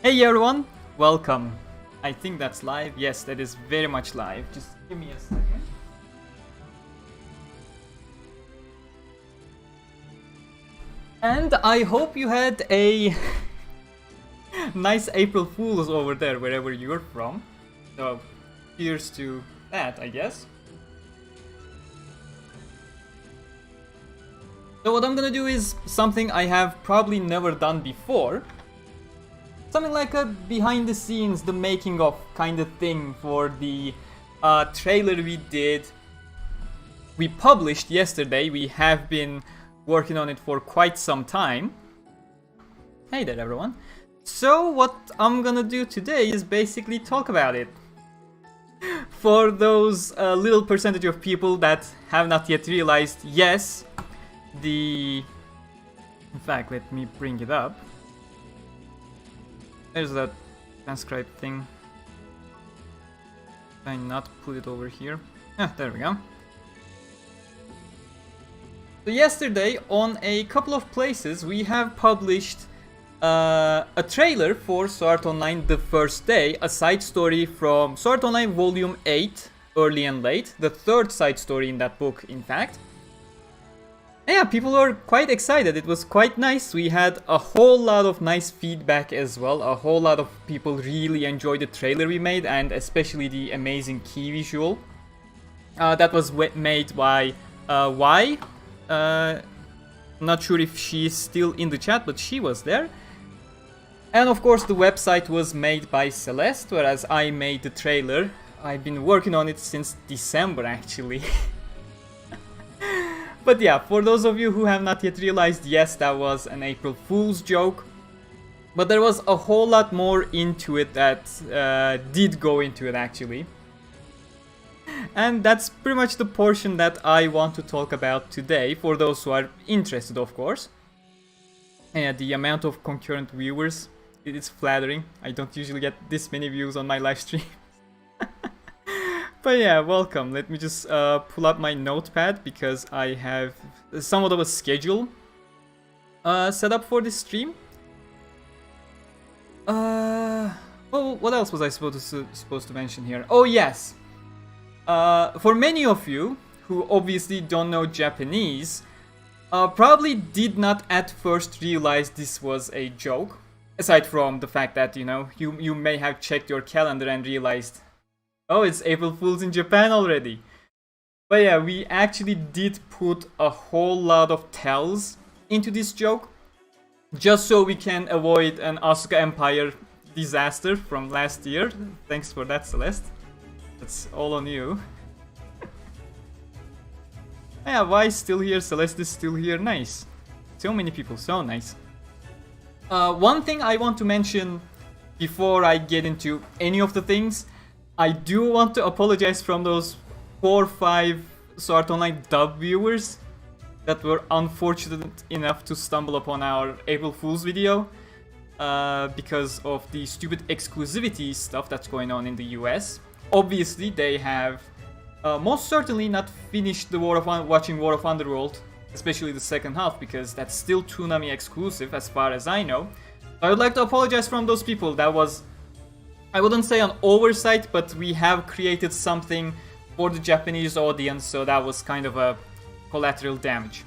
Hey everyone, welcome. I think that's live. Yes, that is very much live. Just give me a second. And I hope you had a nice April Fool's over there, wherever you're from. So, cheers to that, I guess. So what I'm gonna do is something I have probably never done before. Something like a behind the scenes, the making of kind of thing for the trailer we published yesterday. We have been working on it for quite some time. Hey there everyone. So what I'm gonna do today is basically talk about it. For those little percentage of people that have not yet realized, yes, in fact, let me bring it up. There's that transcribe thing. Can I not put it over here? Ah, there we go. So yesterday, on a couple of places, we have published a trailer for Sword Art Online The First Day, a side story from Sword Art Online Volume 8, Early and Late, the third side story in that book, in fact. Yeah, people were quite excited. It was quite nice. We had a whole lot of nice feedback as well. A whole lot of people really enjoyed the trailer we made, and especially the amazing key visual. That was made by Y. Not sure if she's still in the chat, but she was there. And of course the website was made by Celeste, whereas I made the trailer. I've been working on it since December actually. But yeah, for those of you who have not yet realized, yes, that was an April Fool's joke. But there was a whole lot more into it that did go into it actually. And that's pretty much the portion that I want to talk about today, for those who are interested, of course. And the amount of concurrent viewers, it is flattering. I don't usually get this many views on my live stream. But yeah, welcome. Let me just pull up my notepad because I have somewhat of a schedule set up for this stream. Well, what else was I supposed to mention here? Oh yes, for many of you who obviously don't know Japanese, probably did not at first realize this was a joke. Aside from the fact that, you know, you may have checked your calendar and realized, oh, it's April Fool's in Japan already. But yeah, we actually did put a whole lot of tells into this joke, just so we can avoid an Asuka Empire disaster from last year. Thanks for that, Celeste. That's all on you. Yeah, why is still here? Celeste is still here. Nice. So many people, so nice. One thing I want to mention before I get into any of the things, I do want to apologize from those 4 or 5 Sword Art Online dub viewers that were unfortunate enough to stumble upon our April Fool's video because of the stupid exclusivity stuff that's going on in the US. Obviously, they have most certainly not finished the watching War of Underworld, especially the second half, because that's still Toonami exclusive as far as I know. I would like to apologize from those people. That was, I wouldn't say an oversight, but we have created something for the Japanese audience, so that was kind of a collateral damage.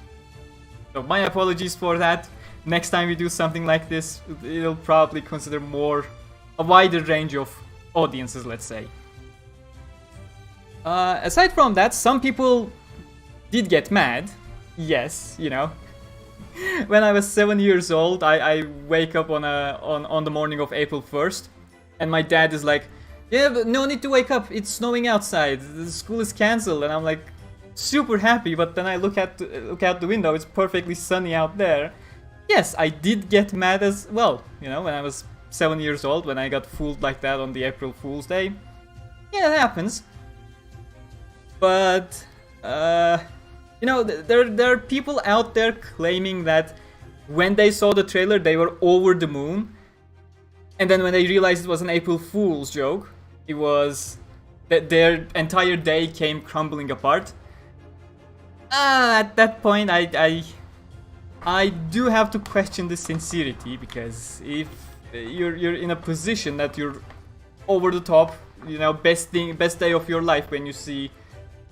So my apologies for that. Next time we do something like this, it'll probably consider a wider range of audiences, let's say. Aside from that, some people did get mad. Yes, you know. When I was 7 years old, I wake up on the morning of April 1st. And my dad is like, yeah, but no need to wake up, it's snowing outside, the school is cancelled. And I'm like, super happy, but then I look out the window, it's perfectly sunny out there. Yes, I did get mad as well, you know, when I was 7 years old, when I got fooled like that on the April Fool's Day. Yeah, it happens. But, you know, there are people out there claiming that when they saw the trailer, they were over the moon. And then when they realized it was an April Fool's joke, it was that their entire day came crumbling apart. At that point, I do have to question the sincerity, because if you're in a position that you're over the top, you know, best day of your life when you see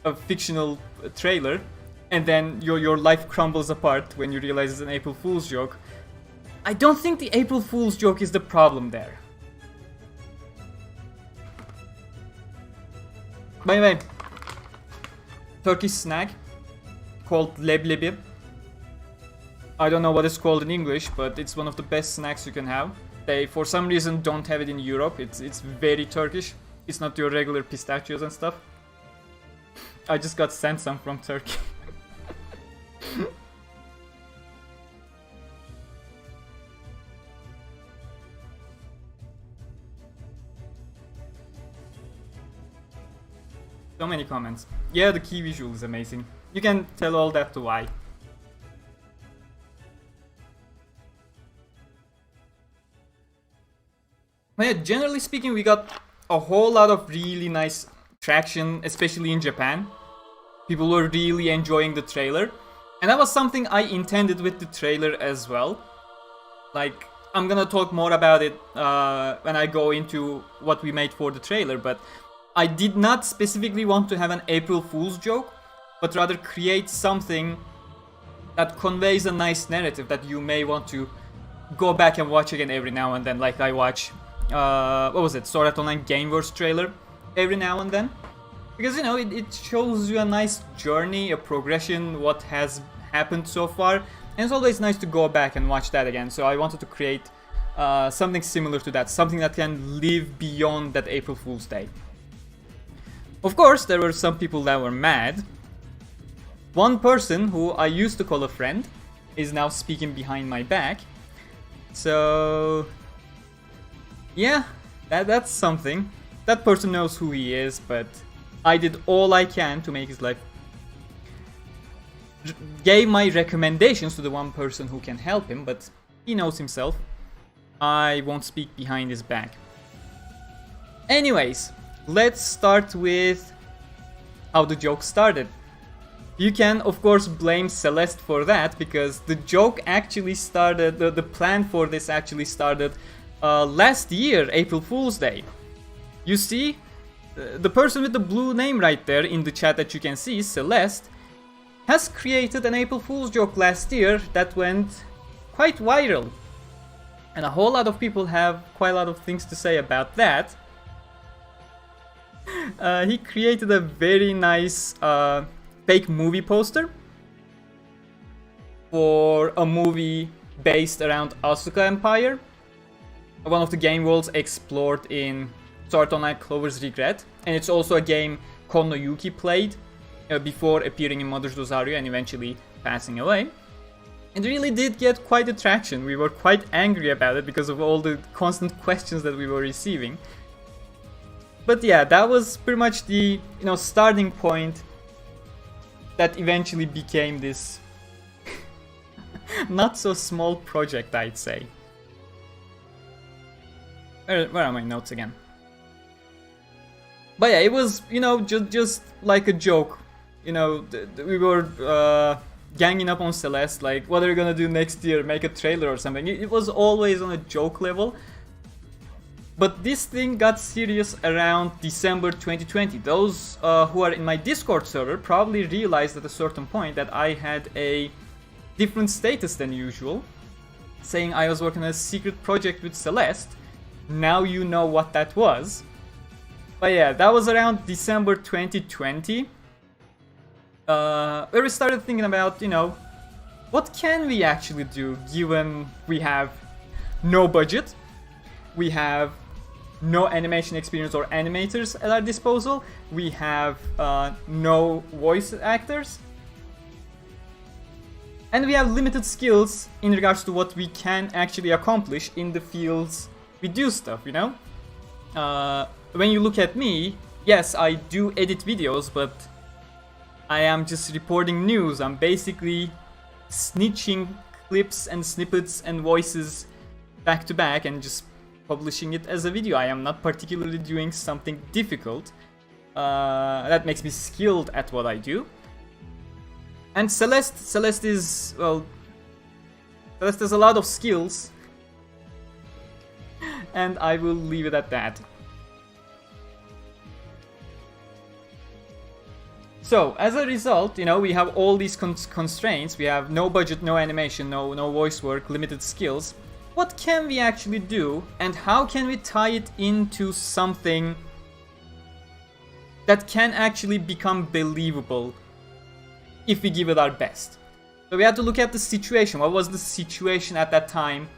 a fictional trailer, and then your life crumbles apart when you realize it's an April Fool's joke. I don't think the April Fool's joke is the problem there. By the way, Turkish snack called leblebi. I don't know what it's called in English, but it's one of the best snacks you can have. They, for some reason, don't have it in Europe. It's very Turkish. It's not your regular pistachios and stuff. I just got sent some from Turkey. So many comments. Yeah, the key visual is amazing. You can tell all that to why. But yeah, generally speaking, we got a whole lot of really nice traction, especially in Japan. People were really enjoying the trailer. And that was something I intended with the trailer as well. Like, I'm gonna talk more about it when I go into what we made for the trailer, but I did not specifically want to have an April Fool's joke, but rather create something that conveys a nice narrative that you may want to go back and watch again every now and then, like I watch, what was it, Sword Art Online Gameverse trailer every now and then. Because, you know, it shows you a nice journey, a progression, what has happened so far, and it's always nice to go back and watch that again. So I wanted to create something similar to that, something that can live beyond that April Fool's Day. Of course, there were some people that were mad. One person who I used to call a friend is now speaking behind my back. So yeah, that's something. That person knows who he is, but I did all I can to make his life. Gave my recommendations to the one person who can help him, but he knows himself. I won't speak behind his back. Anyways, let's start with how the joke started. You can, of course, blame Celeste for that, because the joke actually started, the plan for this actually started last year, April Fool's Day. You see, the person with the blue name right there in the chat that you can see, Celeste, has created an April Fool's joke last year that went quite viral. And a whole lot of people have quite a lot of things to say about that. He created a very nice fake movie poster for a movie based around Asuka Empire, one of the game worlds explored in Sword Art Online Clover's Regret, and it's also a game Kon no Yuki played before appearing in Mother's Rosario and eventually passing away. It really did get quite a traction. We were quite angry about it because of all the constant questions that we were receiving. But yeah, that was pretty much the, you know, starting point that eventually became this not so small project, I'd say. Where are my notes again? But yeah, it was, you know, just like a joke. You know, we were ganging up on Celeste, like, what are you gonna do next year? Make a trailer or something. It was always on a joke level. But this thing got serious around December 2020. Those who are in my Discord server probably realized at a certain point that I had a different status than usual, saying I was working on a secret project with Celeste. Now you know what that was. But yeah, that was around December 2020. Where we started thinking about, you know, what can we actually do given we have no budget, we have no animation experience or animators at our disposal, we have no voice actors, and we have limited skills in regards to what we can actually accomplish in the fields we do stuff, you know? When you look at me, yes, I do edit videos, but I am just reporting news. I'm basically snitching clips and snippets and voices back to back and just publishing it as a video. I am not particularly doing something difficult. That makes me skilled at what I do. And Celeste is, well, Celeste has a lot of skills. And I will leave it at that. So, as a result, you know, we have all these constraints. We have no budget, no animation, no voice work, limited skills. What can we actually do, and how can we tie it into something that can actually become believable if we give it our best? So we had to look at the situation. What was the situation at that time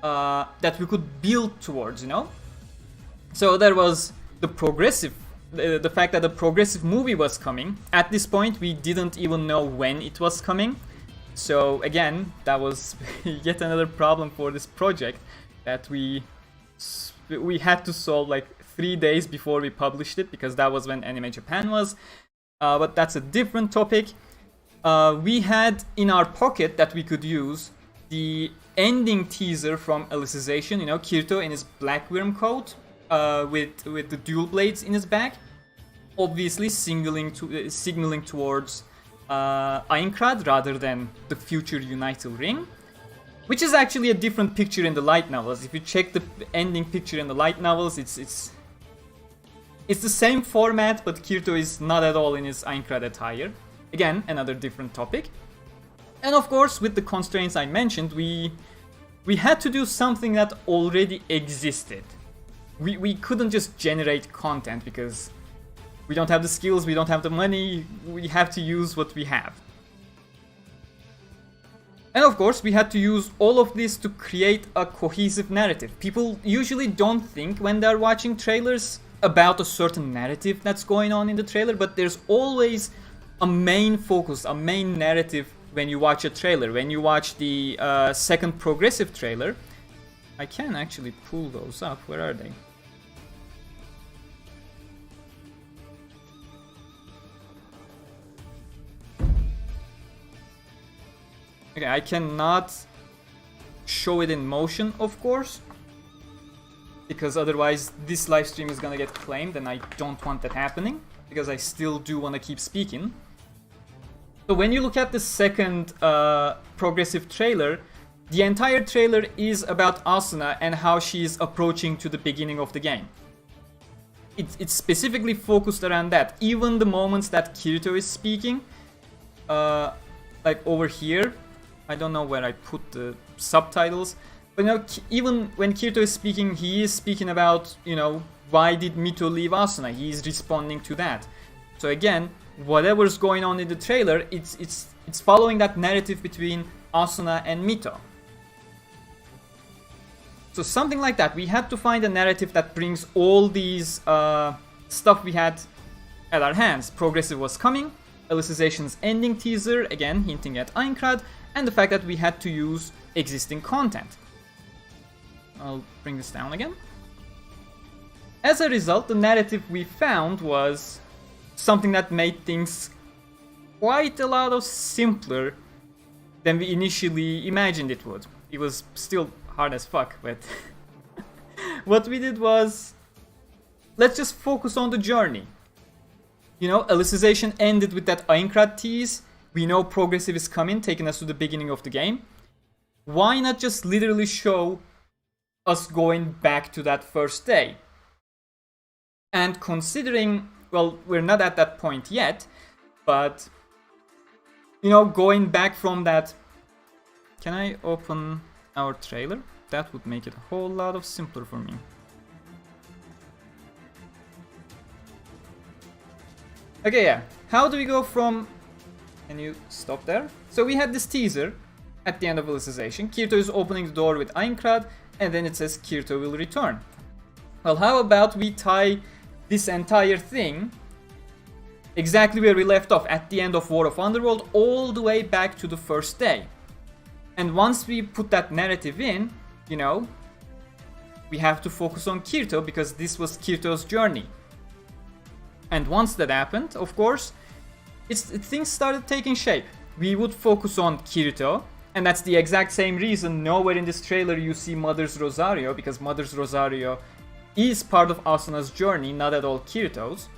that we could build towards, you know? So there was the progressive, the fact that the progressive movie was coming. At this point, we didn't even know when it was coming. So again, that was yet another problem for this project that we had to solve like 3 days before we published it, because that was when Anime Japan was. But that's a different topic. We had in our pocket that we could use the ending teaser from Alicization, you know, Kirito in his black worm coat with the dual blades in his back, obviously signaling towards Aincrad rather than the future Untitled ring, which is actually a different picture in the light novels. If you check the ending picture in the light novels, it's the same format, but Kirito is not at all in his Aincrad attire. Again, another different topic. And of course, with the constraints I mentioned, we had to do something that already existed. We couldn't just generate content because we don't have the skills, we don't have the money, we have to use what we have. And of course, we had to use all of this to create a cohesive narrative. People usually don't think when they're watching trailers about a certain narrative that's going on in the trailer, but there's always a main focus, a main narrative when you watch a trailer. When you watch the second progressive trailer, I can actually pull those up. Where are they? Okay, I cannot show it in motion, of course, because otherwise this live stream is gonna get claimed, and I don't want that happening, because I still do want to keep speaking. So when you look at the second progressive trailer, the entire trailer is about Asuna and how she's approaching to the beginning of the game. It's specifically focused around that. Even the moments that Kirito is speaking, like over here, I don't know where I put the subtitles, but you know, even when Kirito is speaking, he is speaking about, you know, why did Mito leave Asuna? He is responding to that. So again, whatever's going on in the trailer, it's following that narrative between Asuna and Mito. So something like that. We had to find a narrative that brings all these stuff we had at our hands. Progressive was coming, Alicization's ending teaser, again hinting at Aincrad, and the fact that we had to use existing content. I'll bring this down again. As a result, the narrative we found was something that made things quite a lot simpler than we initially imagined it would. It was still hard as fuck, but what we did was, let's just focus on the journey. You know, Alicization ended with that Aincrad tease. We know Progressive is coming, taking us to the beginning of the game. Why not just literally show us going back to that first day? And considering, well, we're not at that point yet, but, you know, going back from that... Can I open our trailer? That would make it a whole lot simpler for me. Okay, yeah. How do we go from... Can you stop there? So we had this teaser at the end of Alicization. Kirito is opening the door with Aincrad, and then it says Kirito will return. Well, how about we tie this entire thing exactly where we left off at the end of War of Underworld, all the way back to the first day. And once we put that narrative in, you know, we have to focus on Kirito because this was Kirito's journey. And once that happened, of course, things started taking shape. We would focus on Kirito, and that's the exact same reason nowhere in this trailer you see Mother's Rosario, because Mother's Rosario is part of Asuna's journey, not at all Kirito's.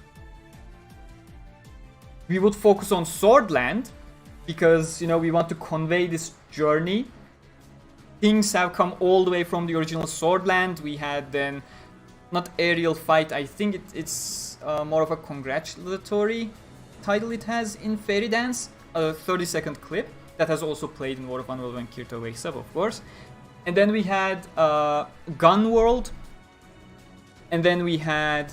We would focus on Swordland, because, you know, we want to convey this journey things have come all the way from the original Swordland. We had then, not aerial fight, I think it's more of a congratulatory title it has in Fairy Dance, a 30-second clip that has also played in War of Underworld when Kirito wakes up, of course. And then we had Gun World, and then we had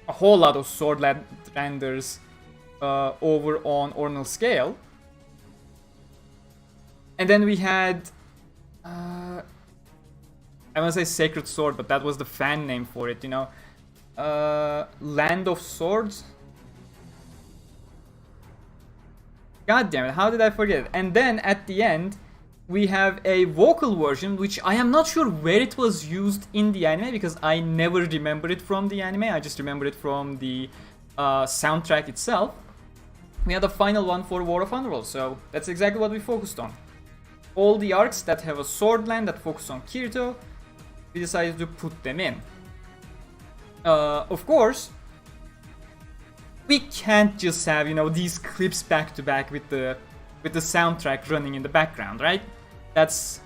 a whole lot of Swordlanders over on Ornal Scale. And then we had, I want to say Sacred Sword, but that was the fan name for it, you know. Land of Swords. God damn it, how did I forget it? And then at the end, we have a vocal version, which I am not sure where it was used in the anime, because I never remember it from the anime. I just remember it from the soundtrack itself. We had the final one for War of Underworld, so that's exactly what we focused on. All the arcs that have a Swordland that focus on Kirito, we decided to put them in. Of course, we can't just have, you know, these clips back to back with the soundtrack running in the background, right? That's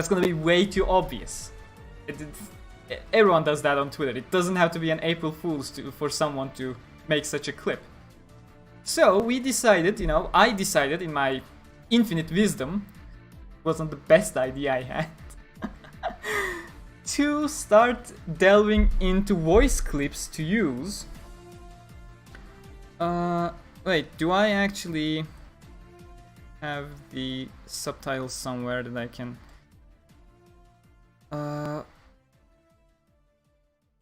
gonna be way too obvious. Everyone does that on Twitter. It doesn't have to be an April Fool's for someone to make such a clip. So we decided, you know, I decided in my infinite wisdom, wasn't the best idea I had, to start delving into voice clips to use. Wait, do I actually have the subtitles somewhere that I can...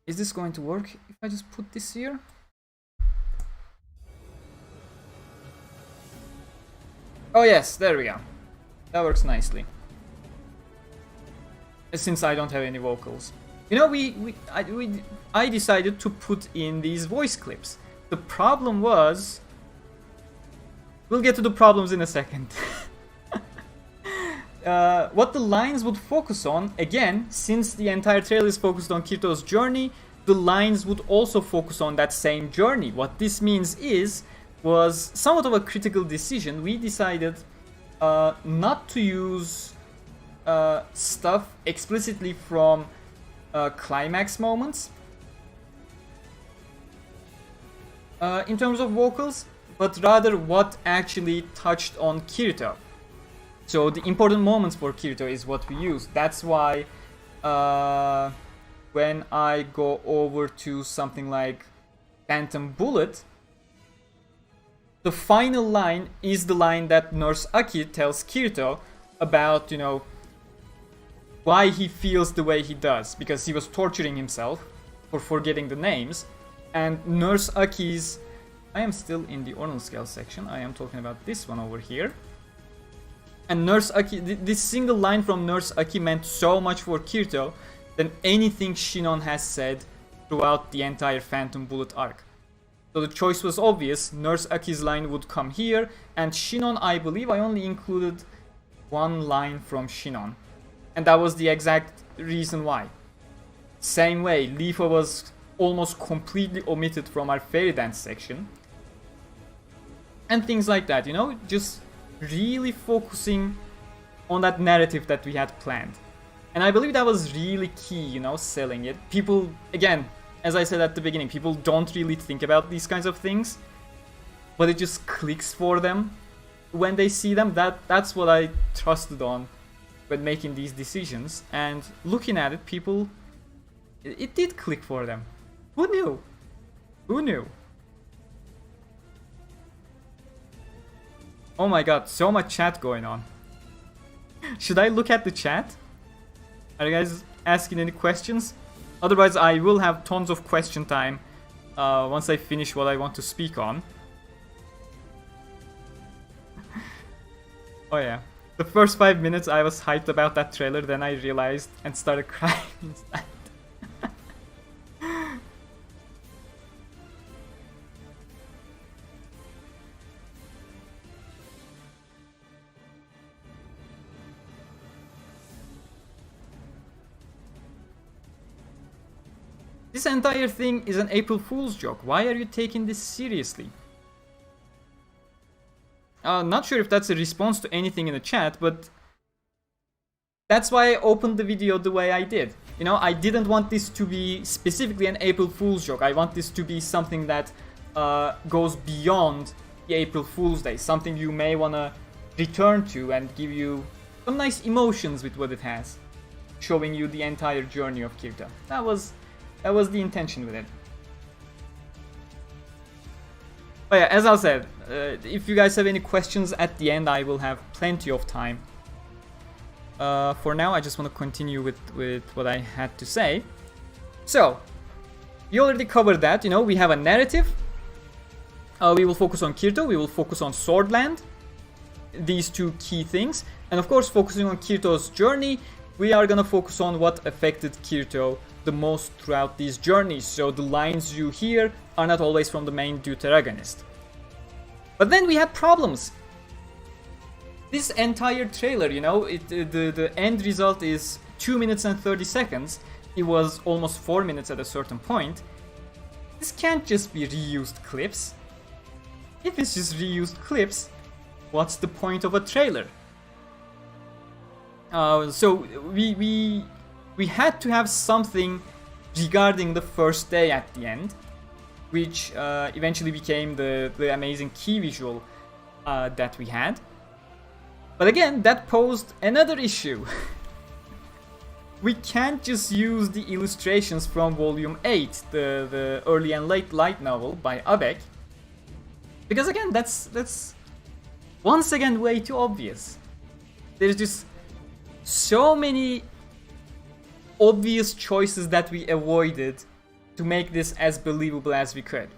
is this going to work if I just put this here? Oh yes, there we go. That works nicely. Since I don't have any vocals. You know, I decided to put in these voice clips. The problem was... We'll get to the problems in a second. What the lines would focus on, again, since the entire trailer is focused on Kirito's journey, the lines would also focus on that same journey. What this means was somewhat of a critical decision. We decided not to use stuff explicitly from climax moments in terms of vocals, but rather what actually touched on Kirito. So the important moments for Kirito is what we use. That's why when I go over to something like Phantom Bullet, the final line is the line that Nurse Aki tells Kirito about, you know, why he feels the way he does, because he was torturing himself for forgetting the names. And Nurse Aki's... I am still in the Ornal Scale section. I am talking about this one over here. And Nurse Aki, this single line from Nurse Aki meant so much for Kirito than anything Shinon has said throughout the entire Phantom Bullet arc. So the choice was obvious. Nurse Aki's line would come here, and Shinon, I believe I only included one line from Shinon. And that was the exact reason why. Same way, Leafa was almost completely omitted from our Fairy Dance section. And things like that, you know, just really focusing on that narrative that we had planned. And I believe that was really key, you know, selling it. People, again, as I said at the beginning, people don't really think about these kinds of things, but it just clicks for them when they see them. That's what I trusted on when making these decisions. And looking at it, people, it did click for them. Who knew? Who knew? Oh my god, so much chat going on. Should I look at the chat? Are you guys asking any questions? Otherwise, I will have tons of question time once I finish what I want to speak on. Oh yeah. The first 5 minutes I was hyped about that trailer, then I realized and started crying inside. This entire thing is an April Fool's joke. Why are you taking this seriously? Not sure if that's a response to anything in the chat, but That's why I opened the video the way I did. You know, I didn't want this to be specifically an April Fool's joke. I want this to be something that goes beyond the April Fool's Day. Something you may want to return to and give you some nice emotions with what it has. Showing you the entire journey of Kirito. That was the intention with it. But yeah, as I said, if you guys have any questions at the end, I will have plenty of time. For now, I just want to continue with what I had to say. So, we already covered that, you know, we have a narrative. We will focus on Kirito, we will focus on Swordland. These two key things. And of course, focusing on Kirito's journey, we are gonna focus on what affected Kirito the most throughout these journeys. So the lines you hear are not always from the main deuteragonist. But then we have problems. This entire trailer, you know, the end result is 2 minutes and 30 seconds. It was almost 4 minutes at a certain point. This can't just be reused clips. If it's just reused clips, what's the point of a trailer? So we had to have something regarding the first day at the end, which eventually became the amazing key visual that we had. But again, that posed another issue. We can't just use the illustrations from Volume 8, the early and late light novel by Abek, because again, that's once again way too obvious. There's just so many obvious choices that we avoided to make this as believable as we could.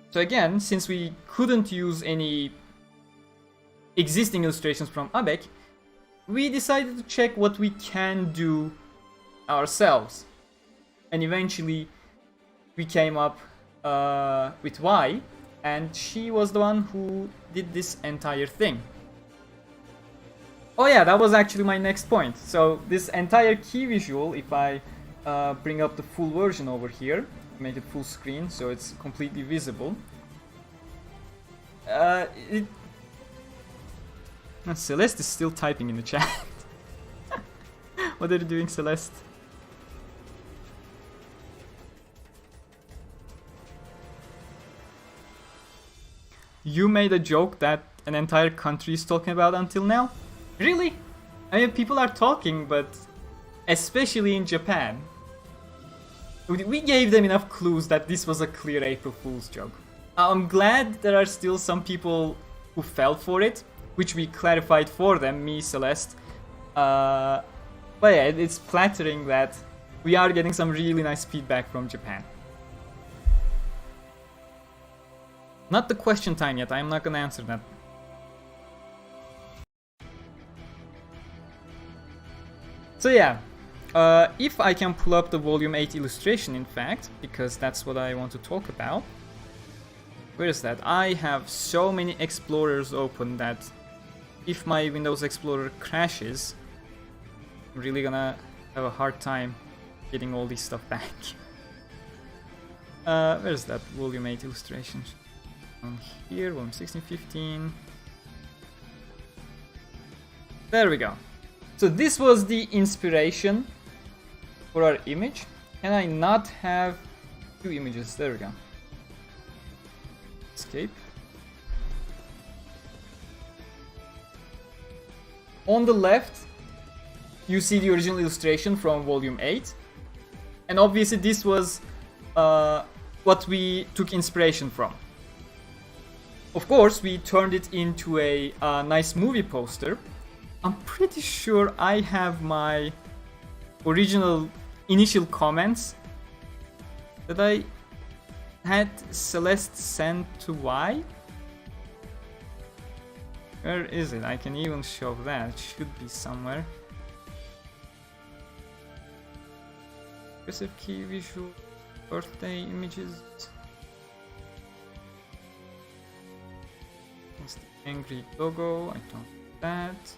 So again, since we couldn't use any existing illustrations from Abek, we decided to check what we can do ourselves. And eventually we came up with Y, and she was the one who did this entire thing. Oh yeah, that was actually my next point. So this entire key visual, if I bring up the full version over here, make it full screen so it's completely visible. Celeste is still typing in the chat. What are you doing, Celeste? You made a joke that an entire country is talking about until now? Really? I mean, people are talking, but especially in Japan. We gave them enough clues that this was a clear April Fool's joke. I'm glad there are still some people who fell for it, which we clarified for them, me, Celeste. But yeah, it's flattering that we are getting some really nice feedback from Japan. Not the question time yet, I'm not gonna answer that. So yeah, if I can pull up the volume 8 illustration, in fact, because that's what I want to talk about. Where is that? I have so many explorers open that if my Windows Explorer crashes, I'm really gonna have a hard time getting all this stuff back. Where's that volume 8 illustration? On here, volume 16, 15. There we go. So this was the inspiration for our image. Can I not have two images? There we go. Escape. On the left, you see the original illustration from volume 8. And obviously this was what we took inspiration from. Of course, we turned it into a nice movie poster. I'm pretty sure I have my original initial comments that I had Celeste send to Y. Where is it? I can even show that. It should be somewhere. Aggressive key visual birthday images. It's the angry logo. I don't do that.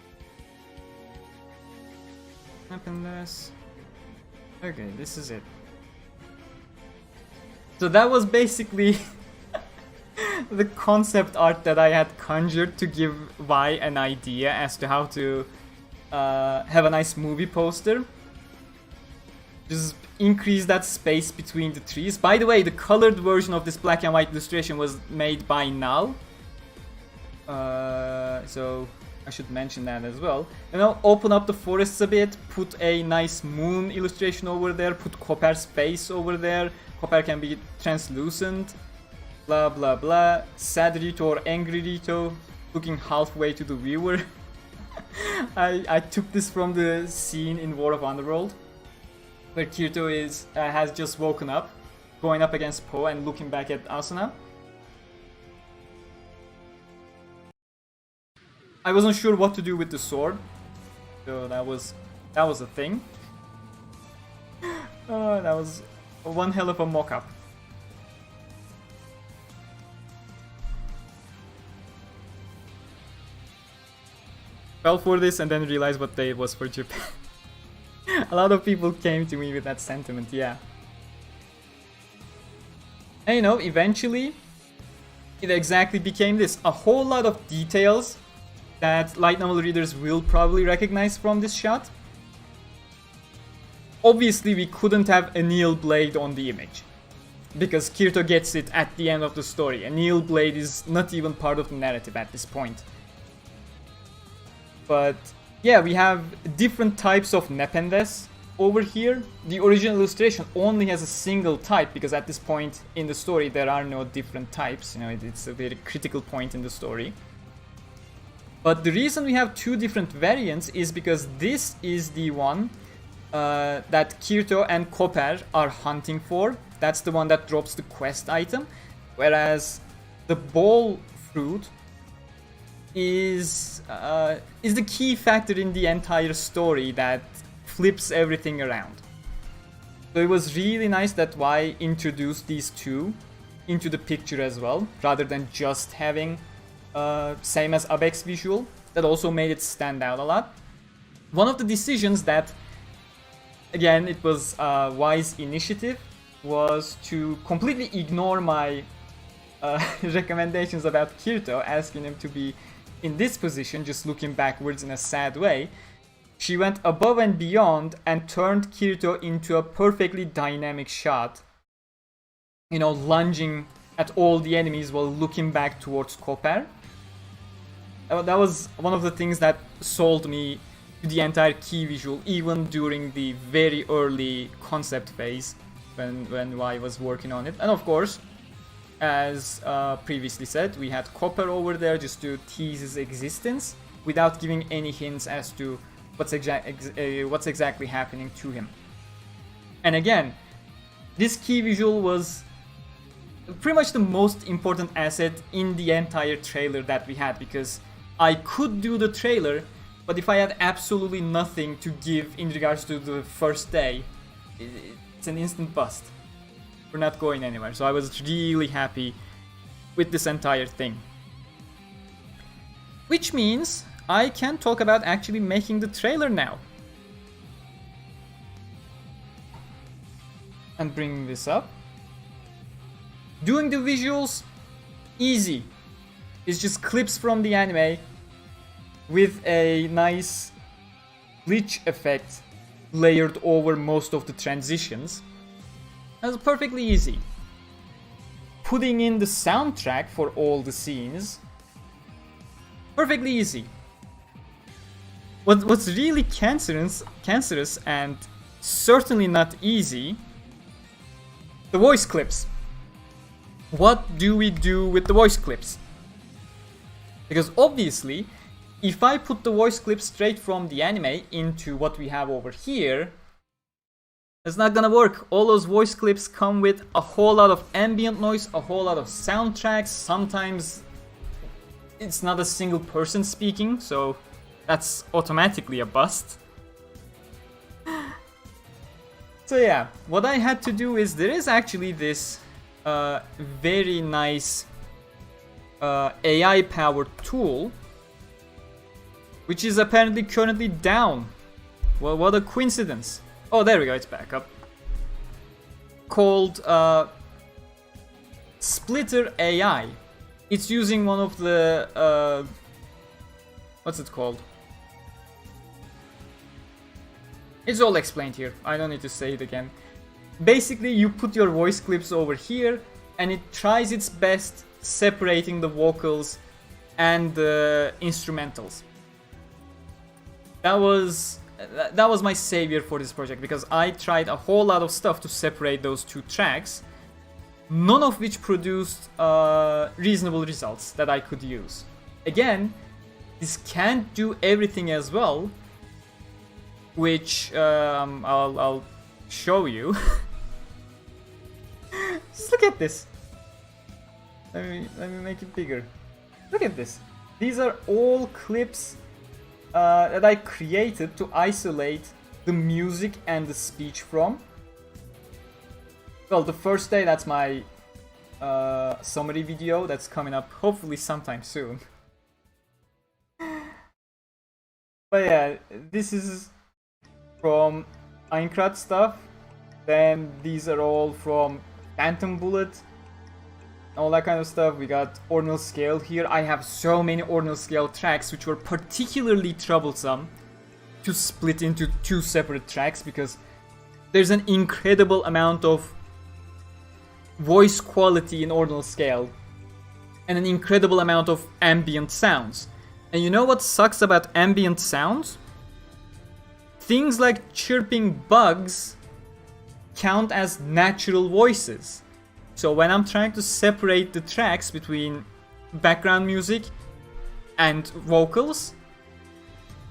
Open this. Okay, this is it. So that was basically the concept art that I had conjured to give Vi an idea as to how to have a nice movie poster. Just increase that space between the trees. By the way, the colored version of this black and white illustration was made by Anneal. So I should mention that as well. You know, open up the forests a bit, put a nice moon illustration over there, put Copper's face over there. Copper can be translucent. Blah blah blah. Sad Rito or angry Rito looking halfway to the viewer. I took this from the scene in War of Underworld, where Kirito has just woken up, going up against Po and looking back at Asuna. I wasn't sure what to do with the sword, so that was a thing. That was one hell of a mock-up. Fell for this and then realized what day it was for Japan. A lot of people came to me with that sentiment, yeah. And you know, eventually, it exactly became this. A whole lot of details that light novel readers will probably recognize from this shot. Obviously, we couldn't have Anneal Blade on the image, because Kirito gets it at the end of the story. Anneal Blade is not even part of the narrative at this point. But yeah, we have different types of Nependes over here. The original illustration only has a single type, because at this point in the story there are no different types. You know, it's a very critical point in the story. But the reason we have two different variants is because this is the one that Kirito and Copper are hunting for. That's the one that drops the quest item. Whereas the ball fruit is the key factor in the entire story that flips everything around. So it was really nice that Vi introduced these two into the picture as well, rather than just having same as Abex visual. That also made it stand out a lot. One of the decisions that, again, it was Vi's initiative, was to completely ignore my recommendations about Kirito, asking him to be in this position, just looking backwards in a sad way. She went above and beyond and turned Kirito into a perfectly dynamic shot. You know, lunging at all the enemies while looking back towards Copper. That was one of the things that sold me to the entire key visual, even during the very early concept phase when Vi was working on it. And of course, as previously said, we had Copper over there just to tease his existence without giving any hints as to what's exactly happening to him. And again, this key visual was pretty much the most important asset in the entire trailer that we had, because I could do the trailer, but if I had absolutely nothing to give in regards to the first day, it's an instant bust. We're not going anywhere. So I was really happy with this entire thing. Which means I can talk about actually making the trailer now. And bringing this up. Doing the visuals, easy. It's just clips from the anime with a nice glitch effect layered over most of the transitions. That's perfectly easy. Putting in the soundtrack for all the scenes, perfectly easy. What's really cancerous and certainly not easy, the voice clips. What do we do with the voice clips? Because obviously, if I put the voice clips straight from the anime into what we have over here, it's not gonna work. All those voice clips come with a whole lot of ambient noise, a whole lot of soundtracks. Sometimes it's not a single person speaking, so that's automatically a bust. So yeah, what I had to do is, there is actually this very nice AI powered tool, which is apparently currently down. Well, what a coincidence. Oh, there we go, it's back up. Called Splitter AI. it's using one of the what's it called? It's all explained here. I don't need to say it again. Basically, you put your voice clips over here, and it tries its best separating the vocals and the instrumentals. That was my savior for this project, because I tried a whole lot of stuff to separate those two tracks, none of which produced reasonable results that I could use. Again, this can't do everything as well, which I'll show you. Just look at this. Let me make it bigger. Look at this. These are all clips that I created to isolate the music and the speech from. Well, the first day, that's my summary video that's coming up hopefully sometime soon. But yeah, this is from Aincrad stuff. Then these are all from Phantom Bullet, all that kind of stuff. We got ordinal scale here. I have so many ordinal scale tracks which were particularly troublesome to split into two separate tracks, because there's an incredible amount of voice quality in ordinal scale and an incredible amount of ambient sounds. And you know what sucks about ambient sounds? Things like chirping bugs count as natural voices. So when I'm trying to separate the tracks between background music and vocals,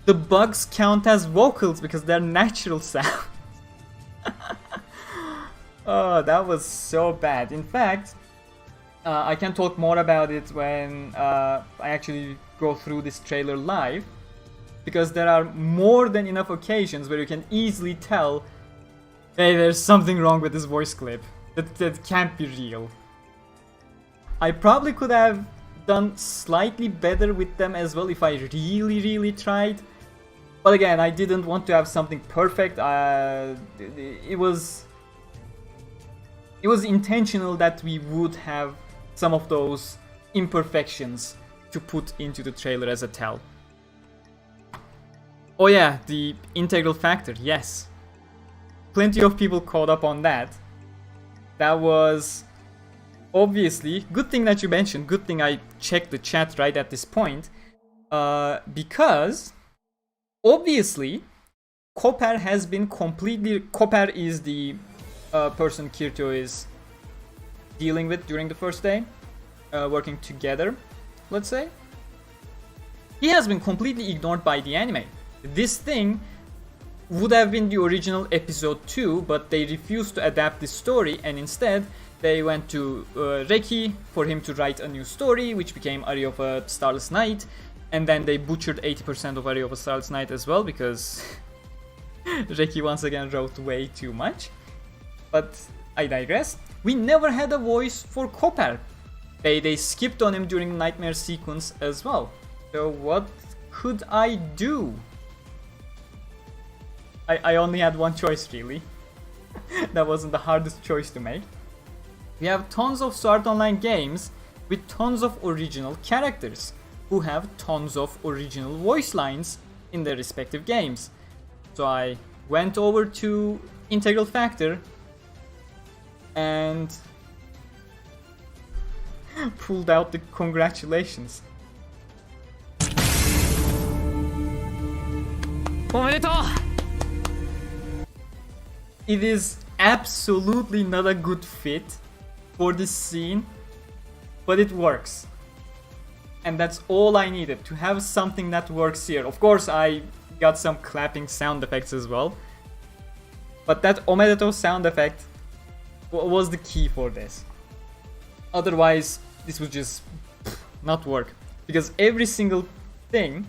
the bugs count as vocals because they're natural sounds. Oh, that was so bad. In fact, I can talk more about it when I actually go through this trailer live, because there are more than enough occasions where you can easily tell, hey, there's something wrong with this voice clip. That can't be real. I probably could have done slightly better with them as well if I really tried. But again, I didn't want to have something perfect. It was intentional that we would have some of those imperfections to put into the trailer as a tell. Oh yeah, the integral factor, yes. Plenty of people caught up on that. That was obviously, good thing that you mentioned, good thing I checked the chat right at this point, because obviously Kopar has been completely, Kopar is the person Kirito is dealing with during the first day, working together, let's say. He has been completely ignored by the anime. This thing would have been the original episode 2, but they refused to adapt this story, and instead they went to Reki for him to write a new story, which became Aria of a Starless Night, and then they butchered 80% of Aria of a Starless Night as well, because Reki once again wrote way too much. But I digress. We never had a voice for Kopar. They skipped on him during the Nightmare sequence as well. So what could I do? I only had one choice, really. That wasn't the hardest choice to make. We have tons of Sword Online games with tons of original characters who have tons of original voice lines in their respective games. So I went over to Integral Factor and pulled out the congratulations. It is absolutely not a good fit for this scene, but it works. And that's all I needed, to have something that works here. Of course, I got some clapping sound effects as well, but that omedeto sound effect was the key for this. Otherwise, this would just not work, because every single thing,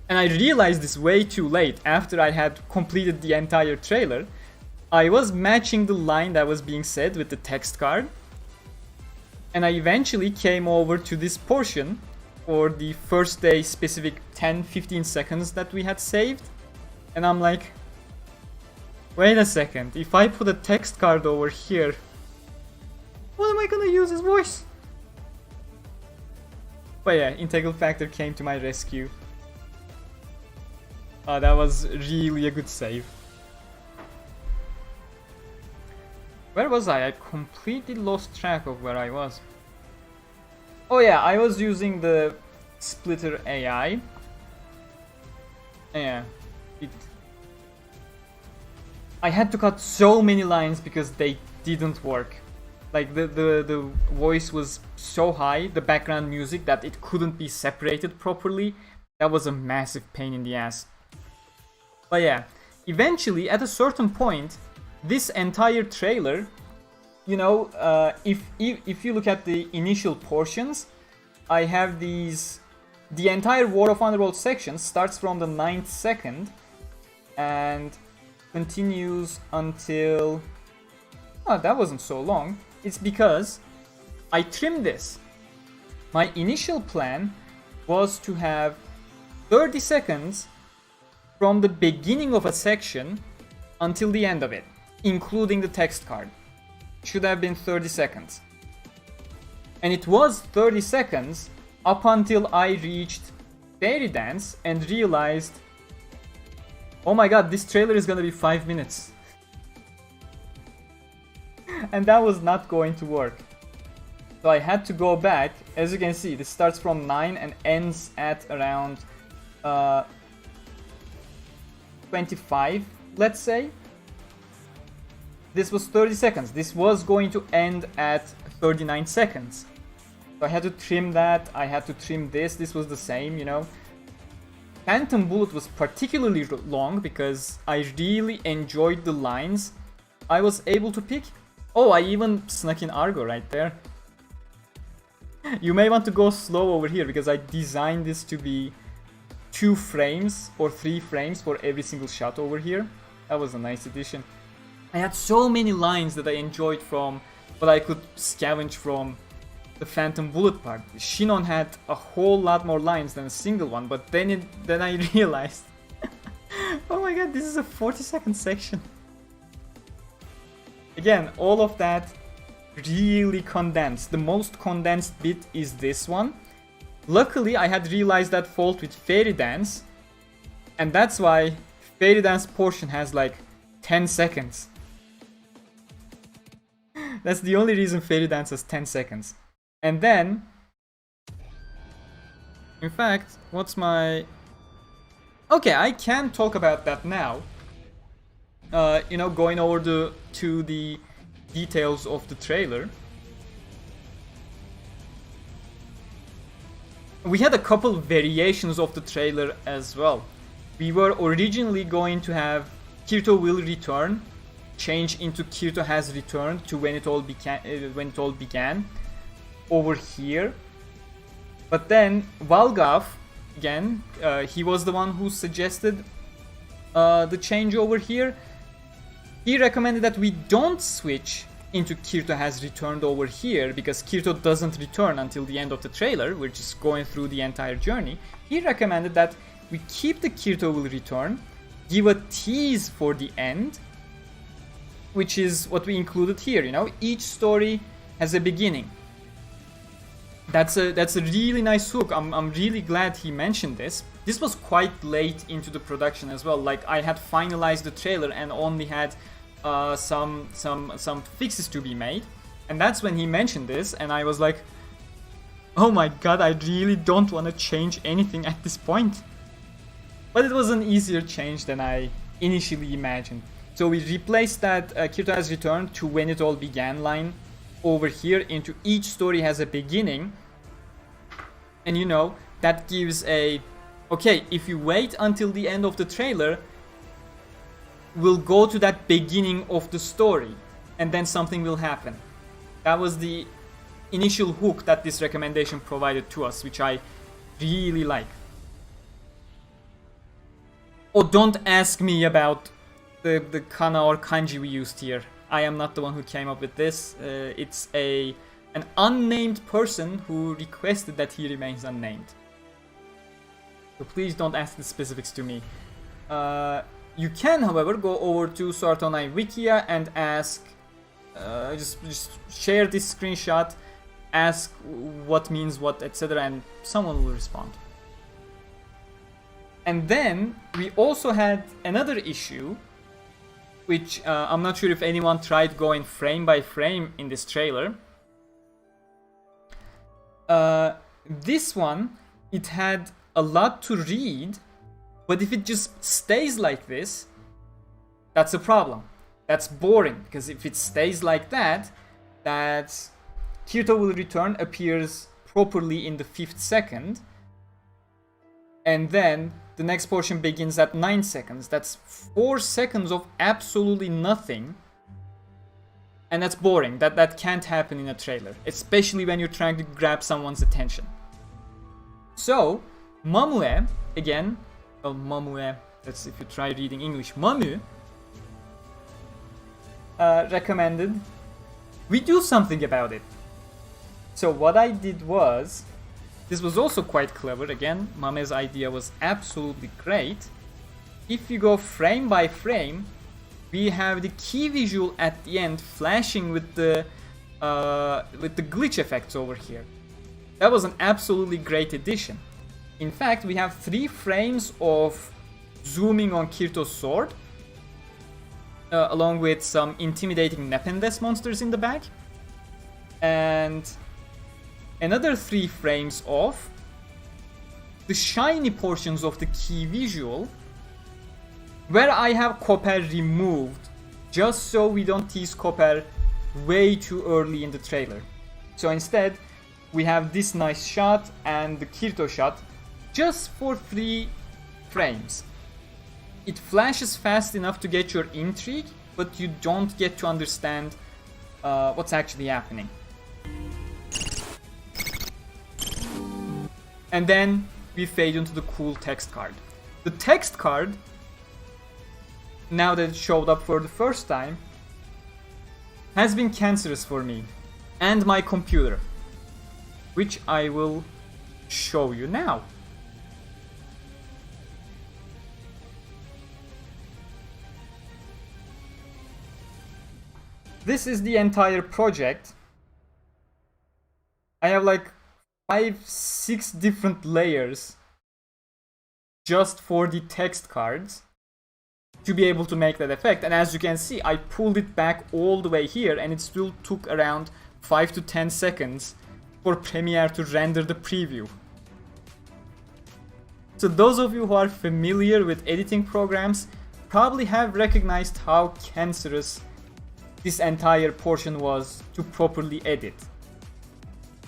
and I realized this way too late after I had completed the entire trailer, I was matching the line that was being said with the text card, and I eventually came over to this portion for the first day specific 10-15 seconds that we had saved, and I'm like, wait a second, if I put a text card over here, what am I gonna use as voice? But yeah, Integral Factor came to my rescue. That was really a good save. Where was I? I completely lost track of where I was. Oh yeah, I was using the Splitter AI. Yeah. I had to cut so many lines because they didn't work. Like the voice was so high, the background music, that it couldn't be separated properly. That was a massive pain in the ass. But yeah, eventually at a certain point, this entire trailer, you know, if you look at the initial portions, I have these. The entire War of Underworld section starts from the 9th second and continues until. Oh, that wasn't so long. It's because I trimmed this. My initial plan was to have 30 seconds from the beginning of a section until the end of it, including the text card. Should have been 30 seconds. And it was 30 seconds up until I reached Fairy Dance and realized, oh my god, this trailer is gonna be 5 minutes. And that was not going to work. So I had to go back. As you can see, this starts from 9 and ends at around 25, let's say. This was 30 seconds. This was going to end at 39 seconds. So I had to trim that. I had to trim this. This was the same, you know. Phantom Bullet was particularly long because I really enjoyed the lines I was able to pick. Oh, I even snuck in Argo right there. You may want to go slow over here because I designed this to be 2 frames or 3 frames for every single shot over here. That was a nice addition. I had so many lines that I enjoyed from what I could scavenge from the Phantom Bullet part. Shinon had a whole lot more lines than a single one, but then I realized, oh my god, this is a 40-second section. Again, all of that really condensed. The most condensed bit is this one. Luckily, I had realized that fault with Fairy Dance, and that's why Fairy Dance portion has like 10 seconds. That's the only reason Fairy Dance has 10 seconds. And then, in fact, what's my... Okay, I can talk about that now. You know, going over to the details of the trailer. We had a couple variations of the trailer as well. We were originally going to have Kirito will return, change into Kirito has returned to when it all began over here. But then Valgaaf, again, he was the one who suggested the change over here. He recommended that we don't switch into Kirito has returned over here because Kirito doesn't return until the end of the trailer. We're just going through the entire journey. He recommended that we keep the Kirito will return, give a tease for the end, which is what we included here. You know, each story has a beginning. That's a really nice hook. I'm really glad he mentioned this. This was quite late into the production as well. Like, I had finalized the trailer and only had some fixes to be made, and that's when he mentioned this, and I was like, oh my god, I really don't want to change anything at this point. But it was an easier change than I initially imagined. So we replaced that Kirito has returned to when it all began line over here into each story has a beginning. And you know, that gives a, okay, if you wait until the end of the trailer, we'll go to that beginning of the story and then something will happen. That was the initial hook that this recommendation provided to us, which I really like. Oh, don't ask me about the kana or kanji we used here. I am not the one who came up with this. It's an unnamed person who requested that he remains unnamed. So please don't ask the specifics to me. You can, however, go over to Sword Art Online Wikia and ask, just share this screenshot ask what means what, etc., and someone will respond. And then we also had another issue, which I'm not sure if anyone tried going frame by frame in this trailer. This one, it had a lot to read, but if it just stays like this, that's a problem. That's boring, because if it stays like that, that Kirito will return appears properly in the 5th second, and then the next portion begins at 9 seconds. That's 4 seconds of absolutely nothing, and that's boring. That can't happen in a trailer, especially when you're trying to grab someone's attention. So, Mamue, again, Mamue, that's if you try reading English, Mamue, recommended we do something about it. So what I did was, this was also quite clever. Again, Mame's idea was absolutely great. If you go frame by frame, we have the key visual at the end flashing with the glitch effects over here. That was an absolutely great addition. In fact, we have 3 frames of zooming on Kirito's sword, along with some intimidating Nependes monsters in the back, and another 3 frames of the shiny portions of the key visual, where I have Copper removed, just so we don't tease Copper way too early in the trailer. So instead, we have this nice shot and the Kirito shot, just for 3 frames. It flashes fast enough to get your intrigue, but you don't get to understand what's actually happening. And then we fade into the cool text card. The text card, now that it showed up for the first time, has been cancerous for me and my computer, which I will show you now. This is the entire project. I have like 5-6 different layers just for the text cards to be able to make that effect. And as you can see, I pulled it back all the way here, and it still took around 5 to 10 seconds for Premiere to render the preview. So those of you who are familiar with editing programs probably have recognized how cancerous this entire portion was to properly edit.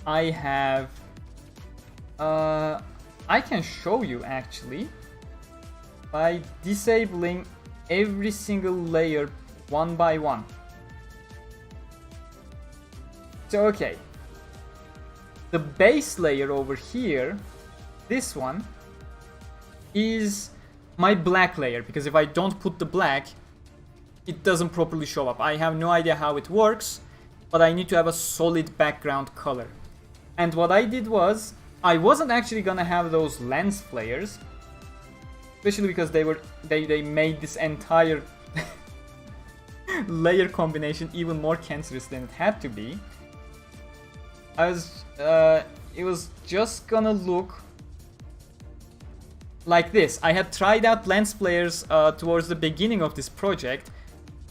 I have I can show you actually by disabling every single layer one by one. So okay, the base layer over here, this one, is my black layer, because if I don't put the black, it doesn't properly show up. I have no idea how it works, but I need to have a solid background color. And what I did was, I wasn't actually gonna have those lens flares, especially because they made this entire layer combination even more cancerous than it had to be. It was just gonna look like this. I had tried out lens flares towards the beginning of this project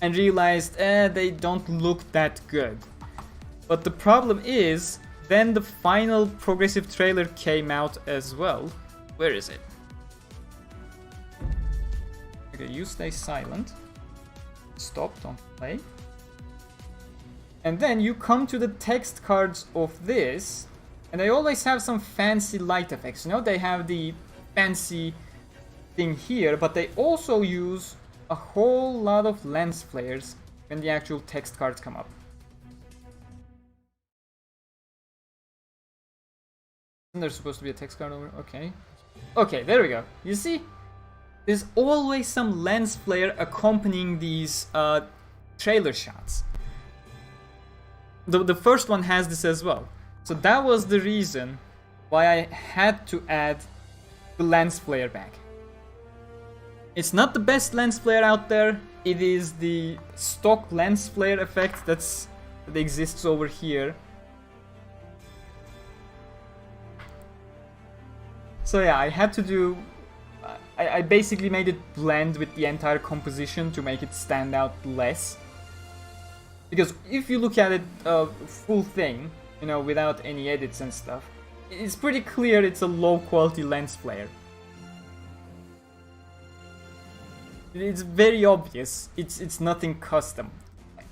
and realized they don't look that good. But the problem is, then the final progressive trailer came out as well. Where is it? Okay, you stay silent. Stop, don't play. And then you come to the text cards of this, and they always have some fancy light effects. You know, they have the fancy thing here, but they also use a whole lot of lens flares when the actual text cards come up. Isn't there supposed to be a text card over? Okay. Okay, there we go. You see? There's always some lens flare accompanying these trailer shots. The first one has this as well. So that was the reason why I had to add the lens flare back. It's not the best lens flare out there. It is the stock lens flare effect that exists over here. So yeah, I had to do... I basically made it blend with the entire composition to make it stand out less. Because if you look at it full thing, you know, without any edits and stuff, it's pretty clear it's a low quality lens flare. It's very obvious, it's nothing custom.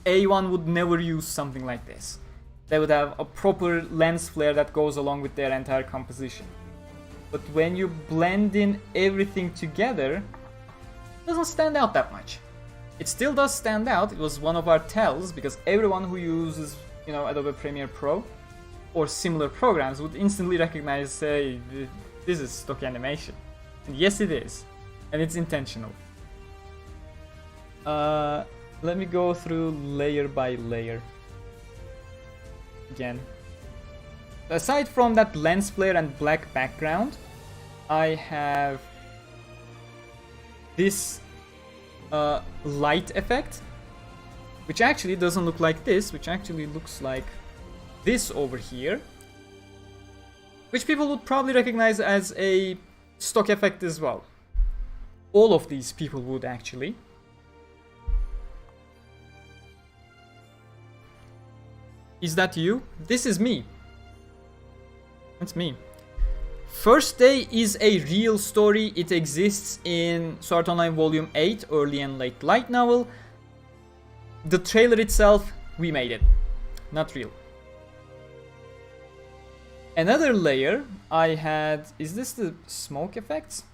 A1 would never use something like this. They would have a proper lens flare that goes along with their entire composition. But when you blend in everything together, it doesn't stand out that much. It still does stand out. It was one of our tells, because everyone who uses, you know, Adobe Premiere Pro or similar programs would instantly recognize, say, this is stock animation. And yes, it is. And it's intentional. Let me go through layer by layer. Again. Aside from that lens flare and black background, I have this light effect, which actually doesn't look like this, which actually looks like this over here, which people would probably recognize as a stock effect as well. All of these people would actually. Is that you? This is me. That's me. First Day is a real story. It exists in Sword Art Online Volume 8, early and late light novel. The trailer itself, we made it. Not real. Another layer I had... Is this the smoke effects?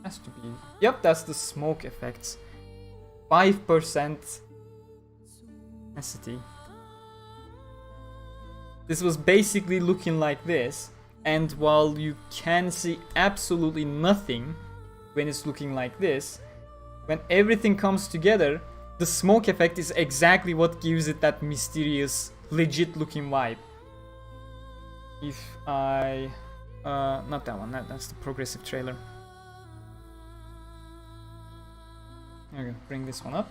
Has to be. Yep, that's the smoke effects. 5% opacity. This was basically looking like this, and while you can see absolutely nothing when it's looking like this, when everything comes together, the smoke effect is exactly what gives it that mysterious, legit looking vibe. If I... not that one, that's the progressive trailer. Okay, bring this one up.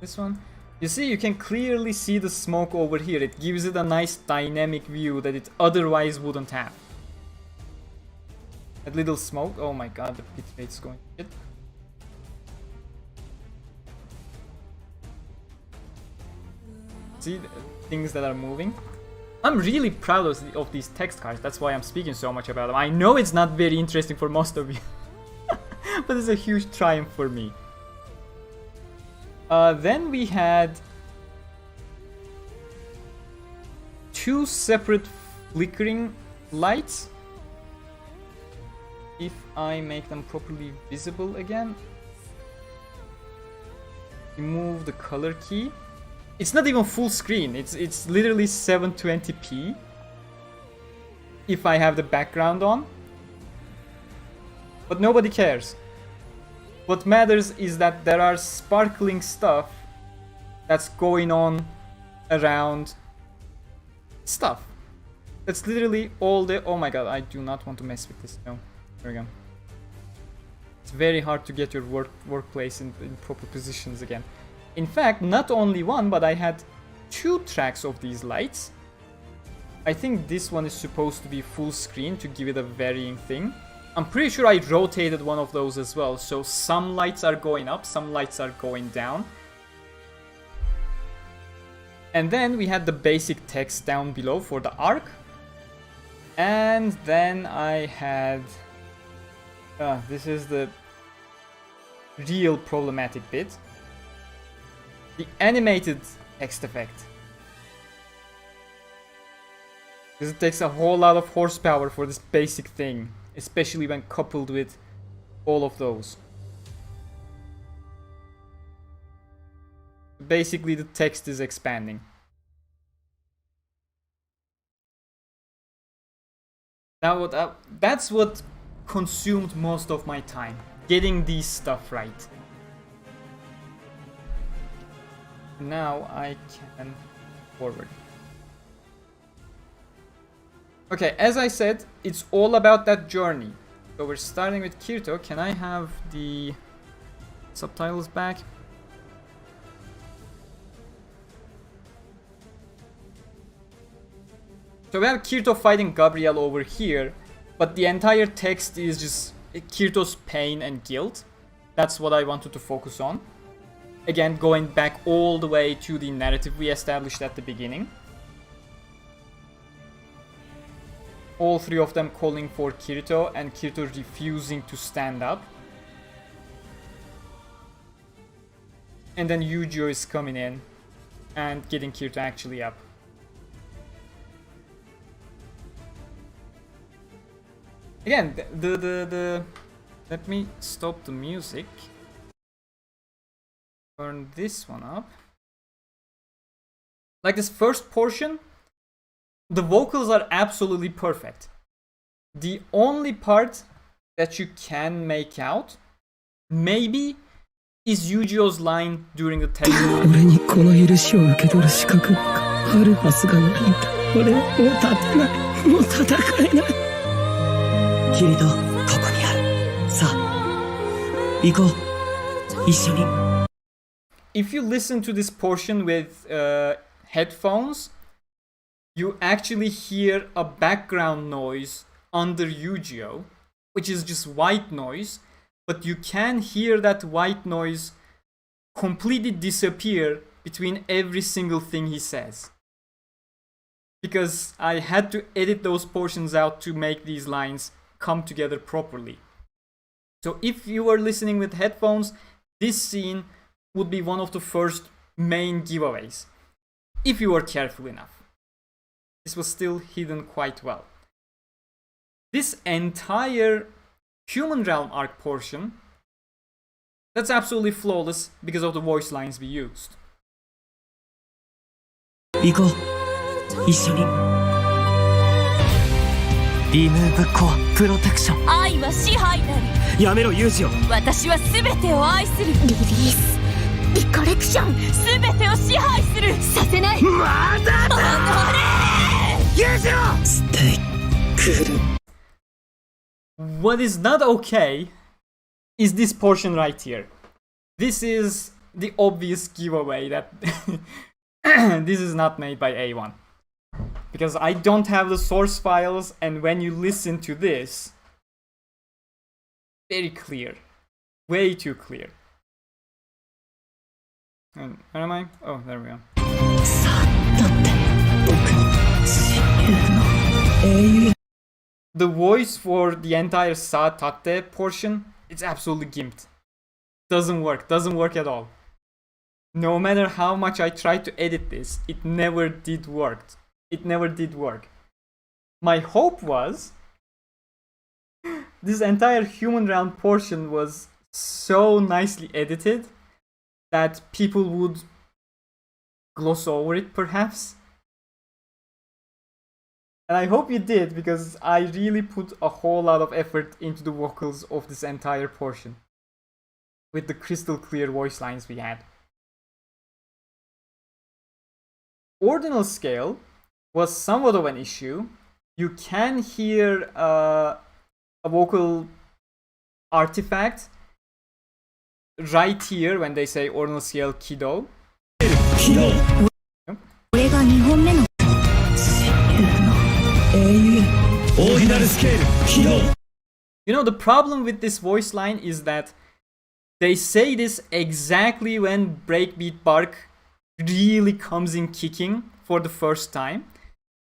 This one, you see, you can clearly see the smoke over here. It gives it a nice dynamic view that it otherwise wouldn't have. That little smoke, oh my god, the bit rate's going to shit. See the things that are moving? I'm really proud of these text cards, that's why I'm speaking so much about them. I know it's not very interesting for most of you, but it's a huge triumph for me. Then we had two separate flickering lights. If I make them properly visible again, remove the color key. It's not even full screen. It's literally 720p. If I have the background on, but nobody cares. What matters is that there are sparkling stuff that's going on around stuff. That's literally all the... Oh my god, I do not want to mess with this. No, there we go. It's very hard to get your workplace in proper positions again. In fact, not only one, but I had two tracks of these lights. I think this one is supposed to be full screen to give it a varying thing. I'm pretty sure I rotated one of those as well, so some lights are going up, some lights are going down. And then we had the basic text down below for the arc. And then I had... this is the real problematic bit. The animated text effect. Because it takes a whole lot of horsepower for this basic thing. Especially when coupled with all of those. Basically, the text is expanding. Now, that's what consumed most of my time. Getting these stuff right. Now I can forward. Okay, as I said, it's all about that journey. So we're starting with Kirito. Can I have the subtitles back? So we have Kirito fighting Gabrielle over here, but the entire text is just Kirito's pain and guilt. That's what I wanted to focus on. Again, going back all the way to the narrative we established at the beginning. All three of them calling for Kirito and Kirito refusing to stand up. And then Yu-Gi-Oh is coming in and getting Kirito actually up. Again, let me stop the music. Turn this one up. Like this first portion, the vocals are absolutely perfect. The only part that you can make out, maybe, is Yu-Gi-Oh's line during the text. 俺にこの許しを受け取る資格なんかあるはずがないんだ。俺はもう立てない。もう戦えない。キリト、ここにある。さあ、行こう。一緒に。If you listen to this portion with headphones, you actually hear a background noise under Yu-Gi-Oh, which is just white noise, but you can hear that white noise completely disappear between every single thing he says. Because I had to edit those portions out to make these lines come together properly. So if you were listening with headphones, this scene would be one of the first main giveaways, if you were careful enough. This was still hidden quite well. This entire Human Realm arc portion, that's absolutely flawless because of the voice lines we used. 行こう。一緒に。リムーブコアプロテクション。愛は支配なり。やめろユージを。私は全てを愛する。リリース。リコレクション。全てを支配する。させない。まだだ。ユージを。ステイクール。What is not okay is this portion right here. This is the obvious giveaway that this is not made by A1. Because I don't have the source files, and when you listen to this, very clear. Way too clear. And where am I? Oh, there we go. さあ、だって僕の親友の英雄。The voice for the entire Sa Tate portion, it's absolutely gimped. Doesn't work at all. No matter how much I tried to edit this, it never did work. My hope was this entire Human Realm portion was so nicely edited that people would gloss over it perhaps. And I hope you did, because I really put a whole lot of effort into the vocals of this entire portion with the crystal clear voice lines we had. Ordinal scale was somewhat of an issue. You can hear a vocal artifact right here when they say ordinal scale Kido. Kido. Yep. You know, the problem with this voice line is that they say this exactly when Breakbeat Bark really comes in kicking for the first time.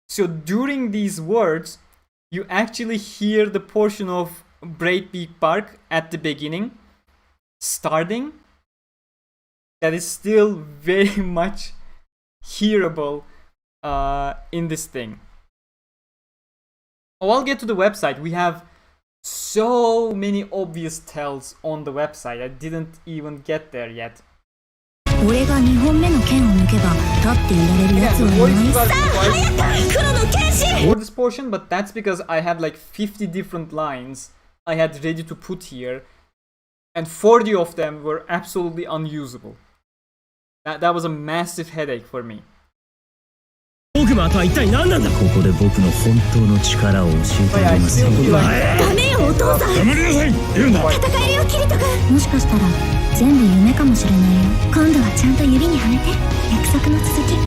So during these words, you actually hear the portion of Breakbeat Bark at the beginning starting that is still very much hearable in this thing. Oh, I'll get to the website. We have so many obvious tells on the website. I didn't even get there yet. 俺が2本目の剣を抜けば立っていられるやつはいない。さあ早く黒の剣士 For this portion, but that's because I had like 50 different lines I had ready to put here, and 40 of them were absolutely unusable. That was a massive headache for me. 僕もあとは一体何なんだ。ここで僕の本当の力を教えてあげますよ。ダメよお父さん。黙りなさい。言うな。戦えるよキリト君。もしかしたら全部夢かもしれないよ。今度はちゃんと指にはめて約束の続き。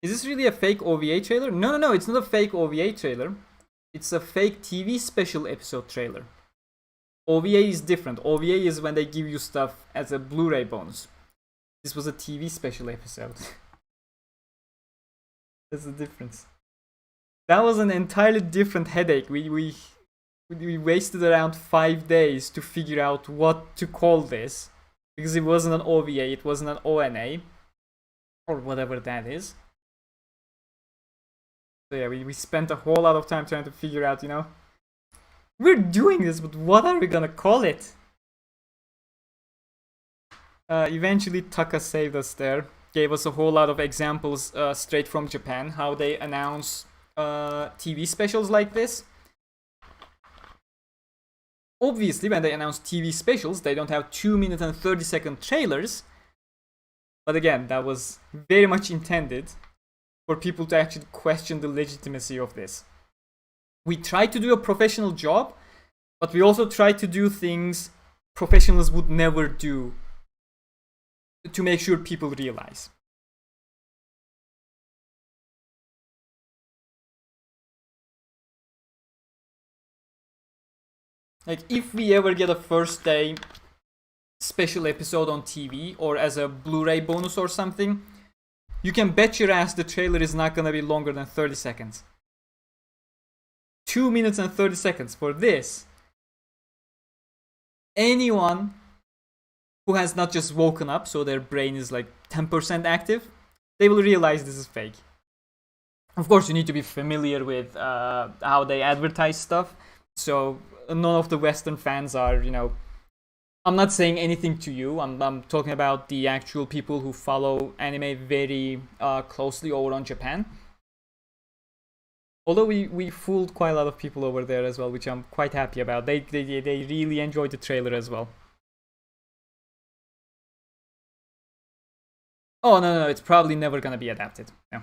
Is this really a fake OVA trailer? No, it's not a fake OVA trailer. It's a fake TV special episode trailer. OVA is different. OVA is when they give you stuff as a Blu-ray bonus. This was a TV special episode. That's the difference. That was an entirely different headache. We wasted around 5 days to figure out what to call this. Because it wasn't an OVA, it wasn't an ONA. Or whatever that is. So yeah, we spent a whole lot of time trying to figure out, you know, we're doing this, but what are we gonna call it? Eventually Taka saved us there. Gave us a whole lot of examples straight from Japan, how they announce TV specials like this. Obviously, when they announce TV specials, they don't have 2 minute and 30-second trailers. But again, that was very much intended for people to actually question the legitimacy of this. We try to do a professional job, but we also try to do things professionals would never do to make sure people realize. Like, if we ever get a first day special episode on TV or as a Blu-ray bonus or something, you can bet your ass the trailer is not gonna be longer than 30 seconds. 2 minutes and 30 seconds for this. Anyone who has not just woken up, so their brain is like 10% active, they will realize this is fake. Of course, you need to be familiar with how they advertise stuff. So none of the Western fans are, you know, I'm not saying anything to you. I'm talking about the actual people who follow anime very closely over on Japan. Although we fooled quite a lot of people over there as well, which I'm quite happy about. They really enjoyed the trailer as well. Oh, no, it's probably never gonna be adapted. No.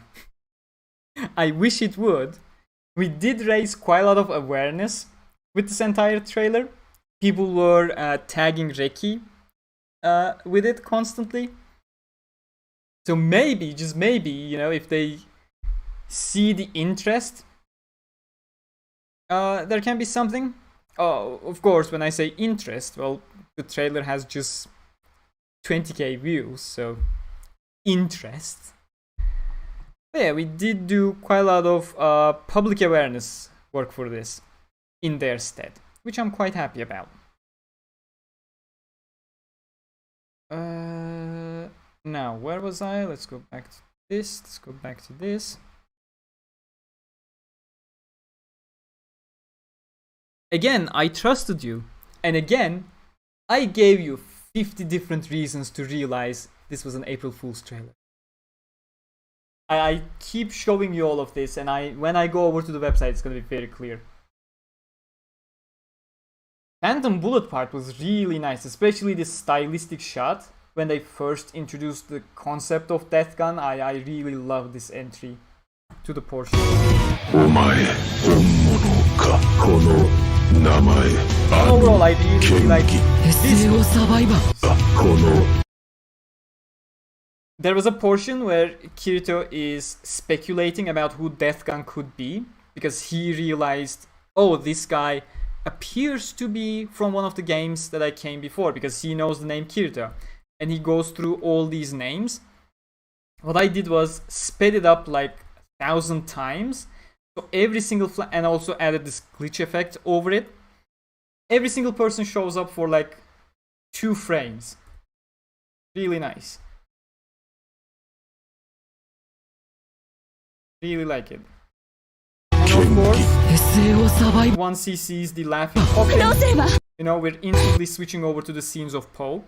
I wish it would. We did raise quite a lot of awareness with this entire trailer. People were tagging Reki with it constantly. So maybe, just maybe, you know, if they see the interest, there can be something. Oh, of course, when I say interest, well, the trailer has just 20k views, so interest. But yeah, we did do quite a lot of public awareness work for this in their stead, which I'm quite happy about. Now, where was I? Let's go back to this. Let's go back to this. Again, I trusted you. And again, I gave you 50 different reasons to realize this was an April Fool's trailer. I keep showing you all of this, and when I go over to the website, it's going to be very clear. Phantom Bullet part was really nice, especially this stylistic shot. When they first introduced the concept of Death Gun, I really love this entry to the portion. Overall, I really like this. There was a portion where Kirito is speculating about who Death Gun could be, because he realized, oh, this guy appears to be from one of the games that I came before, because he knows the name Kirito. And he goes through all these names. What I did was sped it up like 1,000 times. So every single and also added this glitch effect over it. Every single person shows up for like 2 frames. Really nice. Really like it. And of course, once he sees the laughing coffin, you know, we're instantly switching over to the scenes of Poe.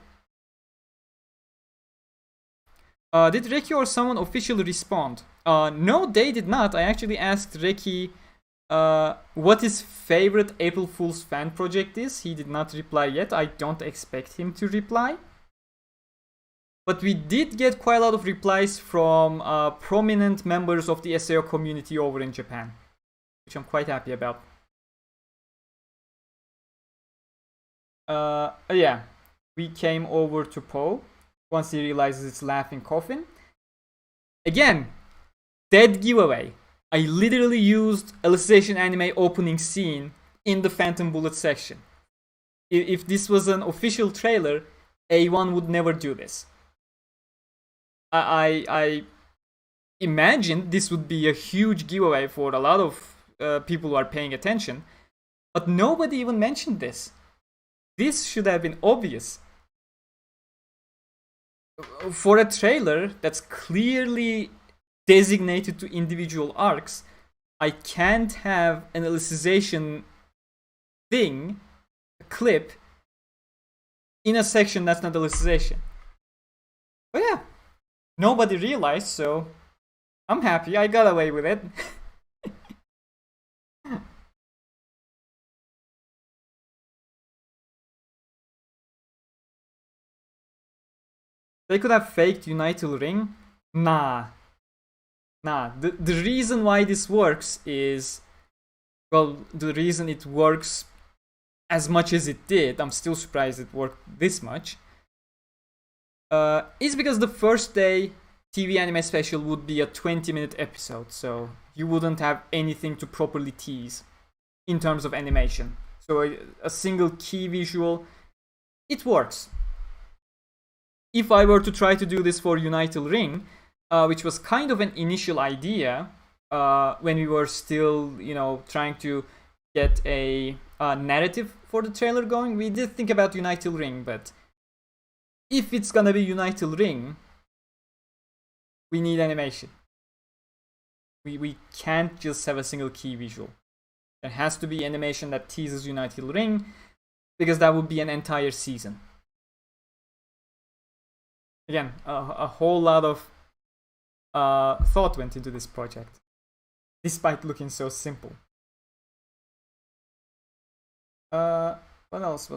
Did Reki or someone officially respond? No, they did not. I actually asked Reki what his favorite April Fool's fan project is. He did not reply yet. I don't expect him to reply. But we did get quite a lot of replies from prominent members of the SAO community over in Japan, which I'm quite happy about. Yeah, we came over to Poe once he realizes it's laughing coffin. Again, dead giveaway. I literally used Alicization anime opening scene in the Phantom Bullet section. If this was an official trailer, A1 would never do this. I imagined this would be a huge giveaway for a lot of people who are paying attention, but nobody even mentioned this. This should have been obvious. For a trailer that's clearly designated to individual arcs, I can't have an Alicization thing, a clip, in a section that's not Alicization. But yeah, nobody realized, so I'm happy I got away with it. They could have faked Untitled Ring? Nah. The reason why this works is, well, the reason it works as much as it did, I'm still surprised it worked this much, is because the first day TV anime special would be a 20-minute episode, so you wouldn't have anything to properly tease in terms of animation. So a single key visual, it works. If I were to try to do this for Untitled Ring, which was kind of an initial idea when we were still, trying to get a narrative for the trailer going, we did think about Untitled Ring, but if it's gonna be Untitled Ring, we need animation. We can't just have a single key visual. There has to be animation that teases Untitled Ring, because that would be an entire season. Again, a whole lot of thought went into this project, despite looking so simple. What else?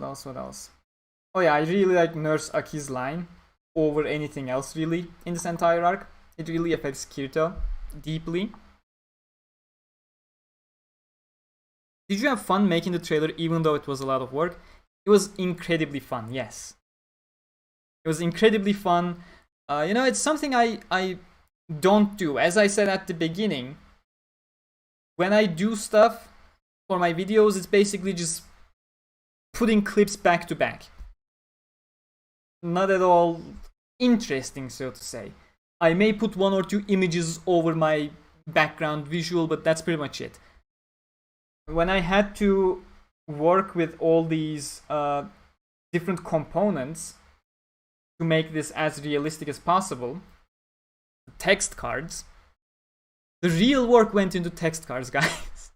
Oh yeah, I really like Nurse Aki's line over anything else really in this entire arc. It really affects Kirito deeply. Did you have fun making the trailer even though it was a lot of work? It was incredibly fun, yes. It was incredibly fun. It's something I don't do. As I said at the beginning, when I do stuff for my videos, it's basically just putting clips back to back. Not at all interesting, so to say. I may put one or two images over my background visual, but that's pretty much it. When I had to work with all these different components to make this as realistic as possible, text cards, the real work went into text cards, guys.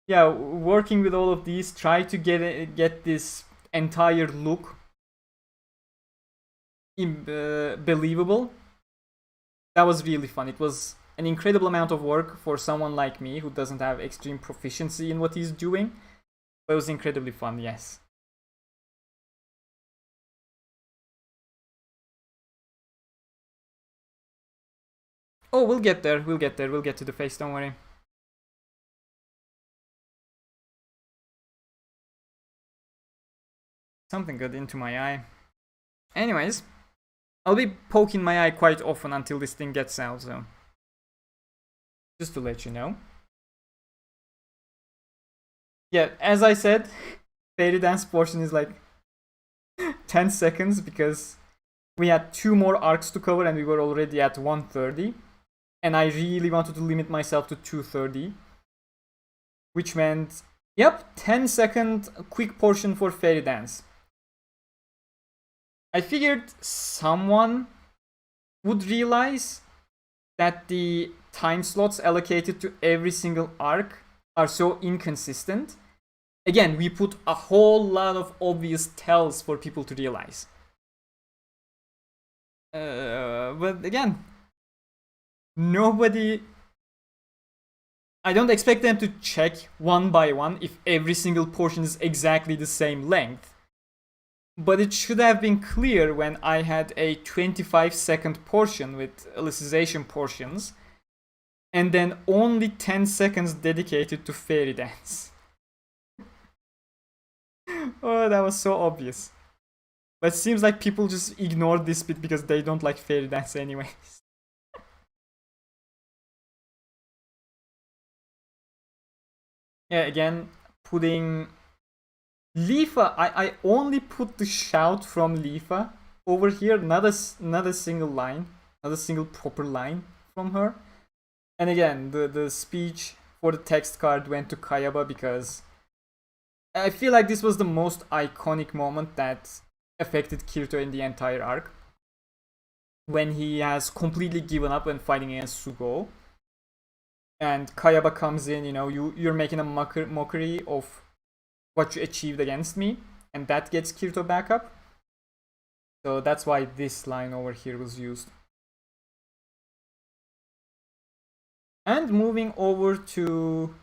Yeah, working with all of these, try to get this entire look believable. That was really fun. It was an incredible amount of work for someone like me who doesn't have extreme proficiency in what he's doing, but it was incredibly fun, yes. Oh, we'll get there. We'll get to the face, don't worry. Something got into my eye. Anyways, I'll be poking my eye quite often until this thing gets out, so just to let you know. Yeah, as I said, Fairy Dance portion is like 10 seconds because we had 2 more arcs to cover and we were already at 1:30. And I really wanted to limit myself to 2:30. Which meant, yep, 10-second quick portion for Fairy Dance. I figured someone would realize that the time slots allocated to every single arc are so inconsistent. Again, we put a whole lot of obvious tells for people to realize. But again, nobody... I don't expect them to check one by one if every single portion is exactly the same length. But it should have been clear when I had a 25-second portion with Alicization portions, and then only 10 seconds dedicated to Fairy Dance. Oh, that was so obvious. But it seems like people just ignore this bit because they don't like fairy dance anyways. Yeah, again, putting Lifa. I only put the shout from Lifa over here, not a single line, not a single proper line from her. And again, the speech for the text card went to Kayaba because I feel like this was the most iconic moment that affected Kirito in the entire arc. When he has completely given up when fighting against Sugo. And Kayaba comes in, you know, you're making a mockery of what you achieved against me. And that gets Kirito back up. So that's why this line over here was used. And moving over to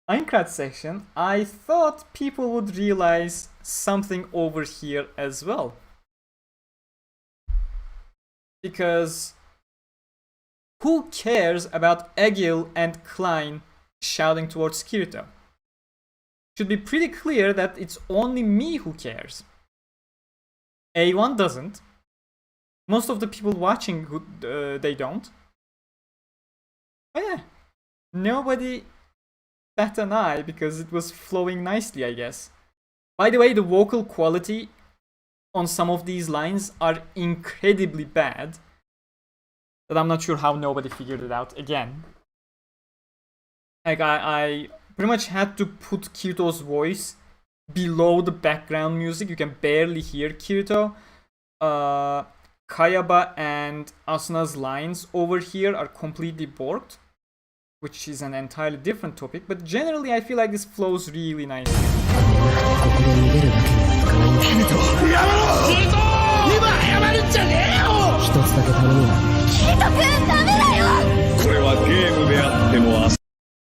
Aincrad section, I thought people would realize something over here as well. Because who cares about Egil and Klein shouting towards Kirito? Should be pretty clear that it's only me who cares. A1 doesn't. Most of the people watching, they don't. But yeah, nobody bat an eye because it was flowing nicely, I guess. By the way, the vocal quality on some of these lines are incredibly bad. But I'm not sure how nobody figured it out again. Like, I pretty much had to put Kirito's voice below the background music. You can barely hear Kirito. Kayaba and Asuna's lines over here are completely borked, which is an entirely different topic, but generally I feel like this flows really nicely.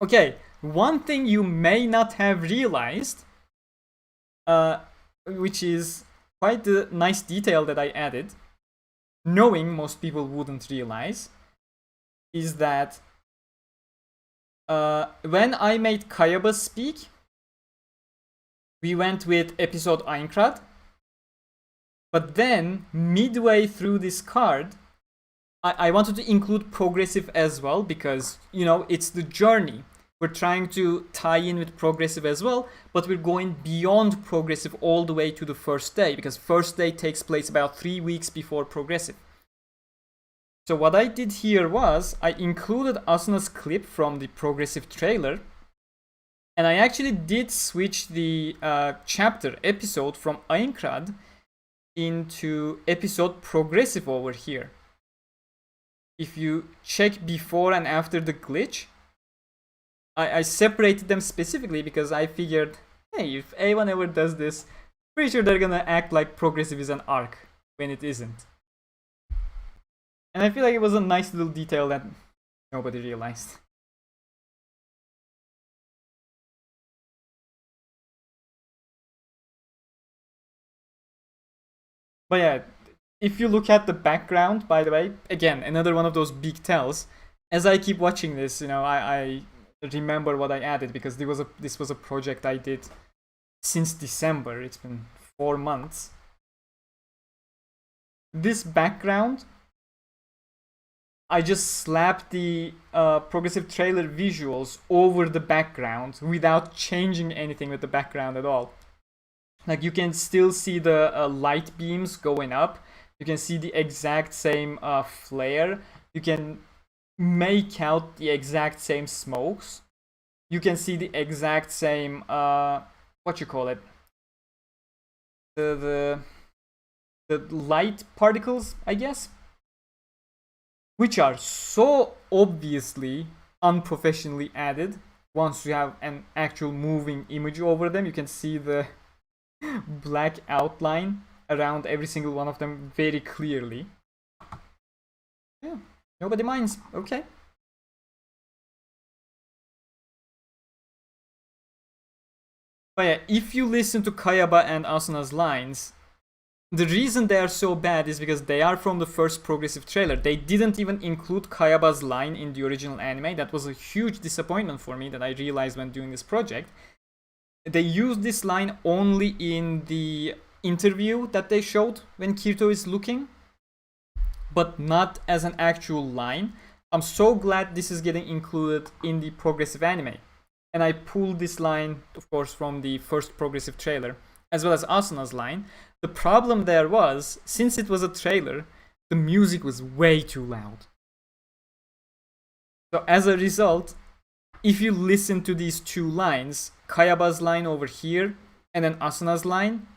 Okay, one thing you may not have realized, which is quite a nice detail that I added, knowing most people wouldn't realize, is that when I made Kayaba speak, we went with episode Aincrad, but then midway through this card, I wanted to include progressive as well because, you know, it's the journey. We're trying to tie in with progressive as well, but we're going beyond progressive all the way to the first day because first day takes place about 3 weeks before progressive. So what I did here was I included Asuna's clip from the progressive trailer, and I actually did switch the chapter episode from Aincrad into episode progressive over here. If you check before and after the glitch, I separated them specifically because I figured, hey, if A1 ever does this, pretty sure they're gonna act like progressive is an arc when it isn't. And I feel like it was a nice little detail that nobody realized. But yeah, if you look at the background, by the way, again, another one of those big tells. As I keep watching this, you know, I remember what I added because this was a project I did since December. It's been 4 months. This background, I just slapped the progressive trailer visuals over the background without changing anything with the background at all. Like, you can still see the light beams going up. You can see the exact same flare. You can make out the exact same smokes. You can see the exact same what you call it, the light particles, I guess, which are so obviously unprofessionally added. Once you have an actual moving image over them, you can see the black outline around every single one of them very clearly. Yeah, nobody minds. Okay. But yeah, if you listen to Kayaba and Asuna's lines, the reason they are so bad is because they are from the first progressive trailer. They didn't even include Kayaba's line in the original anime. That was a huge disappointment for me that I realized when doing this project. They used this line only in the interview that they showed when Kirito is looking, but not as an actual line. I'm so glad this is getting included in the progressive anime. And I pulled this line, of course, from the first progressive trailer, as well as Asuna's line. The problem there was, since it was a trailer, the music was way too loud. So as a result, if you listen to these two lines, Kayaba's line over here, and then Asuna's line,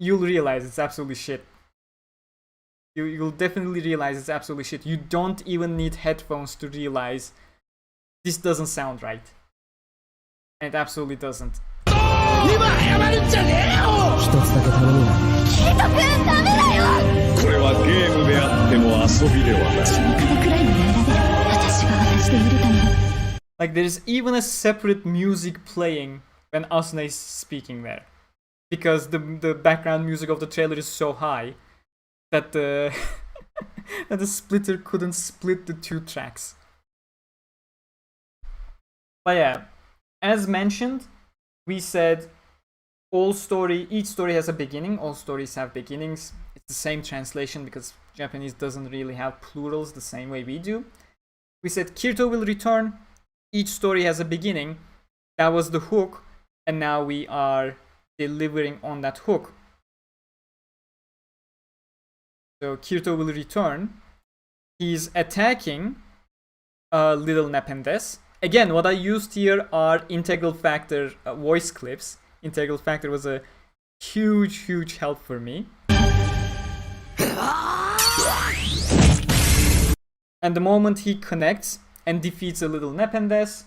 you'll realize it's absolutely shit. You'll definitely realize it's absolutely shit. You don't even need headphones to realize this doesn't sound right. And it absolutely doesn't. 一つだけ頼むわ。キリト君ダメだよ。これはゲームであっても遊びではない。中華くらいの間で私が私でいるため。Like there's even a separate music playing when Asuna is speaking there, because the background music of the trailer is so high that the that the splitter couldn't split the two tracks. But yeah, as mentioned, we said each story has a beginning. All stories have beginnings. It's the same translation because Japanese doesn't really have plurals the same way we do. We said Kirito will return. Each story has a beginning. That was the hook, and now we are delivering on that hook. So Kirito will return. He's attacking Little Nependes. Again, what I used here are Integral Factor voice clips. Integral Factor was a huge help for me. And the moment he connects and defeats a Little Nependes,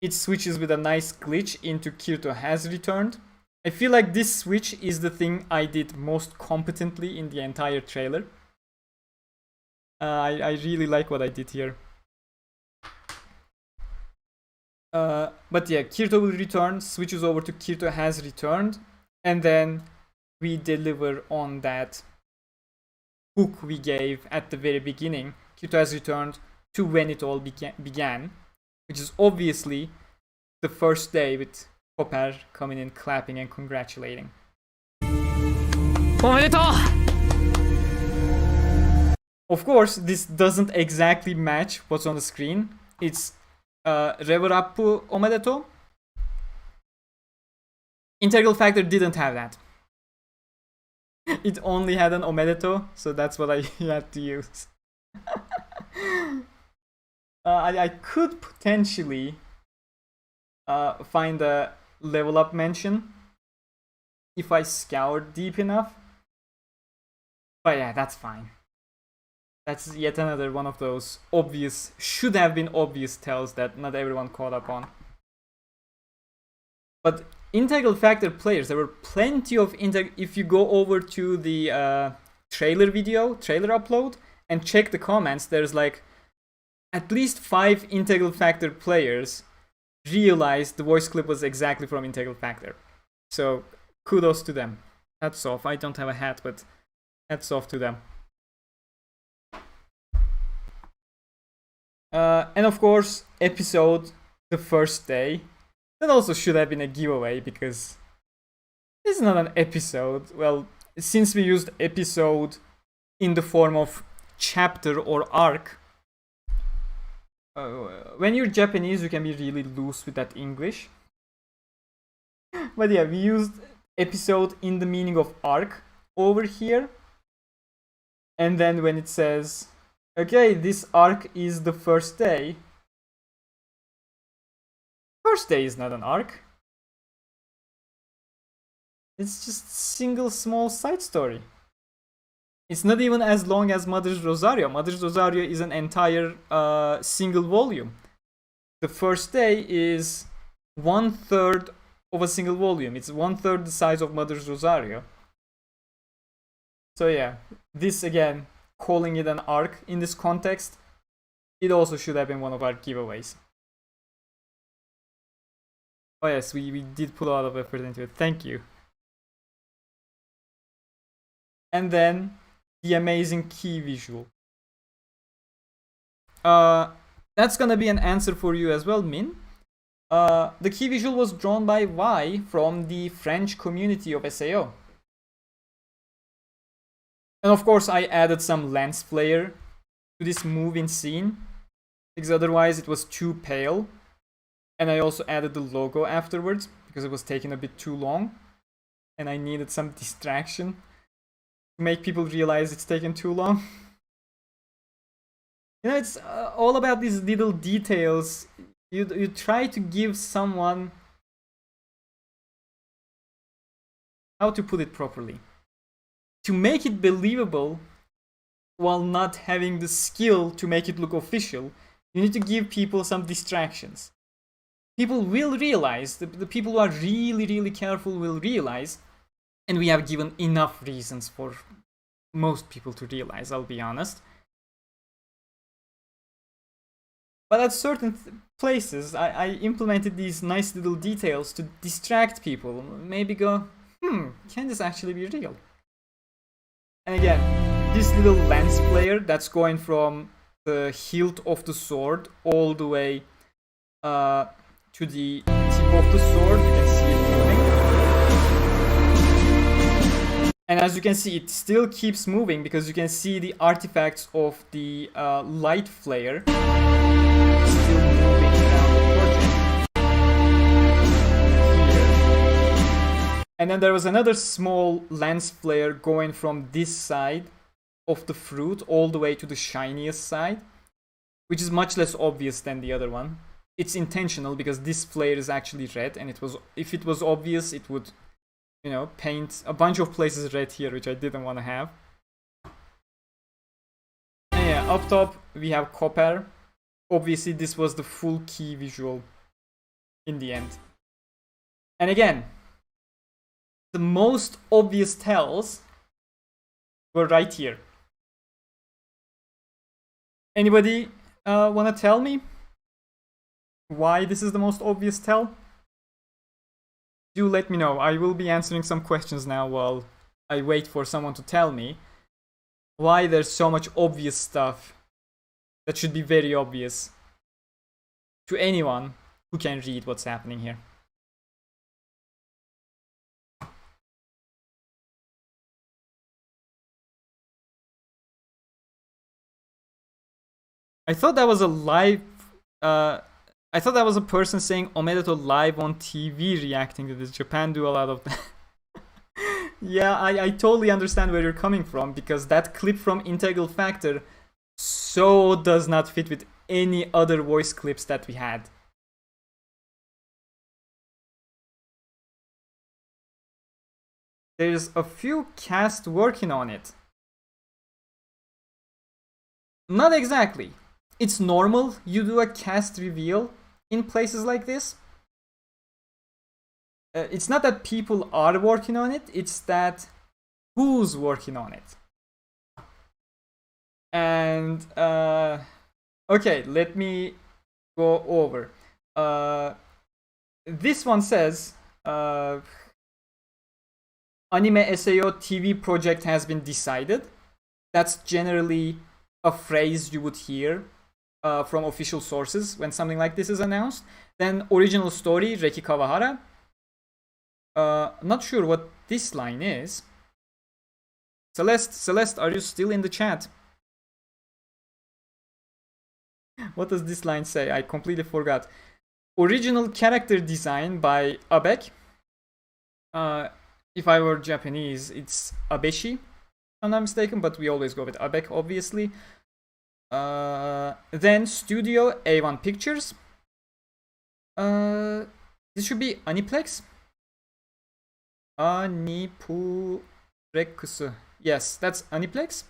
it switches with a nice glitch into Kirito has returned. I feel like this switch is the thing I did most competently in the entire trailer. I really like what I did here. But yeah, Kirito will return, switches over to Kirito has returned, and then we deliver on that hook we gave at the very beginning. Kirito has returned to when it all began, which is obviously the first day with Hopper coming in, clapping and congratulating. Of course, this doesn't exactly match what's on the screen. It's Reverappu Omedeto. Integral Factor didn't have that. It only had an Omedeto, so that's what I had to use. I could potentially find a level up mention if I scoured deep enough. But yeah, that's fine. That's yet another one of those obvious, should have been obvious tells that not everyone caught up on. But Integral Factor players, there were plenty of if you go over to the trailer upload and check the comments, there's like at least 5 Integral Factor players realized the voice clip was exactly from Integral Factor. So kudos to them. Hats off. I don't have a hat, but hats off to them. And of course, episode the first day. That also should have been a giveaway because it's not an episode. Well, since we used episode in the form of chapter or arc, when you're Japanese, you can be really loose with that English. But yeah, we used episode in the meaning of arc over here. And then when it says, okay, this arc is the first day. First day is not an arc. It's just single small side story. It's not even as long as Mother's Rosario. Mother's Rosario is an entire single volume. The first day is 1/3 of a single volume. It's 1/3 the size of Mother's Rosario. So yeah, this again, calling it an arc in this context, it also should have been one of our giveaways. Oh yes, we did put a lot of effort into it. Thank you. And then the amazing key visual. That's gonna be an answer for you as well, Min. The key visual was drawn by Y from the French community of SAO. And of course I added some lens flare to this move-in scene, because otherwise it was too pale. And I also added the logo afterwards, because it was taking a bit too long. And I needed some distraction to make people realize it's taken too long. You know, it's all about these little details. You try to give someone, how to put it properly, to make it believable while not having the skill to make it look official. You need to give people some distractions. People will realize, the people who are really careful will realize, and we have given enough reasons for most people to realize, I'll be honest. But at certain places, I implemented these nice little details to distract people. Maybe go, can this actually be real? And again, this little lens flare that's going from the hilt of the sword all the way to the tip of the sword. You can see it moving. And as you can see, it still keeps moving because you can see the artifacts of the light flare still moving around the project. Here. And then there was another small lens flare going from this side of the fruit all the way to the shiniest side, which is much less obvious than the other one. It's intentional because this flare is actually red, and it was, if it was obvious, it would, you know, paint a bunch of places red here, which I didn't want to have. And yeah, up top we have copper. Obviously this was the full key visual in the end. And again, the most obvious tells were right here. Anybody wanna tell me why this is the most obvious tell? Do let me know. I will be answering some questions now while I wait for someone to tell me why there's so much obvious stuff that should be very obvious to anyone who can read what's happening here. I thought that was a live I thought that was a person saying Omedeto live on TV reacting to this. Japan do a lot of that. Yeah, I totally understand where you're coming from, because that clip from Integral Factor so does not fit with any other voice clips that we had. There's a few cast working on it. Not exactly. It's normal you do a cast reveal in places like this. It's not that people are working on it, it's that who's working on it. And okay, let me go over. This one says Anime SAO TV project has been decided. That's generally a phrase you would hear from official sources when something like this is announced. Then original story, Reki Kawahara. Not sure what this line is. Celeste, are you still in the chat? What does this line say? I completely forgot. Original character design by Abek. If I were Japanese, it's Abeshi, if I'm not mistaken, but we always go with Abek, obviously. Then Studio A1 Pictures. This should be Aniplex. Aniplex. Yes, that's Aniplex.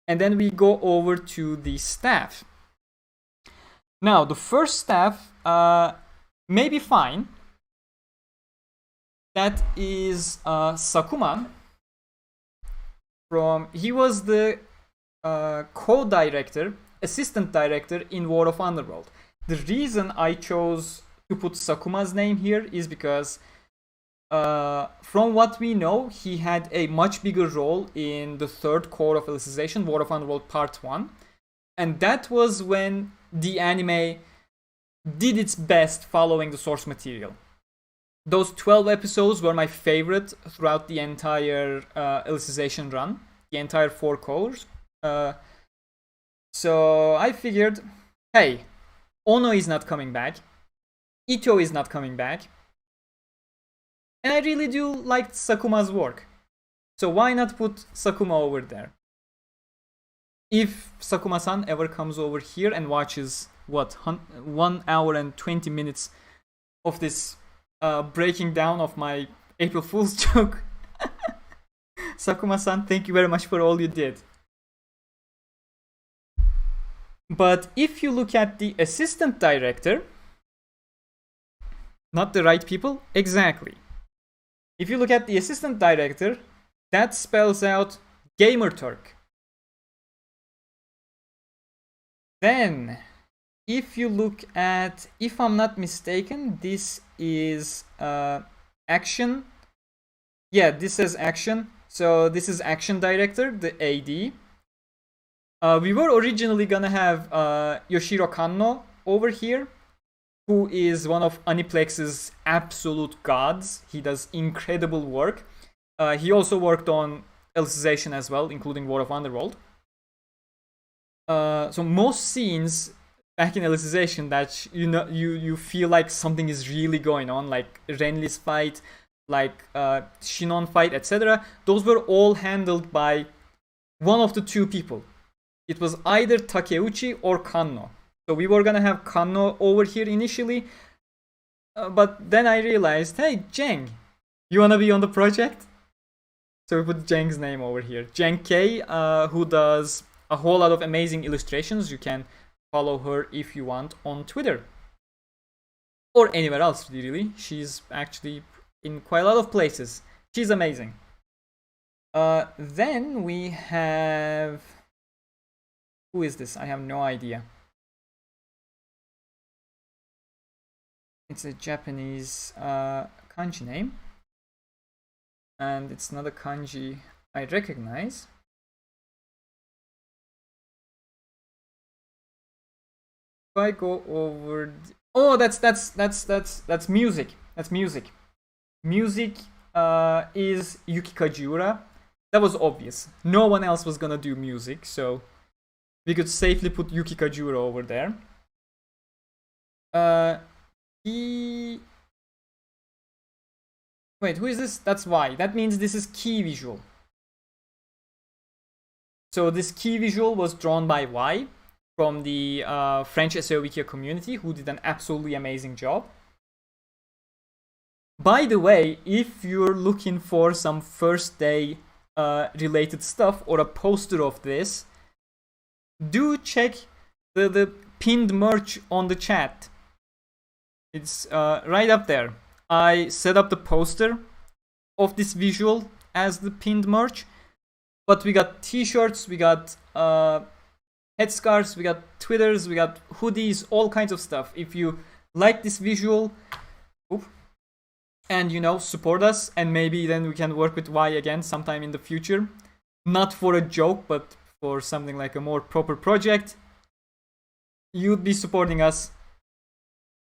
And then we go over to the staff. Now, the first staff may be fine. That is Sakuma. He was the co-director, assistant director in War of Underworld. The reason I chose to put Sakuma's name here is because from what we know, he had a much bigger role in the third core of Alicization, War of Underworld Part 1. And that was when the anime did its best following the source material. Those 12 episodes were my favorite throughout the entire Alicization run, the entire 4 cores. So I figured, hey, Ono is not coming back, Ito is not coming back, and I really do like Sakuma's work. So why not put Sakuma over there? If Sakuma-san ever comes over here and watches, 1 hour and 20 minutes of this breaking down of my April Fool's joke. Sakuma-san, thank you very much for all you did. But if you look at the assistant director, not the right people, exactly. If you look at the assistant director, that spells out Gamerturk. Then, if you look at, if I'm not mistaken, this is action. Yeah, this says action. So this is action director, the AD. We were originally gonna have Yoshiro Kanno over here, who is one of Aniplex's absolute gods. He does incredible work. He also worked on Alicization as well, including War of Underworld. So most scenes back in Alicization that you feel like something is really going on, like Renly's fight, like Shinon fight, etc. Those were all handled by one of the two people. It was either Takeuchi or Kanno. So we were gonna have Kanno over here initially, but then I realized, hey, Jeng, you wanna be on the project? So we put Jeng's name over here. Jeng K, who does a whole lot of amazing illustrations. You can follow her if you want on Twitter. Or anywhere else, really. She's actually in quite a lot of places. She's amazing. Then we have... Who is this? I have no idea. It's a Japanese kanji name. And it's not a kanji I recognize. If I go over... Oh, that's music. That's music. Music is Yuki Kajiura. That was obvious. No one else was gonna do music, so we could safely put Yuki Kajiura over there. Wait, who is this? That's Y. That means this is key visual. So this key visual was drawn by Y from the French SAO Wikia community, who did an absolutely amazing job. By the way, if you're looking for some first day related stuff or a poster of this, do check the pinned merch on the chat. It's right up there. I set up the poster of this visual as the pinned merch, but we got t-shirts, we got headscarves, we got Twitters, we got hoodies, all kinds of stuff. If you like this visual, and support us, and maybe then we can work with Y again sometime in the future. Not for a joke, but for something like a more proper project. You'd be supporting us.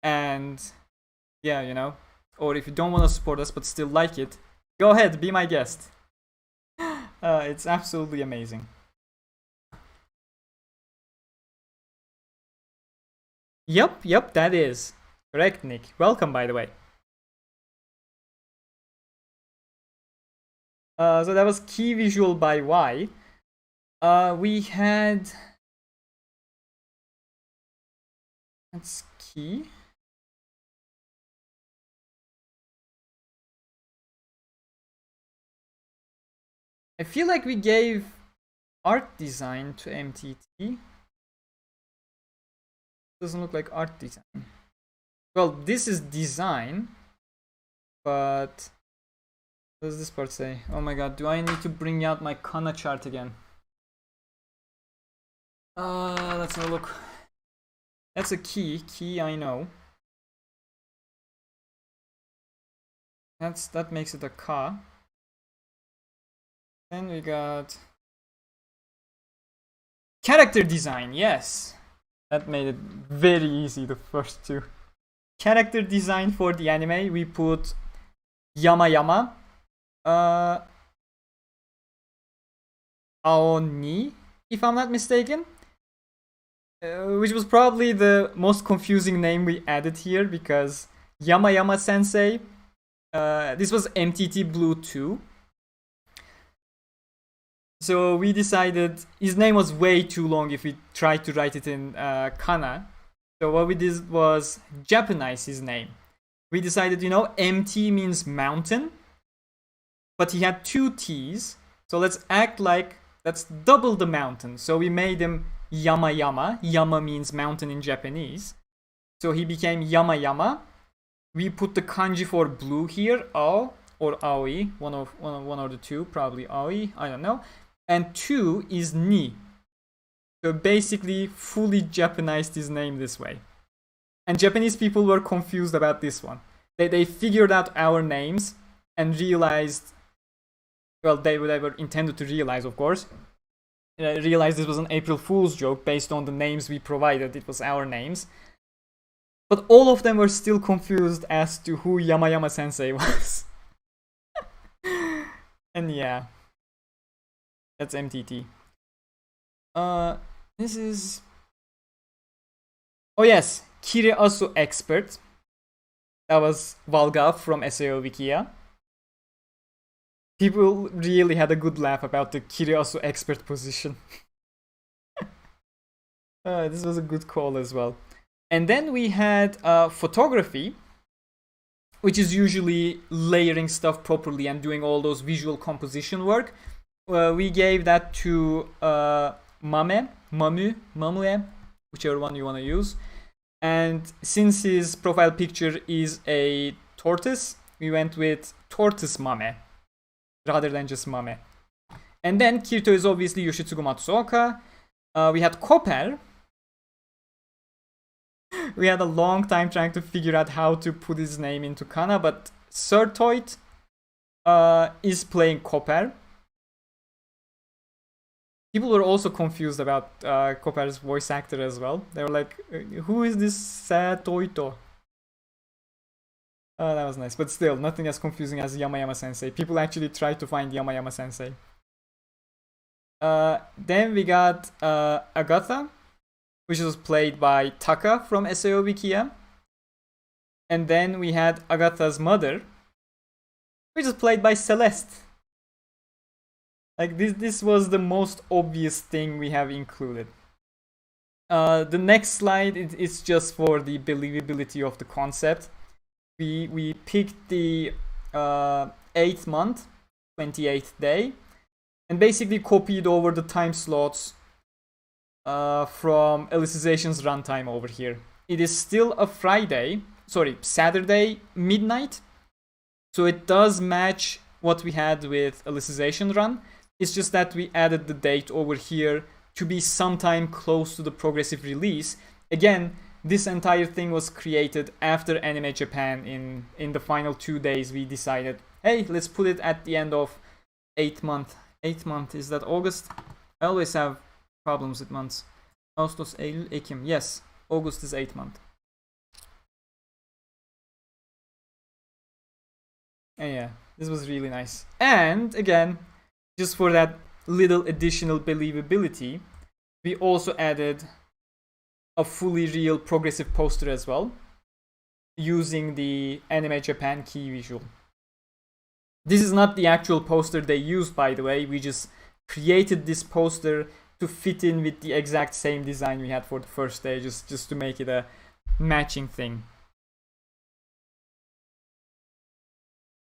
And yeah, or if you don't want to support us but still like it, go ahead, be my guest. It's absolutely amazing. Yep, that is correct, Nick. Welcome, by the way. So that was key visual by Y. We had... That's key. I feel like we gave art design to MTT. Doesn't look like art design. Well, this is design, but what does this part say? Oh my god, do I need to bring out my Kana chart again? Let's have a look. That's a key, I know. That makes it a ka. Then we got character design, yes. That made it very easy, the first two. Character design for the anime, we put Yama, Aoni, if I'm not mistaken. Which was probably the most confusing name we added here, because Yama Sensei, this was MTT Blue 2. So we decided his name was way too long if we tried to write it in kana. So what we did was Japanize his name. We decided, you know, MT means mountain, but he had two T's. So let's act like that's double the mountain. So we made him Yama. Yama means mountain in Japanese. So he became Yama. We put the kanji for blue here, Ao or Aoi, one or the two, probably Aoi, I don't know. And 2 is Ni. So basically fully Japanized his name this way. And Japanese people were confused about this one. They figured out our names and realized, well, they were intended to realize, of course, realized this was an April Fool's joke based on the names we provided. It was our names. But all of them were still confused as to who Yama Sensei was. And yeah. That's MTT. This is... Oh yes, Kirito Expert. That was Valgaaf from SAO Wikia. People really had a good laugh about the Kirito Expert position. This was a good call as well. And then we had photography, which is usually layering stuff properly and doing all those visual composition work. We gave that to Mamue, whichever one you want to use. And since his profile picture is a tortoise, we went with Tortoise Mame rather than just Mame. And then Kirito is obviously Yoshitsugu Matsuoka. We had Copper. We had a long time trying to figure out how to put his name into kana, but Cirtoyt is playing Copper. People were also confused about Copper's voice actor as well. They were like, who is this Satoito? That was nice, but still, nothing as confusing as Yama Sensei. People actually tried to find Yama Sensei. Then we got Agatha, which was played by Taka from SAO Wikia. And then we had Agatha's mother, which was played by Celeste. Like this was the most obvious thing we have included. The next slide is just for the believability of the concept. We picked the 8th month, 28th day, and basically copied over the time slots from Elicization's runtime over here. It is still a Saturday midnight, so it does match what we had with Elicization run. It's just that we added the date over here to be sometime close to the progressive release. Again, this entire thing was created after Anime Japan. In the final 2 days, we decided, hey, let's put it at the end of 8th month. 8th month, is that August? I always have problems with months. Ağustos, Eylül, Ekim. Yes, August is 8th month. And yeah, this was really nice. And again, just for that little additional believability, we also added a fully real progressive poster as well, using the Anime Japan key visual. This is not the actual poster they used, by the way. We just created this poster to fit in with the exact same design we had for the first day, just to make it a matching thing.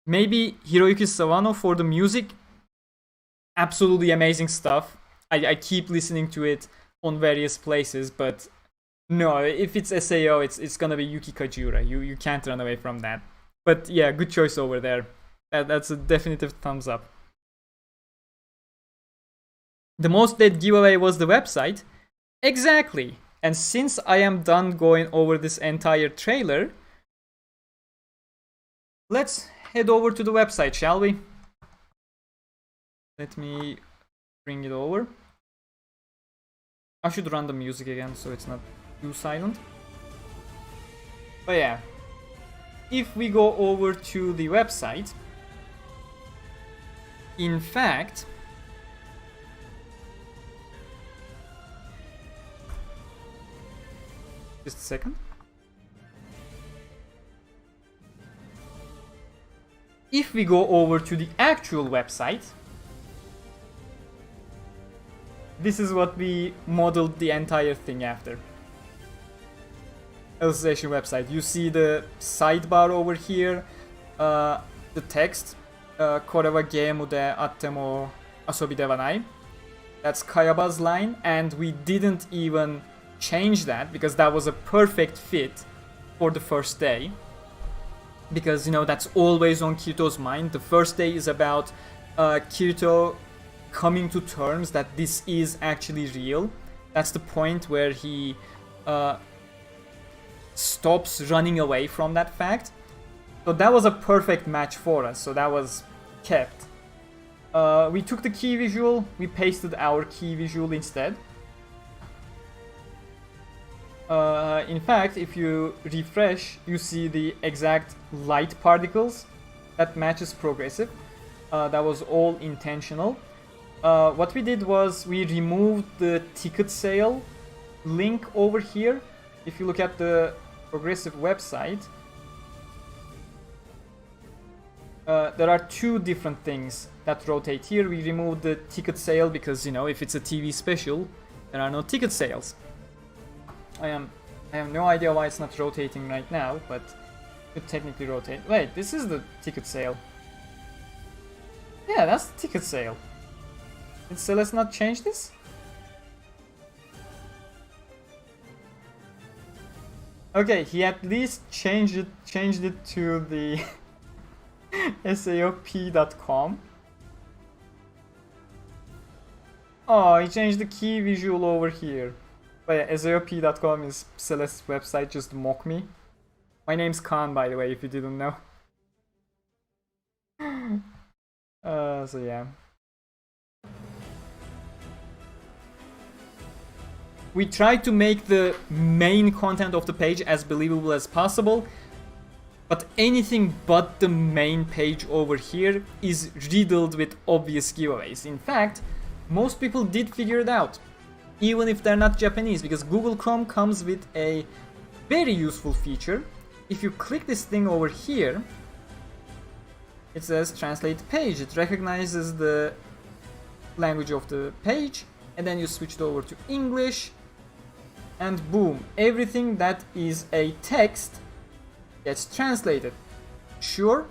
Maybe Hiroyuki Sawano for the music. Absolutely amazing stuff. I keep listening to it on various places, but no, if it's SAO, it's gonna be Yuki Kajura. You can't run away from that. But yeah, good choice over there. That's a definitive thumbs up. The most dead giveaway was the website. Exactly. And since I am done going over this entire trailer, let's head over to the website, shall we? Let me bring it over. I should run the music again so it's not too silent. But yeah, if we go over to the website, in fact, just a second. If we go over to the actual website, this is what we modeled the entire thing after. Illustration website. You see the sidebar over here, the text, これはゲームであっても遊びではない. That's Kayaba's line, and we didn't even change that because that was a perfect fit for the first day. Because, you know, that's always on Kirito's mind. The first day is about Kirito coming to terms that this is actually real. That's the point where he stops running away from that fact. So that was a perfect match for us, so that was kept. We took the key visual, we pasted our key visual instead. In fact, if you refresh, you see the exact light particles that matches progressive. That was all intentional. What we did was we removed the ticket sale link over here. If you look at the progressive website, there are two different things that rotate here. We removed the ticket sale because, you know, if it's a TV special, there are no ticket sales. I have no idea why it's not rotating right now, but it could technically rotate. Wait, this is the ticket sale. Yeah, that's the ticket sale. Did Celeste not change this? Okay, he at least changed it to the SAOP.com. Oh, he changed the key visual over here. But yeah, SAOP.com is Celeste's website, just mock me. My name's Khan, by the way, if you didn't know. So yeah. We tried to make the main content of the page as believable as possible, but anything but the main page over here is riddled with obvious giveaways. In fact, most people did figure it out, even if they're not Japanese, because Google Chrome comes with a very useful feature. If you click this thing over here, it says translate page. It recognizes the language of the page, and then you switch it over to English, and boom, everything that is a text gets translated. Sure,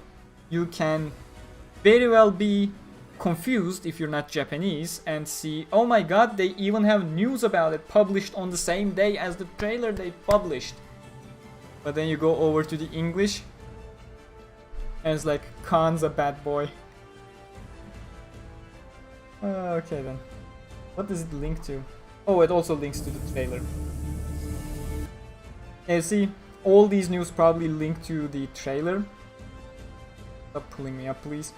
you can very well be confused if you're not Japanese and see, oh my god, they even have news about it published on the same day as the trailer they published. But then you go over to the English and it's like, Khan's a bad boy. Okay then. What does it link to? Oh, it also links to the trailer. Yeah, see, all these news probably link to the trailer. Stop pulling me up, please.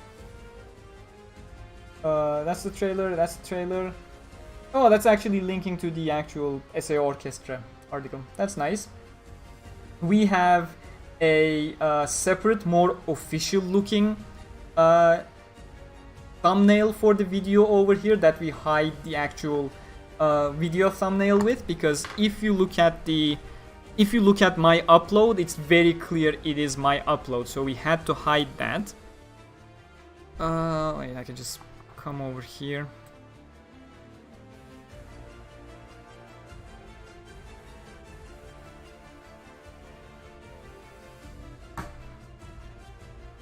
That's the trailer, that's the trailer. Oh, that's actually linking to the actual SAO Orchestra article. That's nice. We have a separate, more official looking thumbnail for the video over here that we hide the actual video thumbnail with, because if you look at my upload, it's very clear it is my upload, so we had to hide that. Wait, I can just come over here.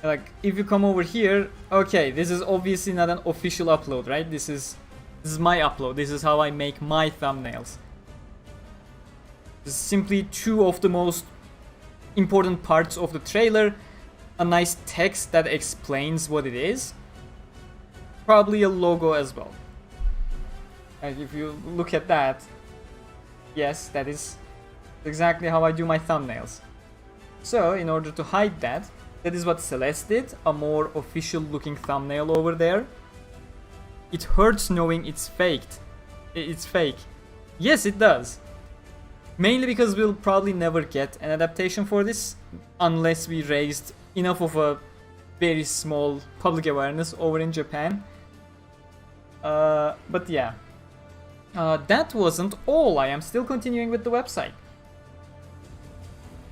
Like, if you come over here, okay, this is obviously not an official upload, right? This is my upload. This is how I make my thumbnails. This is simply two of the most important parts of the trailer. A nice text that explains what it is. Probably a logo as well. And if you look at that, yes, that is exactly how I do my thumbnails. So, in order to hide that, that is what Celeste did, a more official looking thumbnail over there. It hurts knowing it's faked. It's fake. Yes, it does. Mainly because we'll probably never get an adaptation for this unless we raised enough of a very small public awareness over in Japan. But yeah. That wasn't all. I am still continuing with the website.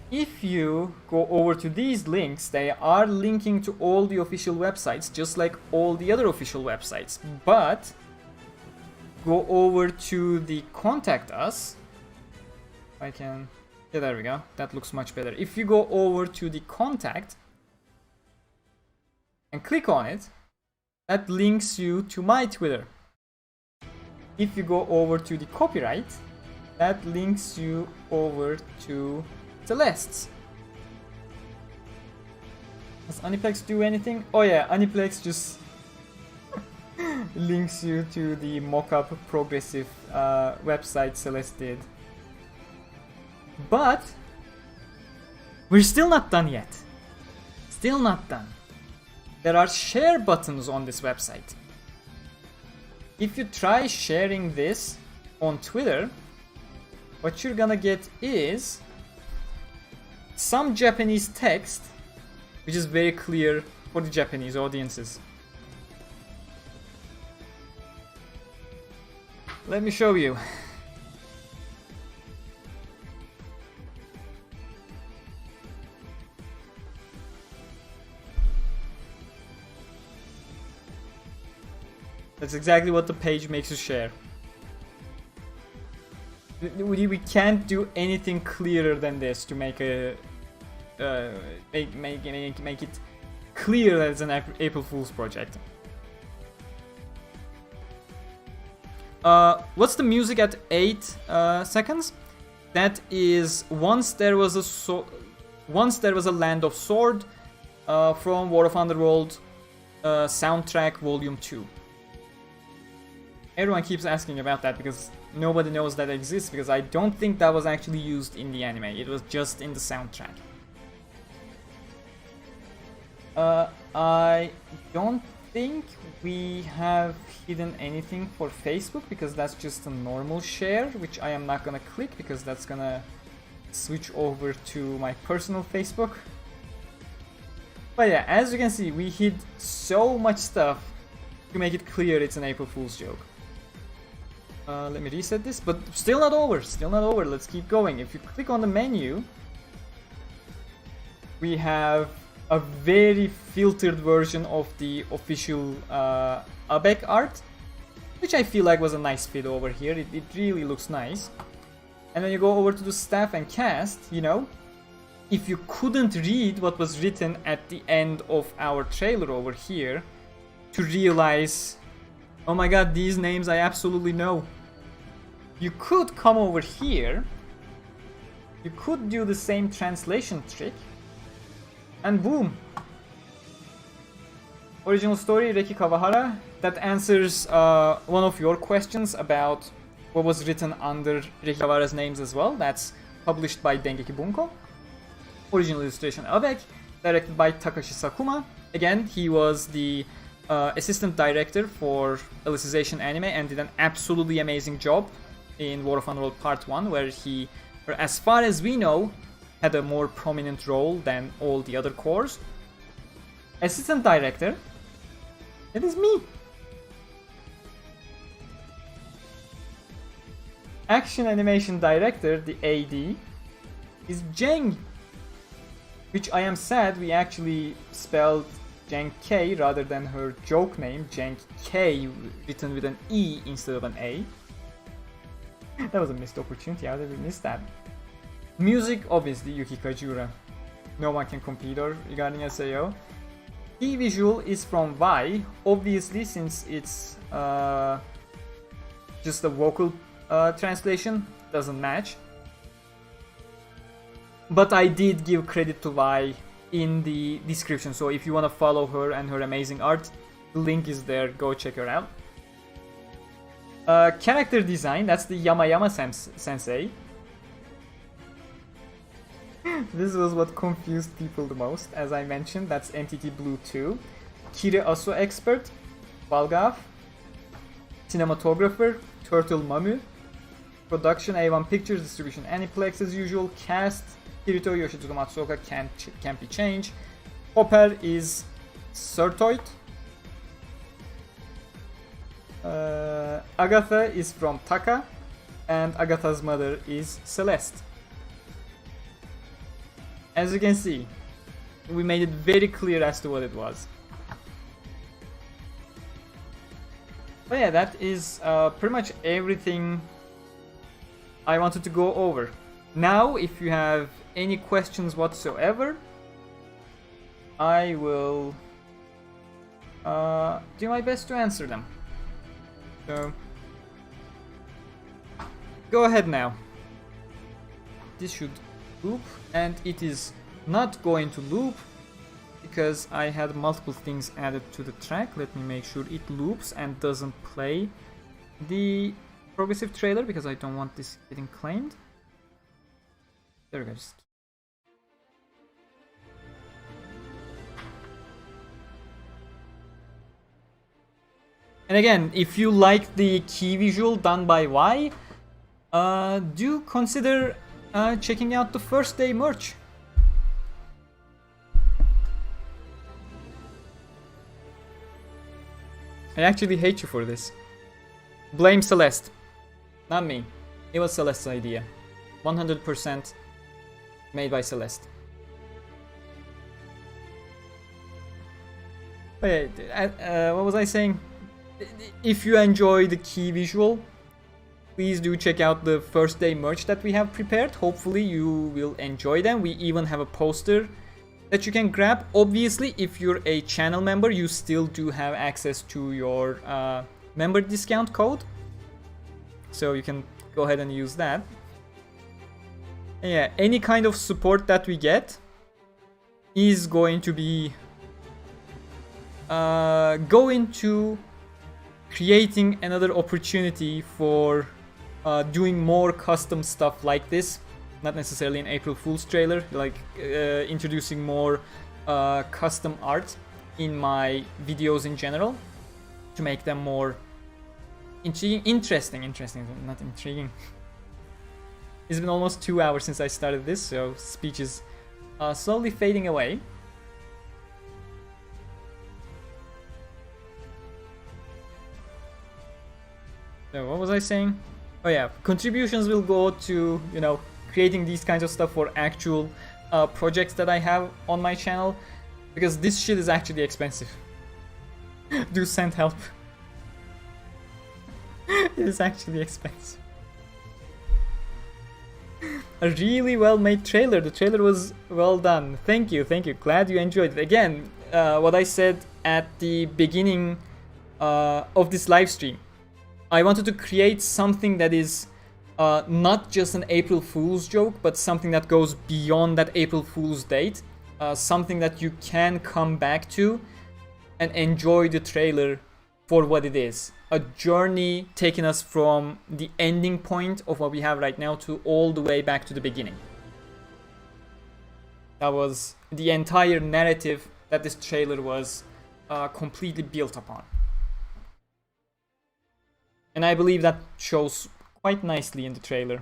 If you go over to these links, they are linking to all the official websites, just like all the other official websites. But go over to the contact us. I can... yeah, there we go. That looks much better. If you go over to the contact and click on it, that links you to my Twitter. If you go over to the copyright, that links you over to Celeste's. Does Aniplex do anything? Oh yeah, Aniplex just links you to the mock-up progressive website Celeste did. But we're still not done yet. Still not done. There are share buttons on this website. If you try sharing this on Twitter, what you're gonna get is some Japanese text, which is very clear for the Japanese audiences. Let me show you. That's exactly what the page makes you share. We can't do anything clearer than this to make a make it clear that it's an April Fool's project. What's the music at 8 seconds? That is once there was a Land of Sword from War of Underworld soundtrack Volume 2. Everyone keeps asking about that because nobody knows that exists, because I don't think that was actually used in the anime. It was just in the soundtrack. I don't think we have hidden anything for Facebook because that's just a normal share, which I am not gonna click because that's gonna switch over to my personal Facebook. But yeah, as you can see, we hid so much stuff to make it clear it's an April Fool's joke. Let me reset this, but still not over, let's keep going. If you click on the menu, we have a very filtered version of the official Abec art, which I feel like was a nice fit over here. It really looks nice. And when you go over to the staff and cast, you know, if you couldn't read what was written at the end of our trailer over here to realize, oh my god, these names I absolutely know, you could come over here, you could do the same translation trick, and boom! Original story, Reki Kawahara. That answers one of your questions about what was written under Reki Kawahara's names as well. That's published by Dengeki Bunko. Original illustration Abec, directed by Takashi Sakuma. Again, he was the assistant director for Alicization Anime and did an absolutely amazing job in War of Underworld Part 1, where he, as far as we know, had a more prominent role than all the other cores. Assistant director, it is me. Action animation director, the AD, is Jeng, which I am sad we actually spelled Jeng K rather than her joke name, Jeng K, written with an E instead of an A. That was a missed opportunity. How did we miss that? Music, obviously, Yuki Kajura. No one can compete her regarding SAO. Key visual is from Vi, obviously, since it's just a vocal translation, doesn't match. But I did give credit to Vi in the description, so if you want to follow her and her amazing art, the link is there, go check her out. Character design, that's the Yamayama sensei. This was what confused people the most, as I mentioned, that's Entity Blue 2. Kire Aso expert, Valgaaf. Cinematographer, Turtle Mamue. Production A1 Pictures, distribution Aniplex as usual. Cast Kirito, Yoshitsuka Matsuoka can't be changed. Hopper is Cirtoyt. Agatha is from Taka, and Agatha's mother is Celeste. As you can see, we made it very clear as to what it was. But yeah, that is pretty much everything I wanted to go over. Now, if you have any questions whatsoever, I will do my best to answer them. So, go ahead now. This should loop, and it is not going to loop because I had multiple things added to the track. Let me make sure it loops and doesn't play the progressive trailer because I don't want this getting claimed. There we go. And again, if you like the key visual done by Y, do consider checking out the first day merch. I actually hate you for this. Blame Celeste. Not me. It was Celeste's idea. 100% made by Celeste. Wait, what was I saying? If you enjoy the key visual, please do check out the first day merch that we have prepared. Hopefully you will enjoy them. We even have a poster that you can grab. Obviously, if you're a channel member, you still do have access to your member discount code. So you can go ahead and use that. And yeah, any kind of support that we get is going to be going to creating another opportunity for doing more custom stuff like this. Not necessarily an April Fool's trailer, like introducing more custom art in my videos in general to make them more interesting, not intriguing. It's been almost 2 hours since I started this, so speech is slowly fading away. So what was I saying? Oh yeah, contributions will go to, you know, creating these kinds of stuff for actual projects that I have on my channel, because this shit is actually expensive. Do send help. It is actually expensive. A really well made trailer. The trailer was well done. Thank you. Glad you enjoyed it. Again, what I said at the beginning of this live stream, I wanted to create something that is not just an April Fool's joke, but something that goes beyond that April Fool's date. Something that you can come back to and enjoy the trailer for what it is. A journey taking us from the ending point of what we have right now to all the way back to the beginning. That was the entire narrative that this trailer was completely built upon. And I believe that shows quite nicely in the trailer.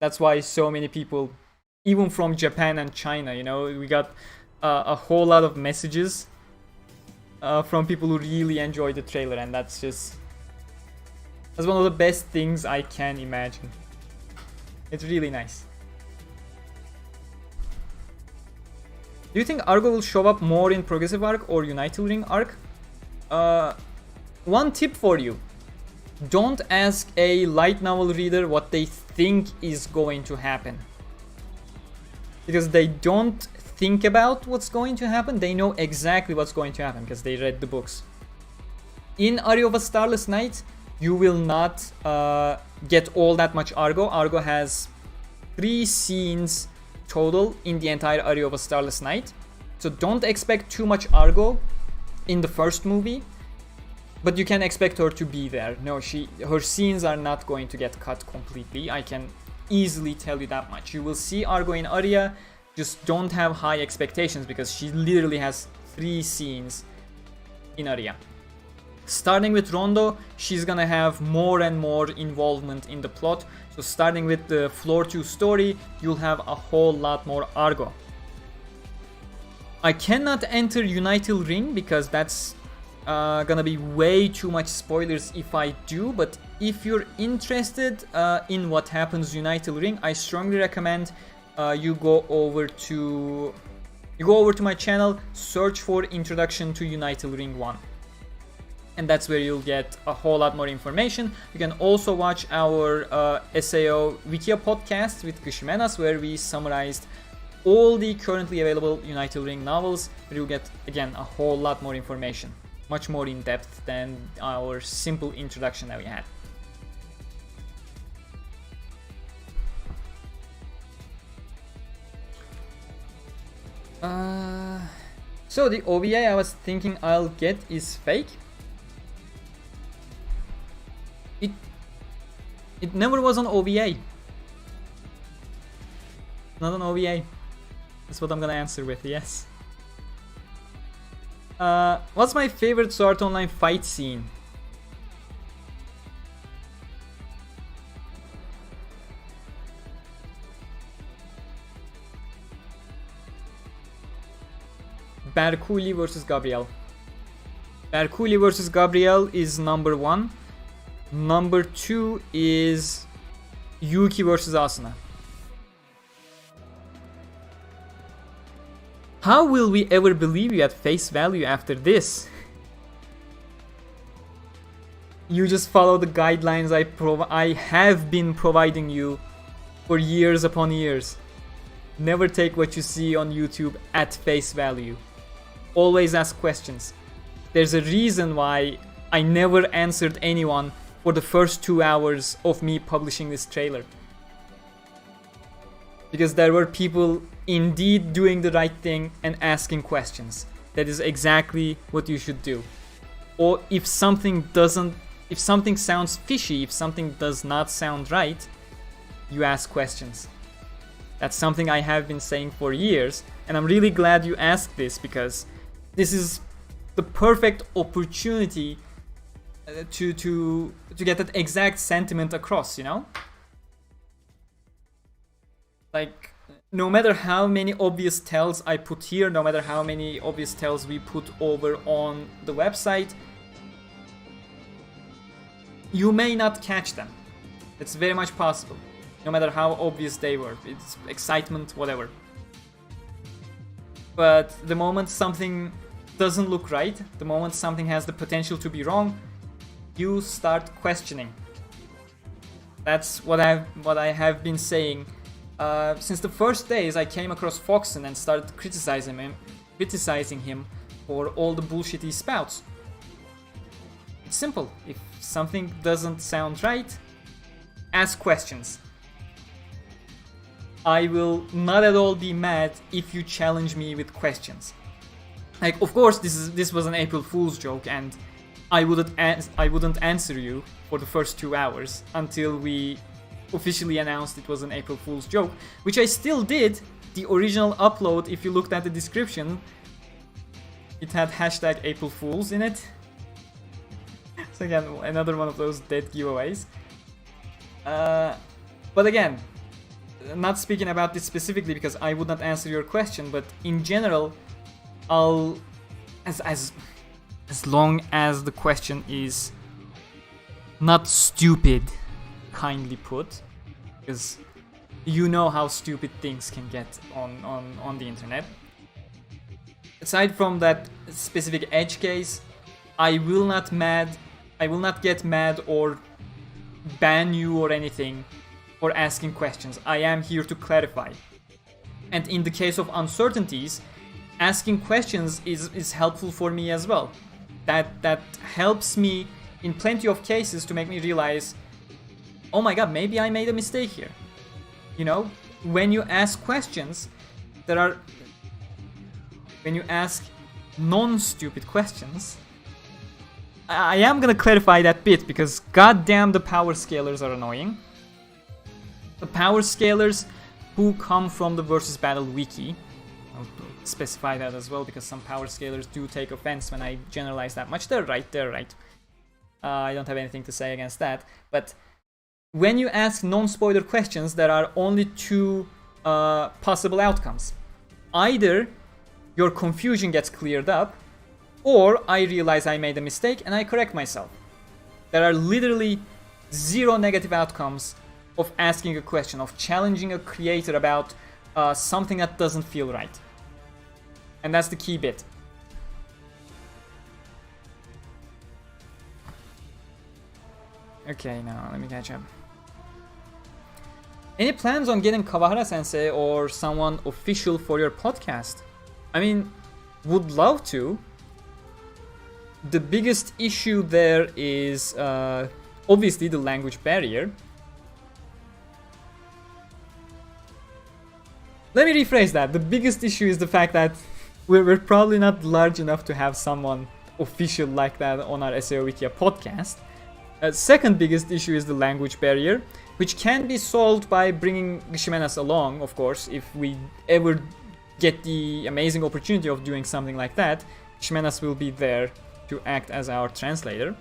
That's why so many people, even from Japan and China, you know, we got a whole lot of messages from people who really enjoyed the trailer, and that's one of the best things I can imagine. It's really nice. Do you think Argo will show up more in Progressive Arc or Untitled Ring Arc? One tip for you. Don't ask a light novel reader what they think is going to happen. Because they don't think about what's going to happen, they know exactly what's going to happen because they read the books. In Aria of a Starless Night, you will not get all that much Argo. Argo has 3 scenes total in the entire Aria of a Starless Night. So don't expect too much Argo in the first movie. But you can expect her to be there. No, her scenes are not going to get cut completely. I can easily tell you that much. You will see Argo in Aria. Just don't have high expectations because she literally has 3 scenes in Aria. Starting with Rondo, she's gonna have more and more involvement in the plot. So starting with the Floor 2 story, you'll have a whole lot more Argo. I cannot enter Untitled Ring because that's gonna be way too much spoilers if I do, but if you're interested in what happens Untitled Ring, I strongly recommend you go over to my channel, search for Introduction to Untitled Ring 1. And that's where you'll get a whole lot more information. You can also watch our SAO Wikia podcast with Gushimenas, where we summarized all the currently available Untitled Ring novels, where you'll get, again, a whole lot more information. Much more in depth than our simple introduction that we had. So the OVA I was thinking I'll get is fake. It never was an OVA. Not an OVA. That's what I'm gonna answer with, yes. What's my favorite Sword Art Online fight scene? Berkuli versus Gabriel. Berkuli versus Gabriel is number 1. Number 2 is Yuki versus Asuna. How will we ever believe you at face value after this? You just follow the guidelines I have been providing you for years upon years. Never take what you see on YouTube at face value. Always ask questions. There's a reason why I never answered anyone for the first 2 hours of me publishing this trailer. Because there were people indeed doing the right thing and asking questions. That is exactly what you should do. Or if something sounds fishy, if something does not sound right, you ask questions. That's something I have been saying for years, and I'm really glad you asked this, because this is the perfect opportunity to get that exact sentiment across, you know? Like, no matter how many obvious tells I put here, no matter how many obvious tells we put over on the website, you may not catch them. It's very much possible, no matter how obvious they were. It's excitement, whatever. But the moment something doesn't look right, the moment something has the potential to be wrong, you start questioning. That's what I have been saying since the first days I came across Foxen and started criticizing him for all the bullshit he spouts. It's simple. If something doesn't sound right, ask questions. I will not at all be mad if you challenge me with questions. Like, of course, this was an April Fool's joke, and I wouldn't answer you for the first 2 hours until we officially announced it was an April Fool's joke, which I still did. The original upload, if you looked at the description, it had hashtag April Fools in it. So again, another one of those dead giveaways. But again, not speaking about this specifically because I would not answer your question, but in general, I'll as long as the question is not stupid, kindly put, because you know how stupid things can get on the internet. Aside from that specific edge case, I will not get mad or ban you or anything for asking questions. I am here to clarify. And in the case of uncertainties, asking questions is helpful for me as well. That helps me in plenty of cases to make me realize, oh my god, maybe I made a mistake here. You know, when you ask questions, when you ask non-stupid questions, I am gonna clarify that bit because goddamn the power scalers are annoying. The power scalers who come from the versus battle wiki. I'll specify that as well because some power scalers do take offense when I generalize that much. They're right. I don't have anything to say against that. But when you ask non-spoiler questions, there are only two possible outcomes. Either your confusion gets cleared up, or I realize I made a mistake and I correct myself. There are literally zero negative outcomes of asking a question, of challenging a creator about something that doesn't feel right. And that's the key bit. Okay, now let me catch up. Any plans on getting Kawahara Sensei or someone official for your podcast? I mean, would love to. The biggest issue there is obviously the language barrier. Let me rephrase that. The biggest issue is the fact that we're probably not large enough to have someone official like that on our SAO Wikia podcast. Second biggest issue is the language barrier, which can be solved by bringing Gishimenas along, of course. If we ever get the amazing opportunity of doing something like that, Gishimenas will be there to act as our translator.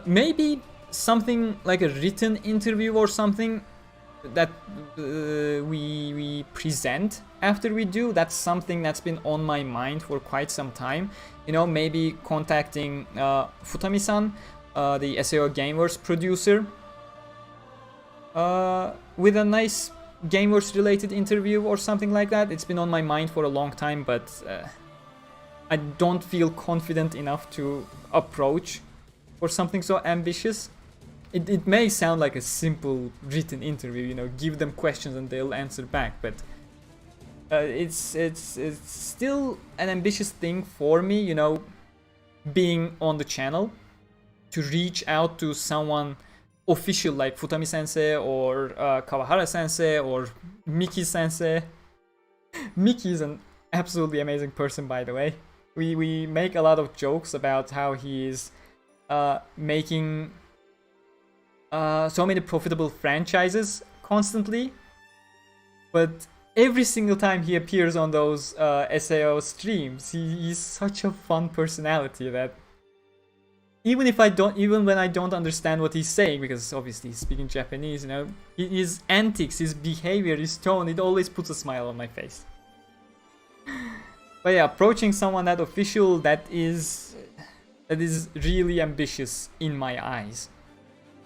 Maybe something like a written interview or something that we present after we do. That's something that's been on my mind for quite some time. You know, maybe contacting Futami-san, the SAO Gameverse producer, with a nice Gameverse related interview or something like that. It's been on my mind for a long time, but I don't feel confident enough to approach for something so ambitious. It may sound like a simple written interview, you know, give them questions and they'll answer back, but it's still an ambitious thing for me, you know, being on the channel, to reach out to someone official like Futami Sensei or Kawahara Sensei or Miki Sensei. Miki is an absolutely amazing person, by the way. We make a lot of jokes about how he is making so many profitable franchises constantly, but every single time he appears on those SAO streams, he's such a fun personality that even when I don't understand what he's saying, because obviously he's speaking Japanese, you know, his antics, his behavior, his tone, it always puts a smile on my face. But yeah, approaching someone that official, that is really ambitious in my eyes.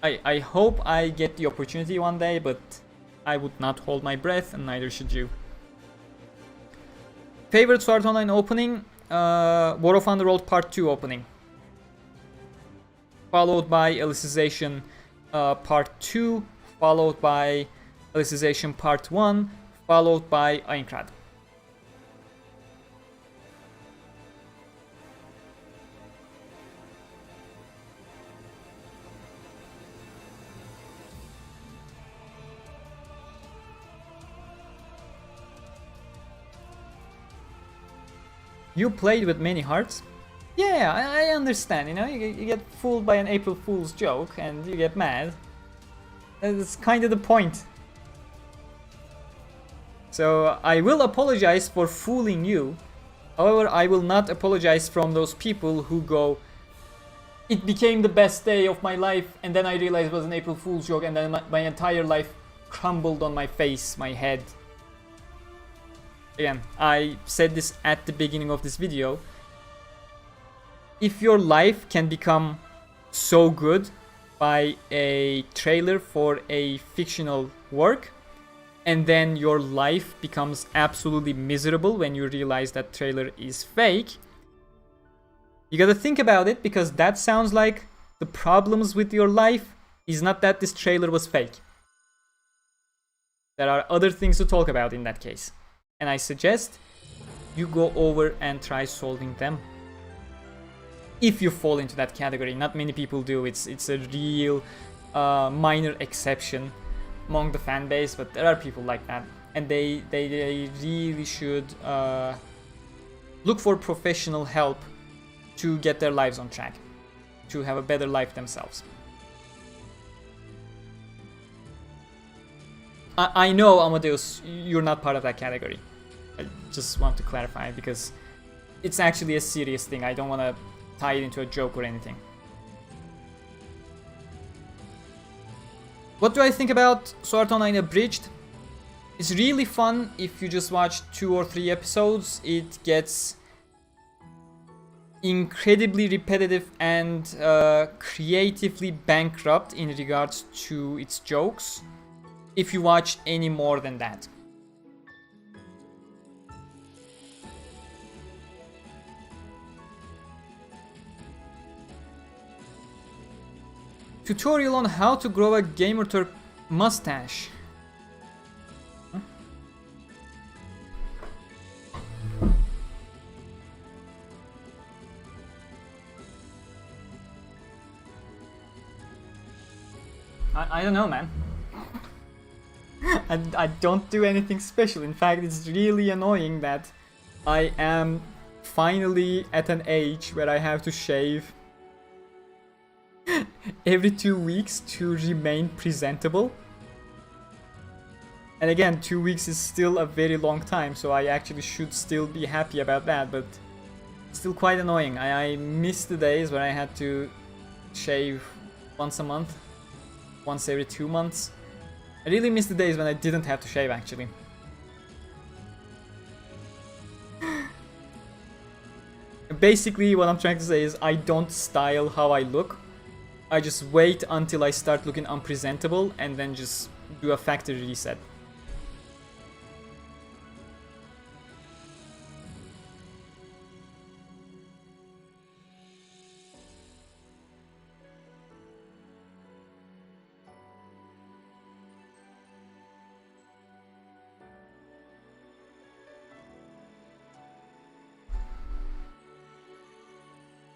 I hope I get the opportunity one day, but I would not hold my breath, and neither should you. Favorite Sword Art Online opening? War of Underworld Part 2 opening. Followed by Alicization Part 2, followed by Alicization Part 1, followed by Aincrad. You played with many hearts? Yeah, I understand, you know, you get fooled by an April Fool's joke and you get mad. That's kind of the point. So I will apologize for fooling you. However, I will not apologize from those people who go, it became the best day of my life and then I realized it was an April Fool's joke and then my entire life crumbled on my face, my head. Again, I said this at the beginning of this video. If your life can become so good by a trailer for a fictional work, and then your life becomes absolutely miserable when you realize that trailer is fake, you gotta think about it, because that sounds like the problems with your life is not that this trailer was fake. There are other things to talk about in that case. And I suggest you go over and try solving them. If you fall into that category, not many people do. It's a real minor exception among the fan base, but there are people like that, and they really should look for professional help to get their lives on track, to have a better life themselves. I know, Amadeus, you're not part of that category. I just want to clarify, because it's actually a serious thing. I don't want to tie it into a joke or anything. What do I think about Sword Art Online Abridged? It's really fun if you just watch 2 or 3 episodes. It gets incredibly repetitive and creatively bankrupt in regards to its jokes if you watch any more than that. Tutorial on how to grow a Gamerturk mustache. Huh? I don't know, man. I don't do anything special. In fact, it's really annoying that I am finally at an age where I have to shave every 2 weeks to remain presentable. And again, 2 weeks is still a very long time, so I actually should still be happy about that, but still quite annoying. I miss the days where I had to shave once a month, once every 2 months. I really miss the days when I didn't have to shave, actually. Basically, what I'm trying to say is I don't style how I look. I just wait until I start looking unpresentable and then just do a factory reset.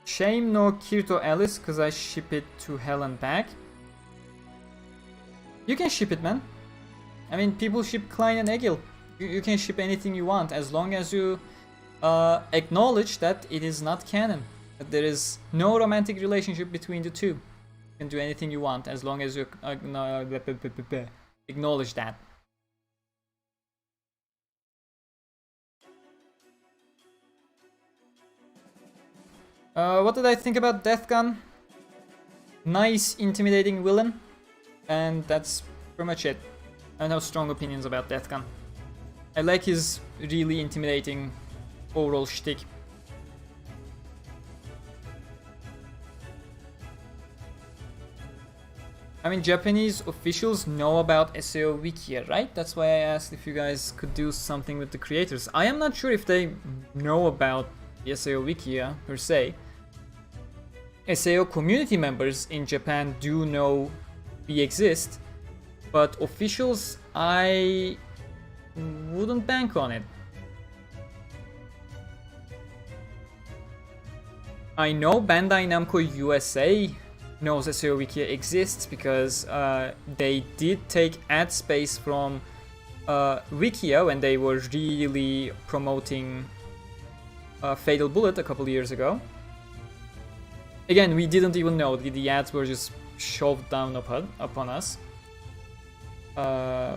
Shame no Kirito Alice, cause I ship it to hell and back. You can ship it, man. I mean, people ship Klein and Egil. You can ship anything you want as long as you acknowledge that it is not canon. That there is no romantic relationship between the two. You can do anything you want as long as you acknowledge that. What did I think about Deathgun? Nice, intimidating villain. And that's pretty much it. I don't have strong opinions about Deathgun. I like his really intimidating overall shtick. I mean, Japanese officials know about SAO Wikia, right? That's why I asked if you guys could do something with the creators. I am not sure if they know about the SAO Wikia per se. SAO community members in Japan do know we exist, but officials, I wouldn't bank on it. I know Bandai Namco USA knows SAO Wikia exists because they did take ad space from Wikia when they were really promoting Fatal Bullet a couple years ago. Again, we didn't even know, the ads were just shoved down upon us.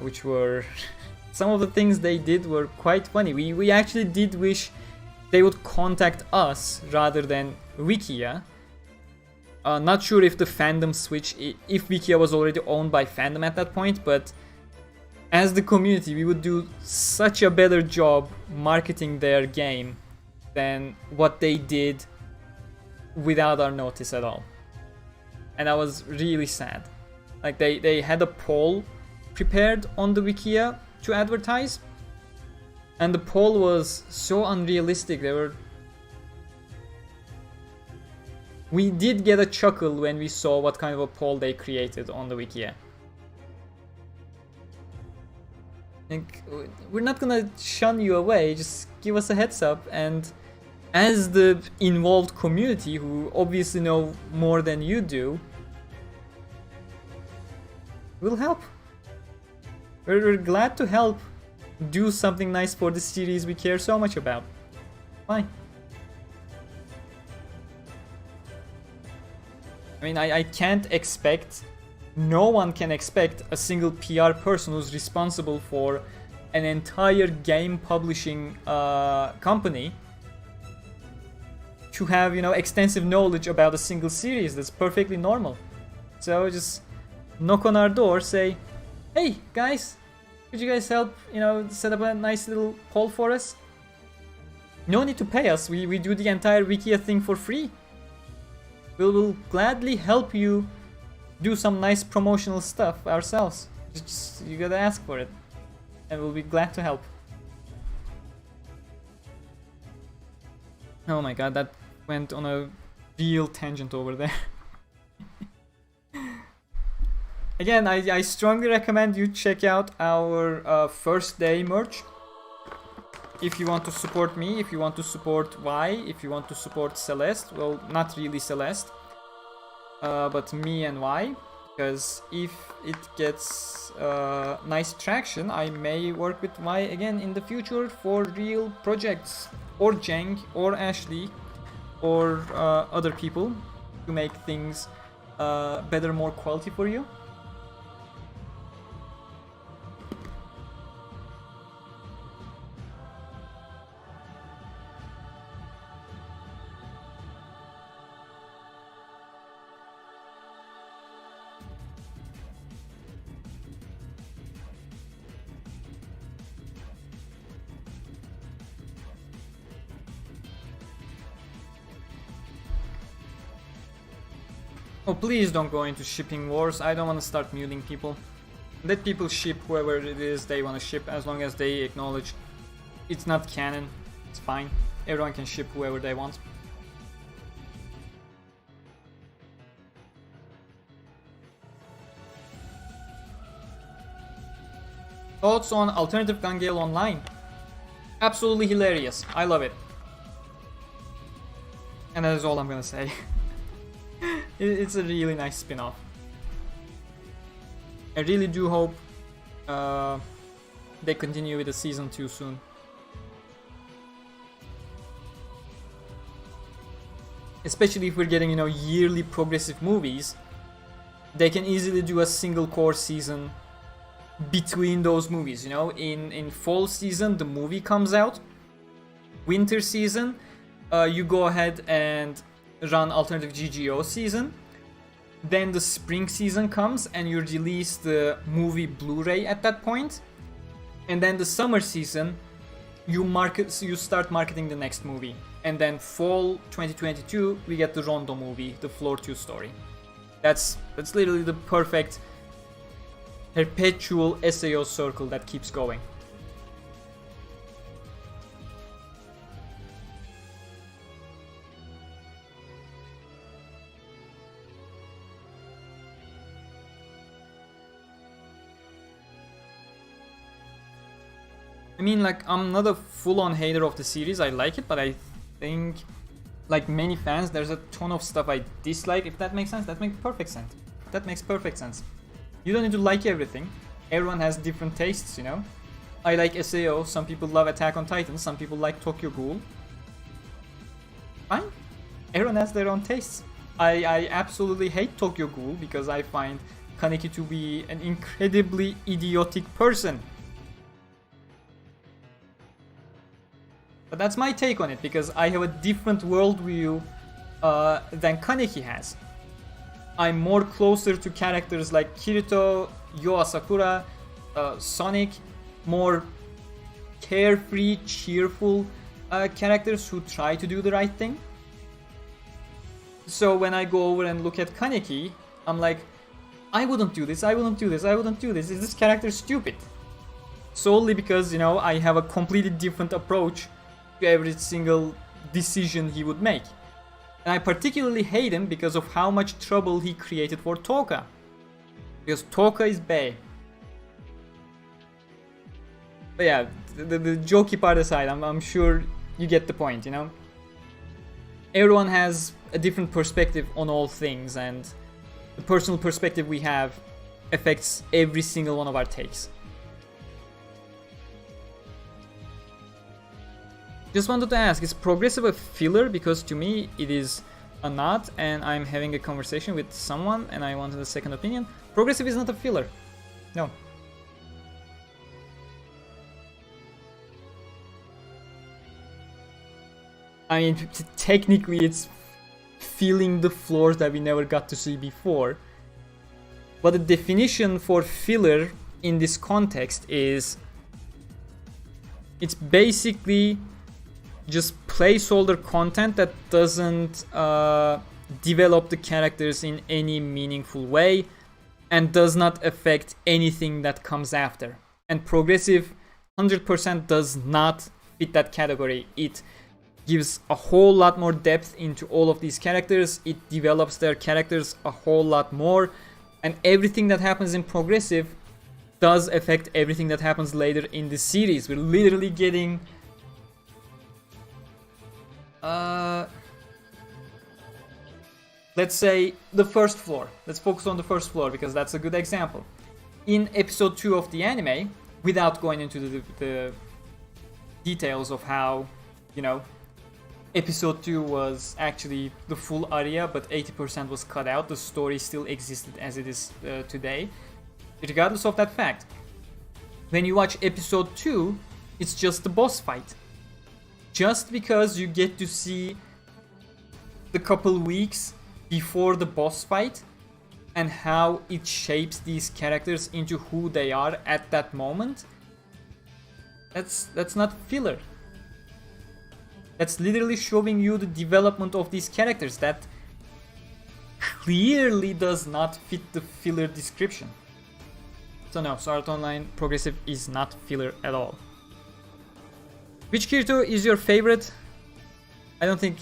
Which were... some of the things they did were quite funny. We actually did wish they would contact us rather than Wikia. Not sure if the fandom switch, if Wikia was already owned by fandom at that point, but as the community, we would do such a better job marketing their game than what they did without our notice at all. And I was really sad. Like they had a poll prepared on the Wikia to advertise, and the poll was so unrealistic. We did get a chuckle when we saw what kind of a poll they created on the Wikia. Like, we're not gonna shun you away, just give us a heads up, and as the involved community who obviously know more than you do, we'll help. We're glad to help do something nice for the series we care so much about. Fine. I mean, I can't expect, no one can expect a single PR person who's responsible for an entire game publishing company to have, you know, extensive knowledge about a single series. That's perfectly normal. So just knock on our door, say, hey guys, could you guys help, you know, set up a nice little poll for us? No need to pay us, we do the entire Wikia thing for free. We will gladly help you do some nice promotional stuff ourselves. Just, you gotta ask for it, and we'll be glad to help. Oh my god, that went on a real tangent over there. Again, I strongly recommend you check out our first day merch. If you want to support me, if you want to support Y, if you want to support Celeste, well, not really Celeste, but me and Y, because if it gets nice traction, I may work with Y again in the future for real projects, or Jeng, or Ashley, or other people to make things better, more quality for you. Oh, please don't go into shipping wars. I don't want to start muting people. Let people ship whoever it is they want to ship, as long as they acknowledge it's not canon. It's fine. Everyone can ship whoever they want. Thoughts on alternative gun Gale online? Absolutely hilarious. I love it. And that is all I'm gonna say. It's a really nice spin-off. I really do hope they continue with the season 2 soon. Especially if we're getting, you know, yearly progressive movies, they can easily do a single core season between those movies, you know. In fall season the movie comes out, winter season you go ahead and run alternative GGO season, then the spring season comes and you release the movie Blu-ray at that point, and then the summer season you start marketing the next movie, and then fall 2022 we get the Rondo movie, the Floor 2 story. That's literally the perfect perpetual SAO circle that keeps going. I mean, like, I'm not a full-on hater of the series, I like it, but I think, like many fans, there's a ton of stuff I dislike, if that makes sense. That makes perfect sense. That makes perfect sense. You don't need to like everything. Everyone has different tastes, you know? I like SAO, some people love Attack on Titan, some people like Tokyo Ghoul. Fine. Everyone has their own tastes. I absolutely hate Tokyo Ghoul because I find Kaneki to be an incredibly idiotic person. But that's my take on it, because I have a different worldview than Kaneki has. I'm more closer to characters like Kirito, Yo Asakura, Sonic, more carefree, cheerful characters who try to do the right thing. So when I go over and look at Kaneki, I'm like, I wouldn't do this, I wouldn't do this, I wouldn't do this. Is this character stupid? Solely because, you know, I have a completely different approach to every single decision he would make. And I particularly hate him because of how much trouble he created for Taka. Because Taka is bae. But yeah, the jokey part aside, I'm sure you get the point, you know? Everyone has a different perspective on all things, and the personal perspective we have affects every single one of our takes. Just wanted to ask, is progressive a filler? Because to me it is a not, and I'm having a conversation with someone and I wanted a second opinion. Progressive is not a filler. No. I mean, technically it's filling the floors that we never got to see before. But the definition for filler in this context is it's basically just placeholder content that doesn't develop the characters in any meaningful way and does not affect anything that comes after. And progressive 100% does not fit that category. It gives a whole lot more depth into all of these characters. It develops their characters a whole lot more. And everything that happens in progressive does affect everything that happens later in the series. We're literally getting let's say the first floor. Let's focus on the first floor because that's a good example. In episode 2 of the anime, without going into the details of how, you know, episode 2 was actually the full Aria, but 80% was cut out. The story still existed as it is today. Regardless of that fact, when you watch episode 2, it's just the boss fight. Just because you get to see the couple weeks before the boss fight and how it shapes these characters into who they are at that moment, that's not filler. That's literally showing you the development of these characters that clearly does not fit the filler description. So no, Sword Art Online Progressive is not filler at all. Which Kirito is your favorite? I don't think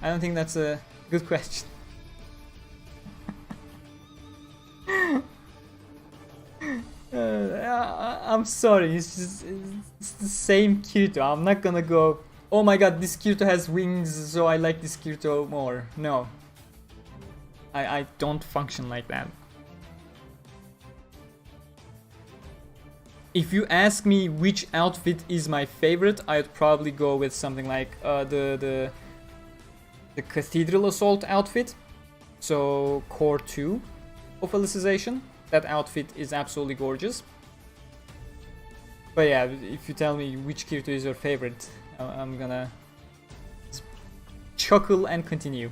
that's a good question. I'm sorry, it's the same Kirito. I'm not gonna go, oh my god, this Kirito has wings, so I like this Kirito more. No. I don't function like that. If you ask me which outfit is my favorite, I'd probably go with something like the Cathedral Assault outfit. So Core 2 of Alicization. That outfit is absolutely gorgeous. But yeah, if you tell me which Kirito is your favorite, I'm gonna chuckle and continue.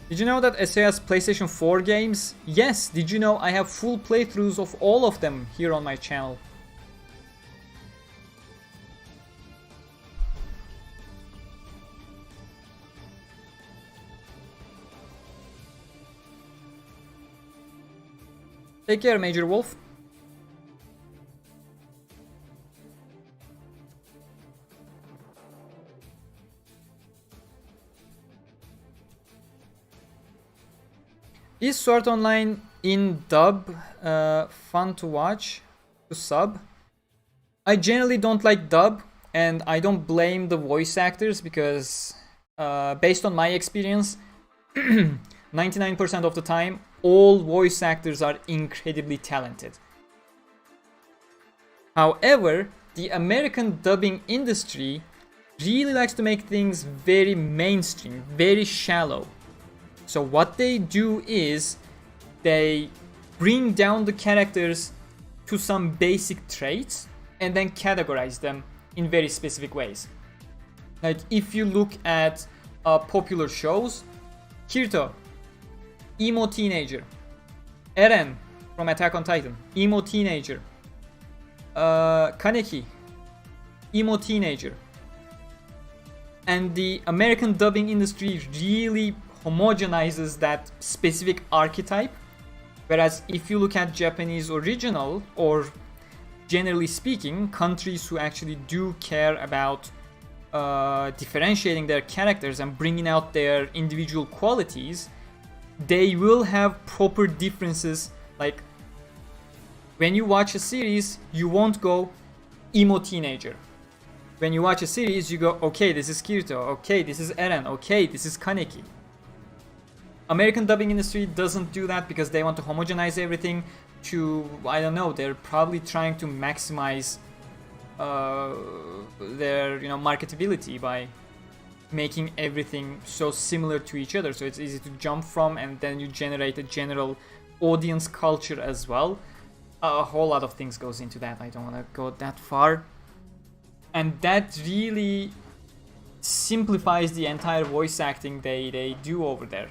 Did you know that SAO has PlayStation 4 games? Yes, did you know I have full playthroughs of all of them here on my channel? Take care, Major Wolf. Is Sword Art Online in dub fun to watch, to sub? I generally don't like dub, and I don't blame the voice actors because based on my experience, 99% of the time, all voice actors are incredibly talented. However, the American dubbing industry really likes to make things very mainstream, very shallow. So what they do is they bring down the characters to some basic traits and then categorize them in very specific ways. Like if you look at popular shows, Kirito, emo teenager. Eren from Attack on Titan, emo teenager. Kaneki, emo teenager. And the American dubbing industry really homogenizes that specific archetype, whereas if you look at Japanese original, or generally speaking, countries who actually do care about differentiating their characters and bringing out their individual qualities, they will have proper differences. Like when you watch a series, you won't go emo teenager. When you watch a series, you go, okay, this is Kirito, okay, this is Eren, okay, this is Kaneki. American dubbing industry doesn't do that because they want to homogenize everything to, I don't know, they're probably trying to maximize their, you know, marketability by making everything so similar to each other, so it's easy to jump from, and then you generate a general audience culture as well. A whole lot of things goes into that. I don't want to go that far, and that really simplifies the entire voice acting they do over there.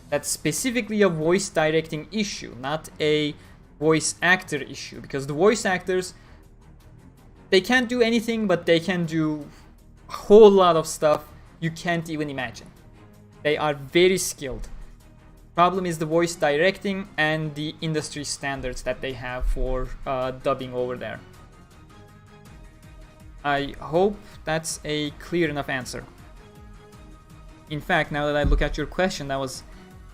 That's specifically a voice directing issue, not a voice actor issue, because the voice actors, they can't do anything, but they can do a whole lot of stuff you can't even imagine. They are very skilled. Problem is the voice directing and the industry standards that they have for dubbing over there. I hope that's a clear enough answer. In fact, now that I look at your question, that was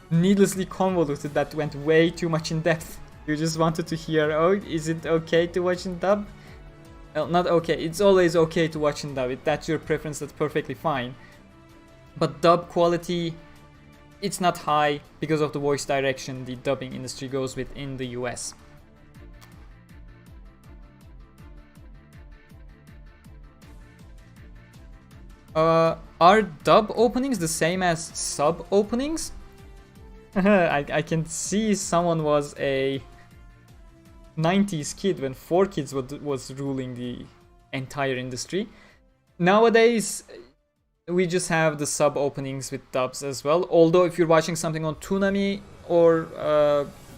needlessly convoluted. That went way too much in depth. You just wanted to hear, oh, is it okay to watch in dub? Well, not okay. It's always okay to watch in dub. If that's your preference, that's perfectly fine. But dub quality, it's not high because of the voice direction the dubbing industry goes with in the US. Are dub openings the same as sub openings? I can see someone was a 90s kid when 4Kids was ruling the entire industry. Nowadays, we just have the sub openings with dubs as well. Although if you're watching something on Toonami or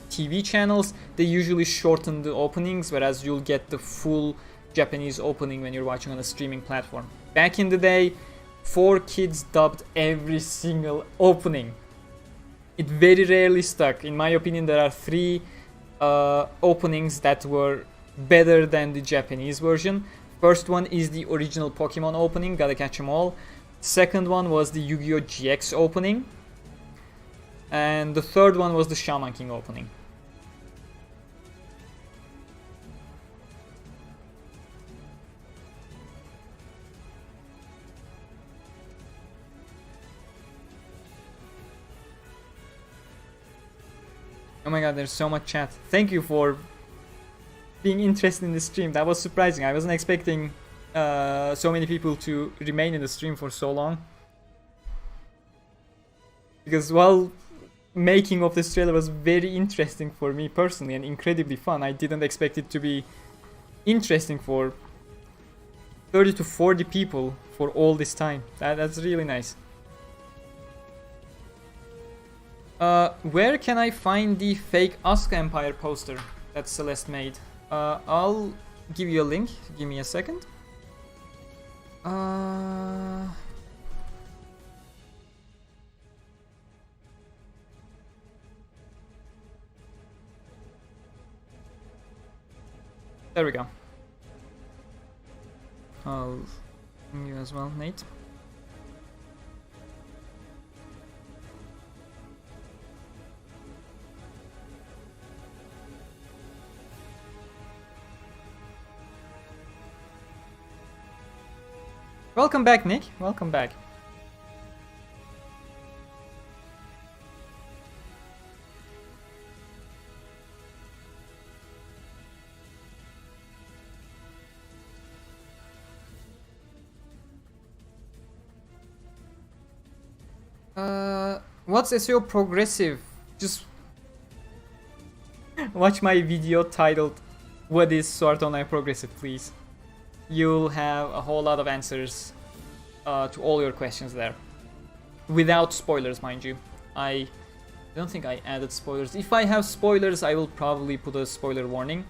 TV channels, they usually shorten the openings, whereas you'll get the full Japanese opening when you're watching on a streaming platform. Back in the day, 4Kids dubbed every single opening. It very rarely stuck. In my opinion, there are 3 openings that were better than the Japanese version. First one is the original Pokemon opening, Gotta Catch 'Em All. Second one was the Yu-Gi-Oh! GX opening. And the third one was the Shaman King opening. Oh my god, there's so much chat. Thank you for being interested in the stream. That was surprising. I wasn't expecting so many people to remain in the stream for so long. Because while making of this trailer was very interesting for me personally and incredibly fun, I didn't expect it to be interesting for 30 to 40 people for all this time. That's really nice. Where can I find the fake Asuka Empire poster that Celeste made? I'll give you a link. Give me a second. There we go. I'll bring you as well, Nate. Welcome back, Nick. Welcome back. What's SEO progressive? Just watch my video titled "What is Sword Online Progressive?" please. You'll have a whole lot of answers to all your questions there. Without spoilers, mind you. I don't think I added spoilers. If I have spoilers, I will probably put a spoiler warning.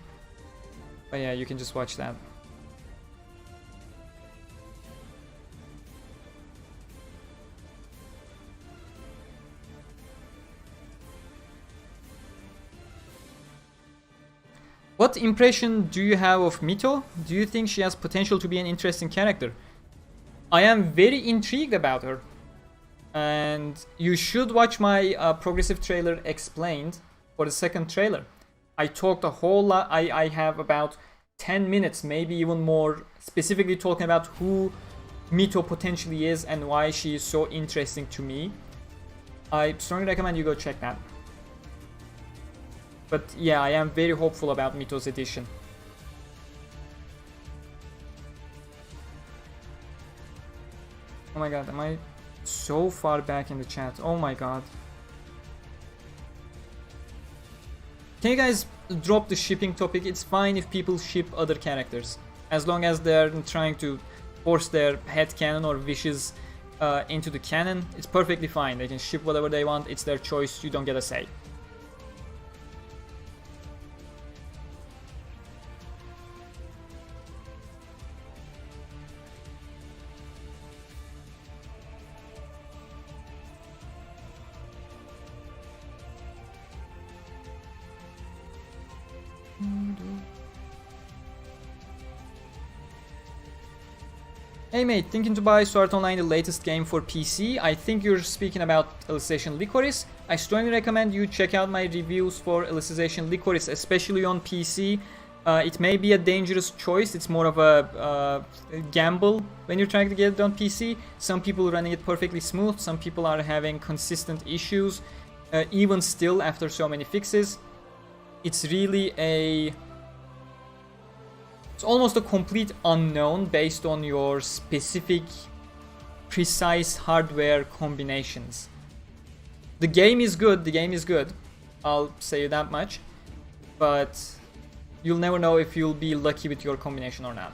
But yeah, you can just watch that. What impression do you have of Mito? Do you think she has potential to be an interesting character? I am very intrigued about her. And you should watch my progressive trailer explained for the second trailer. I talked a whole lot. I have about 10 minutes, maybe even more, specifically talking about who Mito potentially is and why she is so interesting to me. I strongly recommend you go check that. But yeah, I am very hopeful about Mito's edition. Oh my god, am I so far back in the chat? Oh my god. Can you guys drop the shipping topic? It's fine if people ship other characters, as long as they're trying to force their head canon or wishes into the canon, it's perfectly fine. They can ship whatever they want. It's their choice. You don't get a say. Hey mate, thinking to buy Sword Art Online, the latest game for PC. I think you're speaking about Alicization Lycoris. I strongly recommend you check out my reviews for Alicization Lycoris, especially on PC. It may be a dangerous choice. It's more of a gamble when you're trying to get it on PC. Some people are running it perfectly smooth. Some people are having consistent issues, even still after so many fixes. It's really it's almost a complete unknown based on your specific, precise hardware combinations. The game is good, I'll say that much, but you'll never know if you'll be lucky with your combination or not.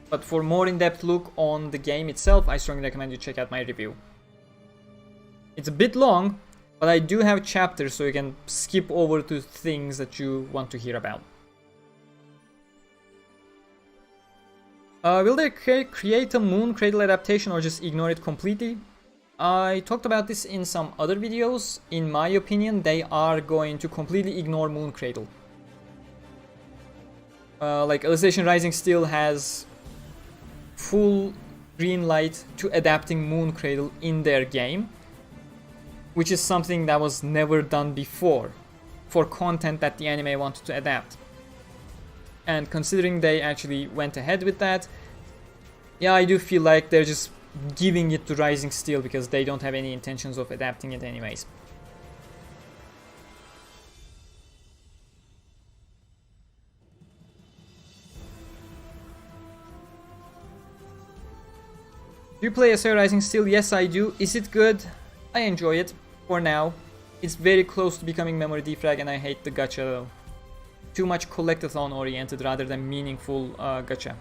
But for more in-depth look on the game itself, I strongly recommend you check out my review. It's a bit long, but I do have chapters so you can skip over to things that you want to hear about. Will they create a Moon Cradle adaptation or just ignore it completely? I talked about this in some other videos. In my opinion, they are going to completely ignore Moon Cradle. Like Alicization Rising still has full green light to adapting Moon Cradle in their game, which is something that was never done before for content that the anime wanted to adapt. And considering they actually went ahead with that, yeah, I do feel like they're just giving it to Rising Steel because they don't have any intentions of adapting it anyways. Do you play SAO Rising Steel? Yes, I do. Is it good? I enjoy it for now. It's very close to becoming memory defrag and I hate the gacha though. Too much collectathon oriented rather than meaningful gacha.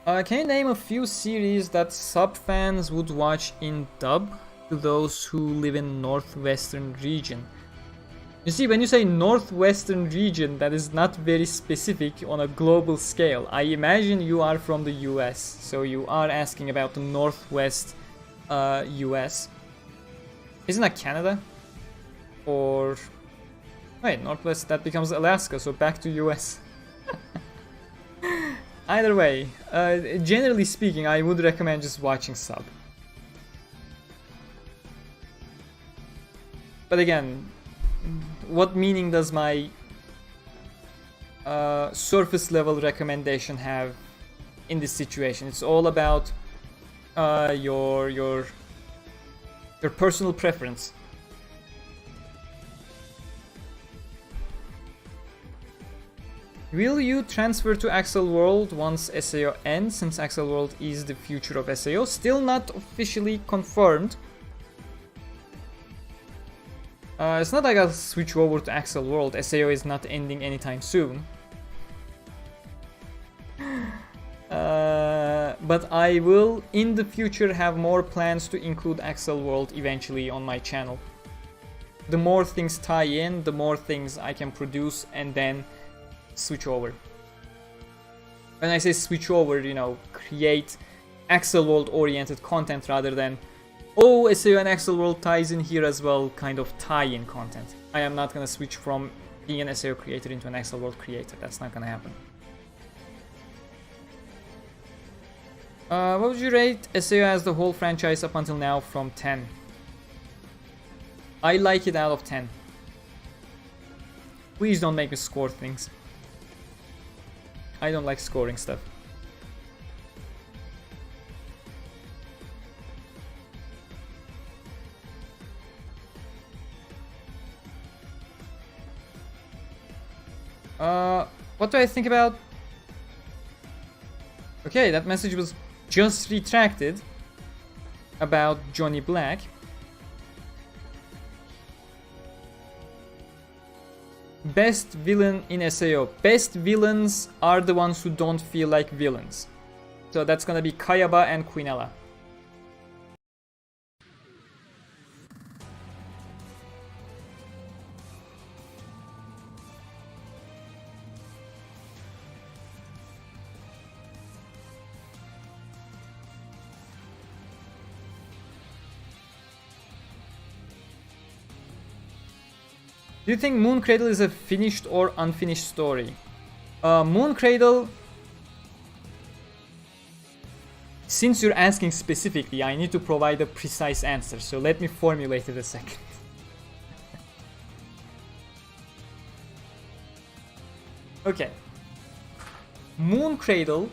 Can you name a few series that sub fans would watch in dub to those who live in northwestern region? You see, when you say northwestern region, that is not very specific on a global scale. I imagine you are from the US, so you are asking about the northwest US. Isn't that Canada? Or wait, northwest, that becomes Alaska, so back to US. Either way, generally speaking, I would recommend just watching sub. But again, what meaning does my surface level recommendation have in this situation? It's all about your personal preference. Will you transfer to Axel World once SAO ends, since Axel World is the future of SAO? Still not officially confirmed. It's not like I'll switch over to Axel World. SAO is not ending anytime soon. But I will in the future have more plans to include Axel World eventually on my channel. The more things tie in, the more things I can produce and then switch over. When I say switch over, you know, create Axel World oriented content rather than, oh, SAO and Axel World ties in here as well, kind of tie-in content. I am not gonna switch from being an SAO creator into an Axel World creator. That's not gonna happen. What would you rate SAO as the whole franchise up until now from 10? I like it out of 10. Please don't make me score things. I don't like scoring stuff. What do I think about? Okay, that message was just retracted about Johnny Black. Best villain in SAO. Best villains are the ones who don't feel like villains. So that's gonna be Kayaba and Quinella. Do you think Moon Cradle is a finished or unfinished story? Moon Cradle... Since you're asking specifically, I need to provide a precise answer, so let me formulate it a second. Okay. Moon Cradle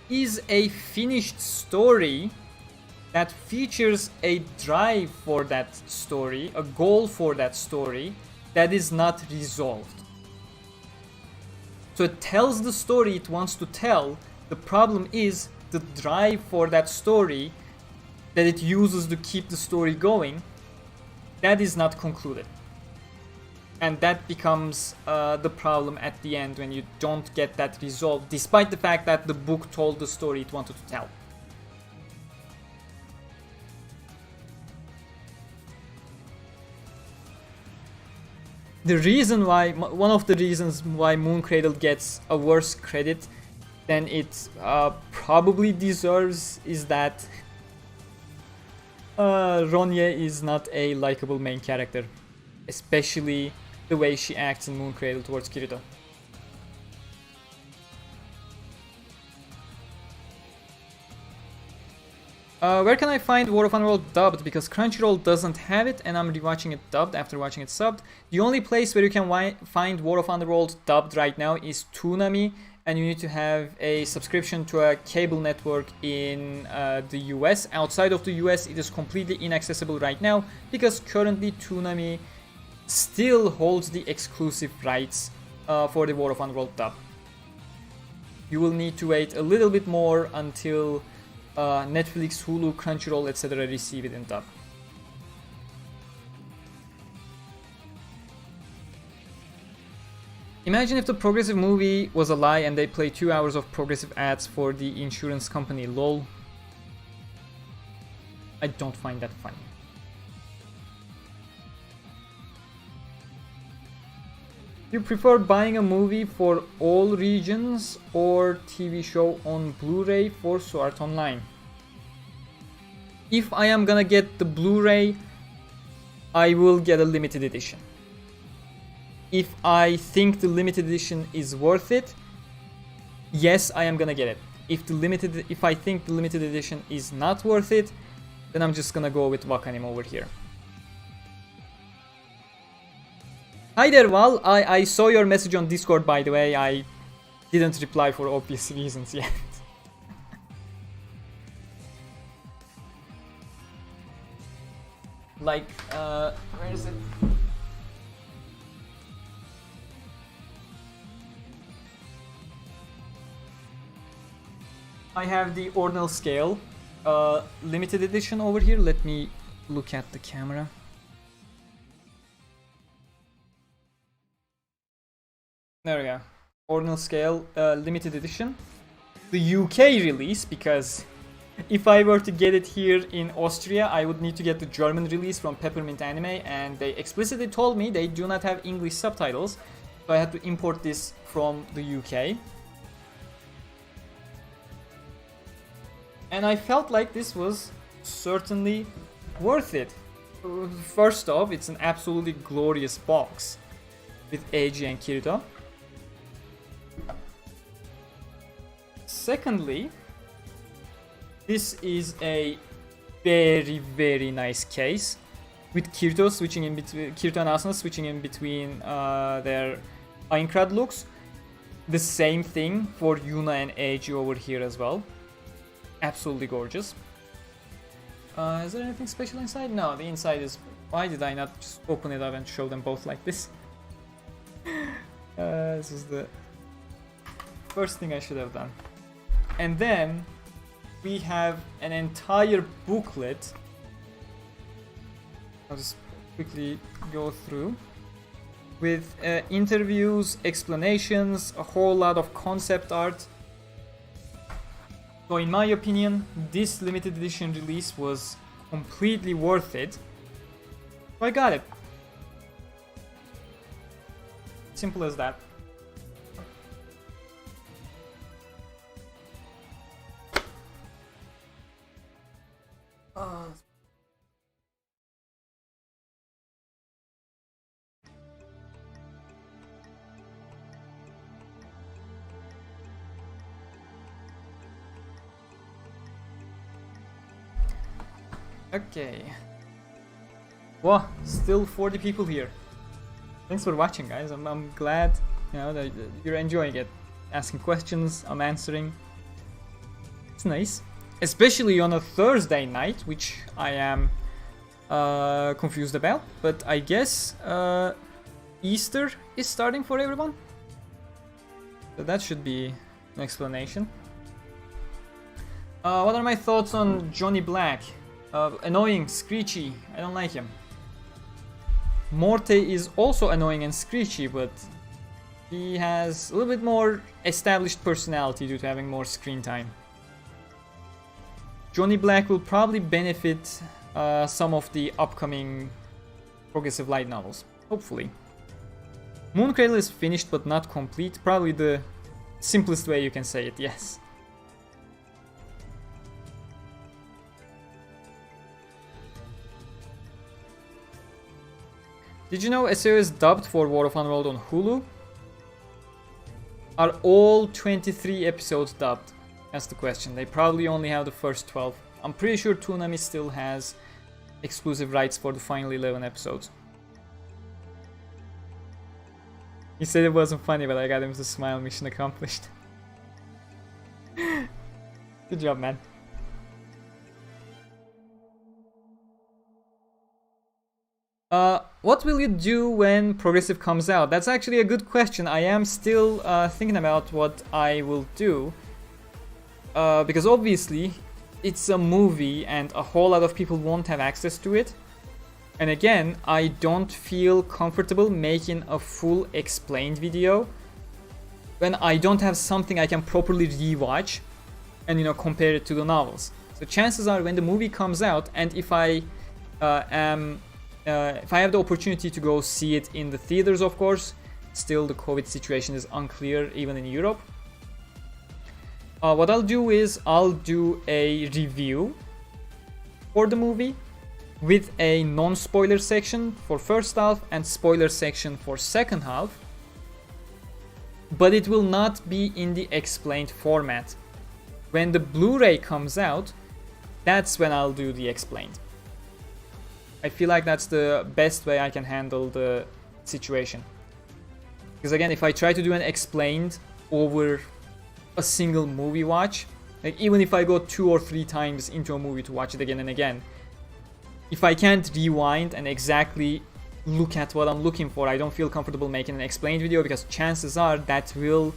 is a finished story that features a drive for that story, a goal for that story, that is not resolved. So it tells the story it wants to tell. The problem is the drive for that story that it uses to keep the story going, that is not concluded. And that becomes the problem at the end when you don't get that resolved, despite the fact that the book told the story it wanted to tell. The reason why, one of the reasons why Moon Cradle gets a worse credit than it probably deserves is that Ronye is not a likable main character, especially the way she acts in Moon Cradle towards Kirito. Where can I find War of Underworld dubbed? Because Crunchyroll doesn't have it and I'm rewatching it dubbed after watching it subbed. The only place where you can find War of Underworld dubbed right now is Toonami, and you need to have a subscription to a cable network in the US. Outside of the US, it is completely inaccessible right now because currently Toonami still holds the exclusive rights for the War of Underworld dub. You will need to wait a little bit more until Netflix, Hulu, Crunchyroll, etc. receive it in dub. Imagine if the progressive movie was a lie and they play 2 hours of progressive ads for the insurance company, lol. I don't find that funny. Do you prefer buying a movie for all regions or TV show on Blu-ray for Sword Online? If I am gonna get the Blu-ray, I will get a limited edition. If I think the limited edition is worth it, yes, I am gonna get it. If I think the limited edition is not worth it, then I'm just gonna go with Wakanim over here. Hi there, Val. I saw your message on Discord, by the way. I didn't reply for obvious reasons yet. Like, where is it? I have the ordinal scale limited edition over here. Let me look at the camera. There we go. Ordinal scale limited edition. The UK release, because if I were to get it here in Austria, I would need to get the German release from Peppermint Anime, and they explicitly told me they do not have English subtitles, so I had to import this from the UK. And I felt like this was certainly worth it. First off, it's an absolutely glorious box with Eiji and Kirito. Secondly, this is a very, very nice case with Kirito switching in between, Kirito and Asuna switching in between their Aincrad looks. The same thing for Yuna and Eiji over here as well. Absolutely gorgeous. Is there anything special inside? No, the inside is... Why did I not just open it up and show them both like this? This is the first thing I should have done. And then we have an entire booklet. I'll just quickly go through. with interviews, explanations, a whole lot of concept art. So in my opinion, this limited edition release was completely worth it. So I got it. Simple as that. Okay. Wow, still 40 people here. Thanks for watching, guys. I'm glad, you know, that you're enjoying it. Asking questions, I'm answering. It's nice. Especially on a Thursday night, which I am confused about. But I guess Easter is starting for everyone. So that should be an explanation. What are my thoughts on Johnny Black? Annoying, screechy, I don't like him. Morte is also annoying and screechy, but he has a little bit more established personality due to having more screen time. Johnny Black will probably benefit some of the upcoming progressive light novels, hopefully. Mooncradle is finished but not complete, probably the simplest way you can say it, yes. Did you know SAO is dubbed for War of Underworld on Hulu? Are all 23 episodes dubbed? That's the question. They probably only have the first 12. I'm pretty sure Toonami still has exclusive rights for the final 11 episodes. He said it wasn't funny, but I got him to smile. Mission accomplished. Good job, man. What will you do when Progressive comes out? That's actually a good question. I am still thinking about what I will do. Because obviously, it's a movie and a whole lot of people won't have access to it. And again, I don't feel comfortable making a full explained video when I don't have something I can properly rewatch and, you know, compare it to the novels. So chances are when the movie comes out, and if I if I have the opportunity to go see it in the theaters, of course, still the COVID situation is unclear even in Europe. What I'll do is I'll do a review for the movie with a non-spoiler section for first half and spoiler section for second half. But it will not be in the explained format. When the Blu-ray comes out, that's when I'll do the explained. I feel like that's the best way I can handle the situation. Because again, if I try to do an explained over a single movie watch, like even if I go 2 or 3 times into a movie to watch it again and again, if I can't rewind and exactly look at what I'm looking for, I don't feel comfortable making an explained video, because chances are that will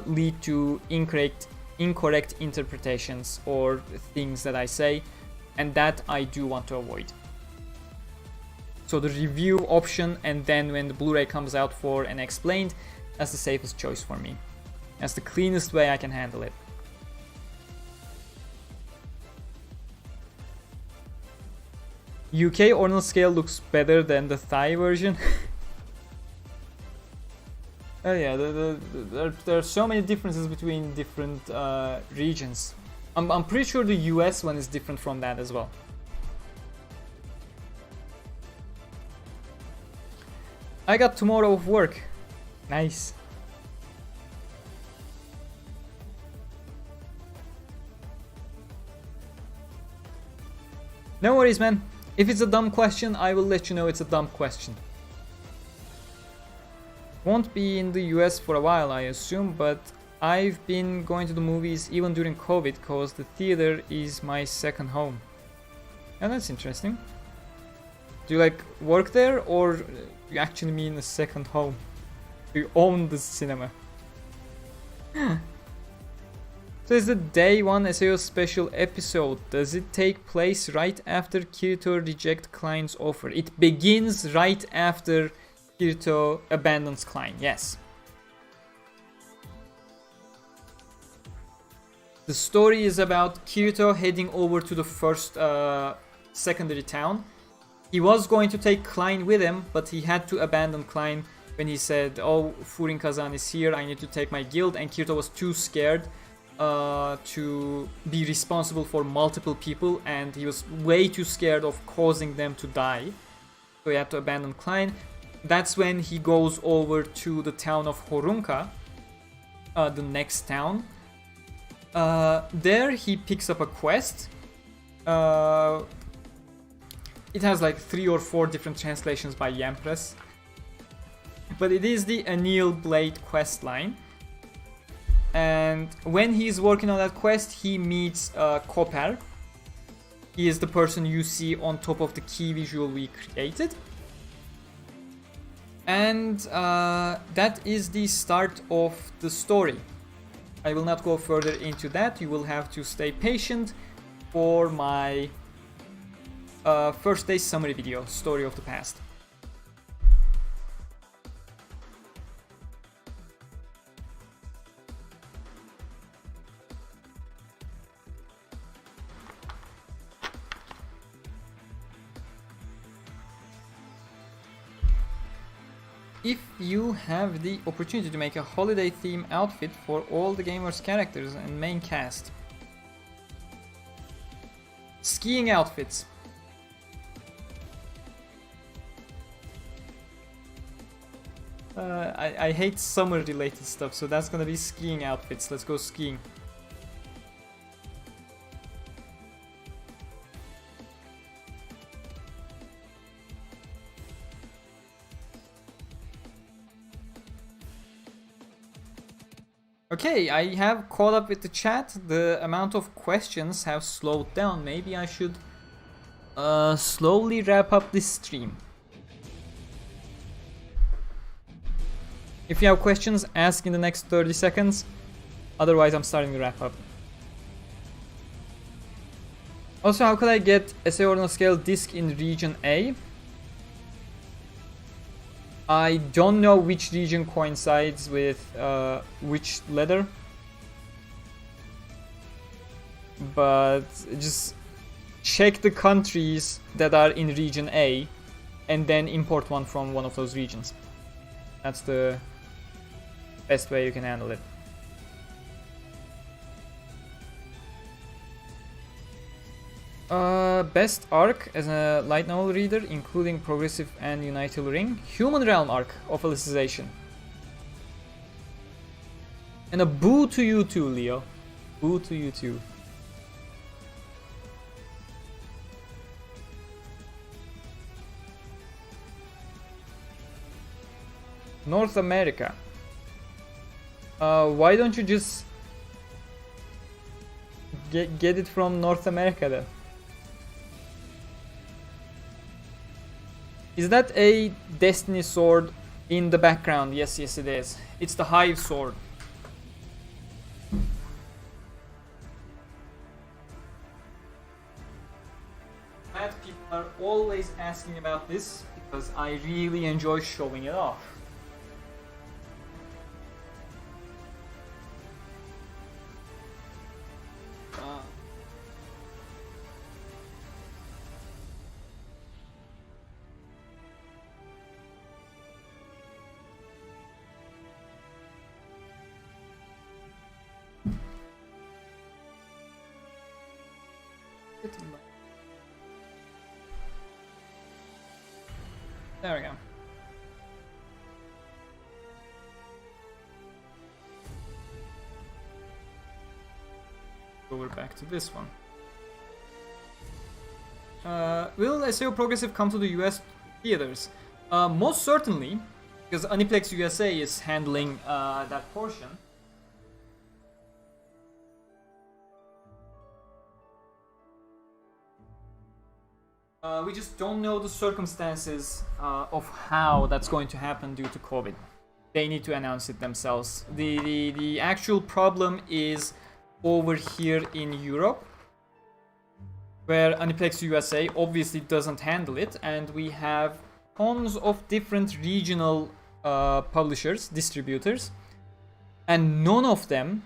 lead to incorrect interpretations or things that I say, and that I do want to avoid. So the review option, and then when the Blu-ray comes out for an explained, that's the safest choice for me. That's the cleanest way I can handle it. UK ordinal scale looks better than the Thai version. Oh yeah, there are so many differences between different regions. I'm pretty sure the US one is different from that as well. I got tomorrow off work. Nice. No worries, man. If it's a dumb question, I will let you know it's a dumb question. Won't be in the US for a while, I assume, but I've been going to the movies even during COVID because the theater is my second home. And that's interesting. Do you like work there, or do you actually mean a second home? Do you own the cinema? So it's the day 1 SAO special episode. Does it take place right after Kirito reject client's offer? It begins right after Kirito abandons Klein, yes. The story is about Kirito heading over to the first secondary town. He was going to take Klein with him, but he had to abandon Klein when he said, oh, Furin Kazan is here, I need to take my guild, and Kirito was too scared to be responsible for multiple people, and he was way too scared of causing them to die. So he had to abandon Klein. That's when he goes over to the town of Horunka, the next town. There he picks up a quest. It has like 3 or 4 different translations by Yampress. But it is the Anneal Blade quest line. And when he's working on that quest, he meets Kopper. He is the person you see on top of the key visual we created. And that is the start of the story. I will not go further into that. You will have to stay patient for my first day summary video, Story of the Past. If you have the opportunity to make a holiday theme outfit for all the gamers' characters and main cast. Skiing outfits. I hate summer related stuff, so that's gonna be skiing outfits. Let's go skiing. Okay, I have caught up with the chat. The amount of questions have slowed down. Maybe I should slowly wrap up this stream. If you have questions, ask in the next 30 seconds. Otherwise, I'm starting to wrap up. Also, how could I get SAO Ordinal Scale disc in region A? I don't know which region coincides with which letter, but just check the countries that are in region A and then import one from one of those regions. That's the best way you can handle it. Best arc as a light novel reader, including Progressive and Untitled Ring. Human Realm arc of Alicization. And a boo to you too, Leo. Boo to you too. North America. Why don't you just get it from North America then? Is that a Destiny sword in the background? Yes, yes it is. It's the Hive sword. Mad people are always asking about this because I really enjoy showing it off. There we go. We're back to this one. Will SAO Progressive come to the US theaters? Most certainly, because Aniplex USA is handling that portion. We just don't know the circumstances of how that's going to happen due to COVID. They need to announce it themselves. The actual problem is over here in Europe, where Aniplex USA obviously doesn't handle it, and we have tons of different regional publishers, distributors, and none of them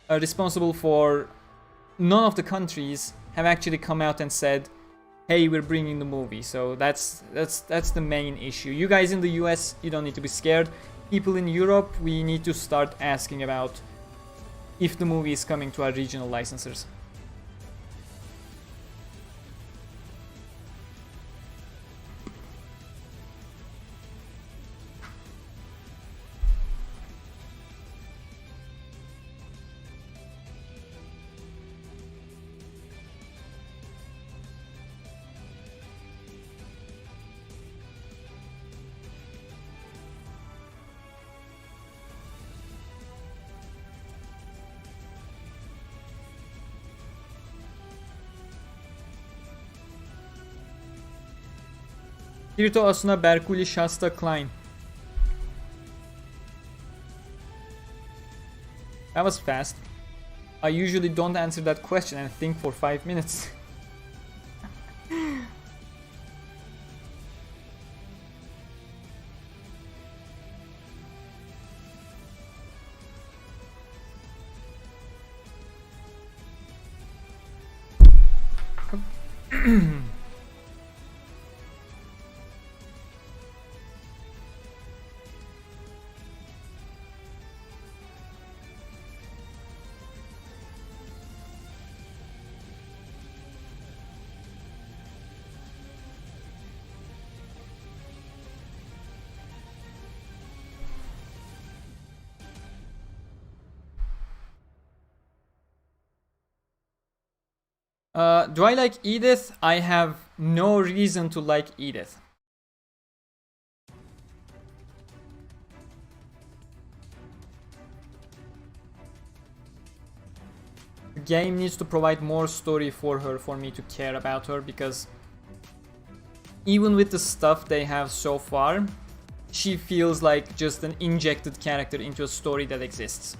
are responsible for, none of the countries have actually come out and said, hey, we're bringing the movie. So that's the main issue. You guys in the US, you don't need to be scared. People in Europe, we need to start asking about if the movie is coming to our regional licensors. Kirito, Asuna, Berkuli, Shasta, Klein. That was fast. I usually don't answer that question and think for 5 minutes. Do I like Edith? I have no reason to like Edith. The game needs to provide more story for her for me to care about her, because even with the stuff they have so far, she feels like just an injected character into a story that exists.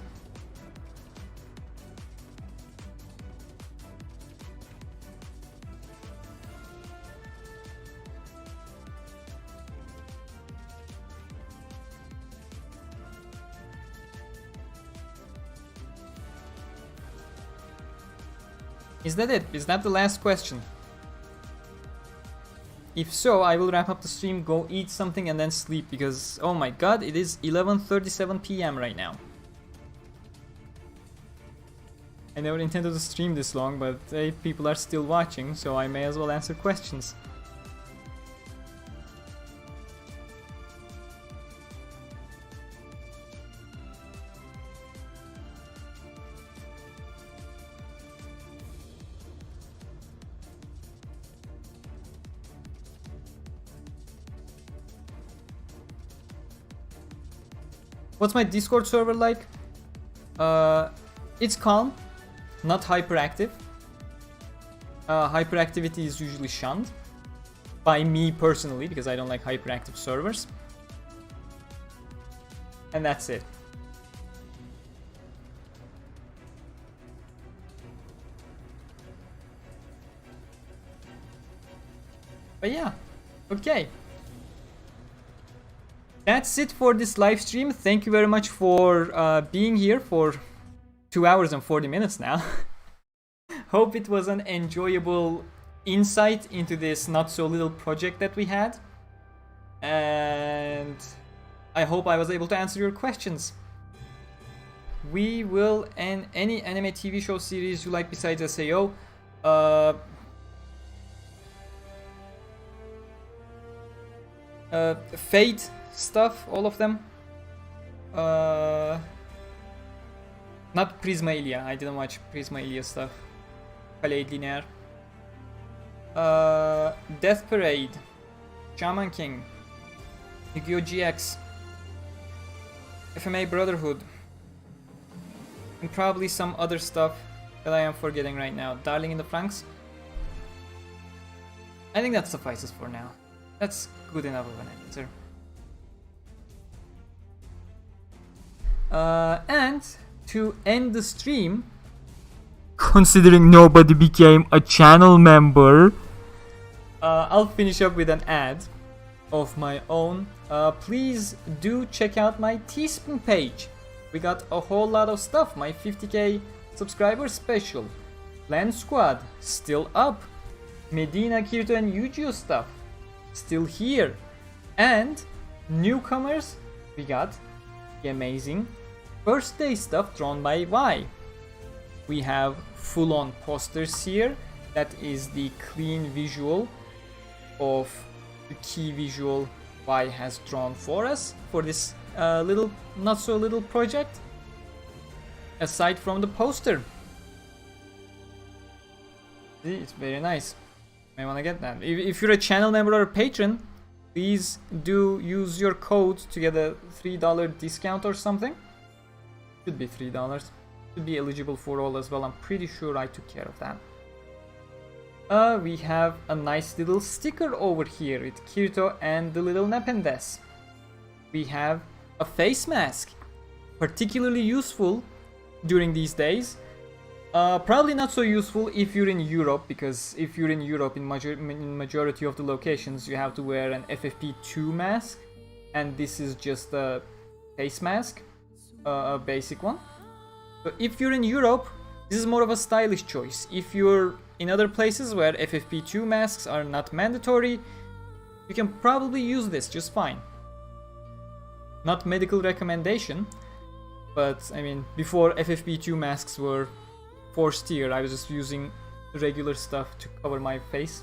Is that it? Is that the last question? If so, I will wrap up the stream, go eat something and then sleep, because oh my god, it is 11:37 PM right now. I never intended to stream this long, but people are still watching, so I may as well answer questions. What's my Discord server like? It's calm, not hyperactive. Hyperactivity is usually shunned by me personally, because I don't like hyperactive servers. And that's it. But yeah, okay. That's it for this live stream. Thank you very much for being here for 2 hours and 40 minutes now. Hope it was an enjoyable insight into this not so little project that we had. And I hope I was able to answer your questions. We will end any anime TV show series you like besides SAO. Fate stuff, all of them. Not Prismaelia, I didn't watch Prismaelia stuff. Palais Linear. Death Parade, Shaman King, Yu-Gi-Oh! GX, FMA Brotherhood, and probably some other stuff that I am forgetting right now. Darling in the Franxx. I think that suffices for now. That's good enough of an answer. And to end the stream, considering nobody became a channel member, I'll finish up with an ad. of my own, please do check out my Teespring page. We got a whole lot of stuff. My 50k subscriber special, Land Squad still up, Medina, Kirito and Yu-Gi-Oh stuff still here, and newcomers, we got the amazing first day stuff drawn by Y. We have full-on posters here. That is the clean visual of the key visual Y has drawn for us for this little, not so little project. Aside from the poster, see, it's very nice. I want to get that. If you're a channel member or a patron, please do use your code to get a $3 discount or something. Should be $3. Should be eligible for all as well. I'm pretty sure I took care of that. We have a nice little sticker over here with Kirito and the little Nependes. We have a face mask, particularly useful during these days. Probably not so useful if you're in Europe, because if you're in Europe, in majority of the locations, you have to wear an FFP2 mask, and this is just a face mask, a basic one. So if you're in Europe, this is more of a stylish choice. If you're in other places where FFP2 masks are not mandatory, you can probably use this just fine. Not medical recommendation, but I mean, before FFP2 masks were forced here, I was just using regular stuff to cover my face,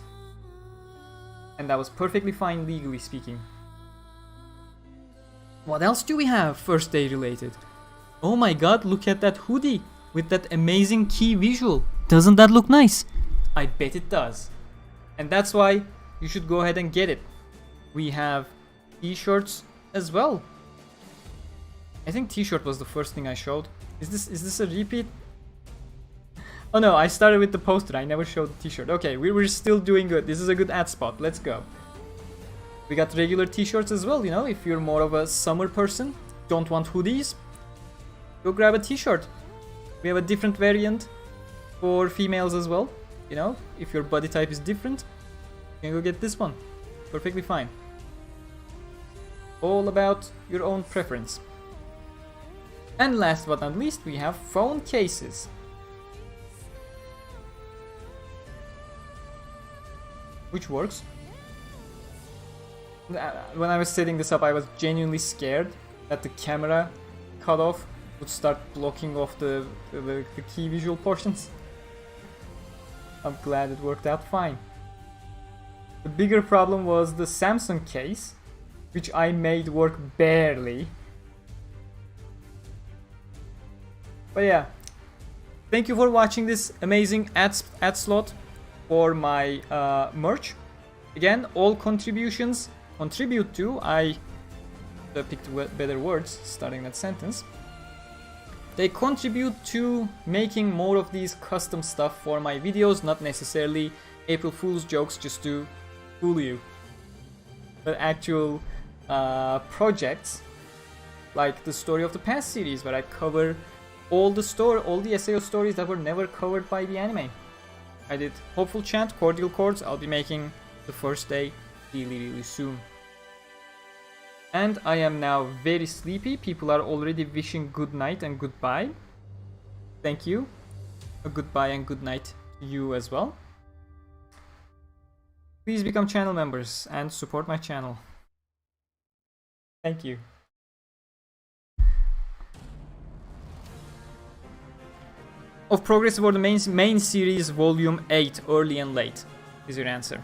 and that was perfectly fine legally speaking. What else do we have first day related? Oh my god, look at that hoodie with that amazing key visual. Doesn't that look nice? I bet it does. And that's why you should go ahead and get it. We have t-shirts as well. I think t-shirt was the first thing I showed. Is this a repeat? Oh no, I started with the poster. I never showed the t-shirt. Okay, we were still doing good. This is a good ad spot. Let's go. We got regular t-shirts as well, you know, if you're more of a summer person, don't want hoodies, go grab a t-shirt. We have a different variant for females as well. You know, if your body type is different, you can go get this one. Perfectly fine. All about your own preference. And last but not least, we have phone cases. Which works. When I was setting this up, I was genuinely scared that the camera cutoff would start blocking off the key visual portions. I'm glad it worked out fine. The bigger problem was the Samsung case, which I made work barely. But yeah, thank you for watching this amazing ad slot for my merch. Again, all contributions contribute to, I picked better words starting that sentence. They contribute to making more of these custom stuff for my videos, not necessarily April Fool's jokes just to fool you, but actual projects like the Story of the Past series, where I cover all the SAO stories that were never covered by the anime. I did Hopeful Chant, Cordial Chords. I'll be making the first day really soon. And I am now very sleepy. People are already wishing good night and goodbye. Thank you. A goodbye and good night to you as well. Please become channel members and support my channel. Thank you. Of progress for the main series, volume 8, early and late, is your answer.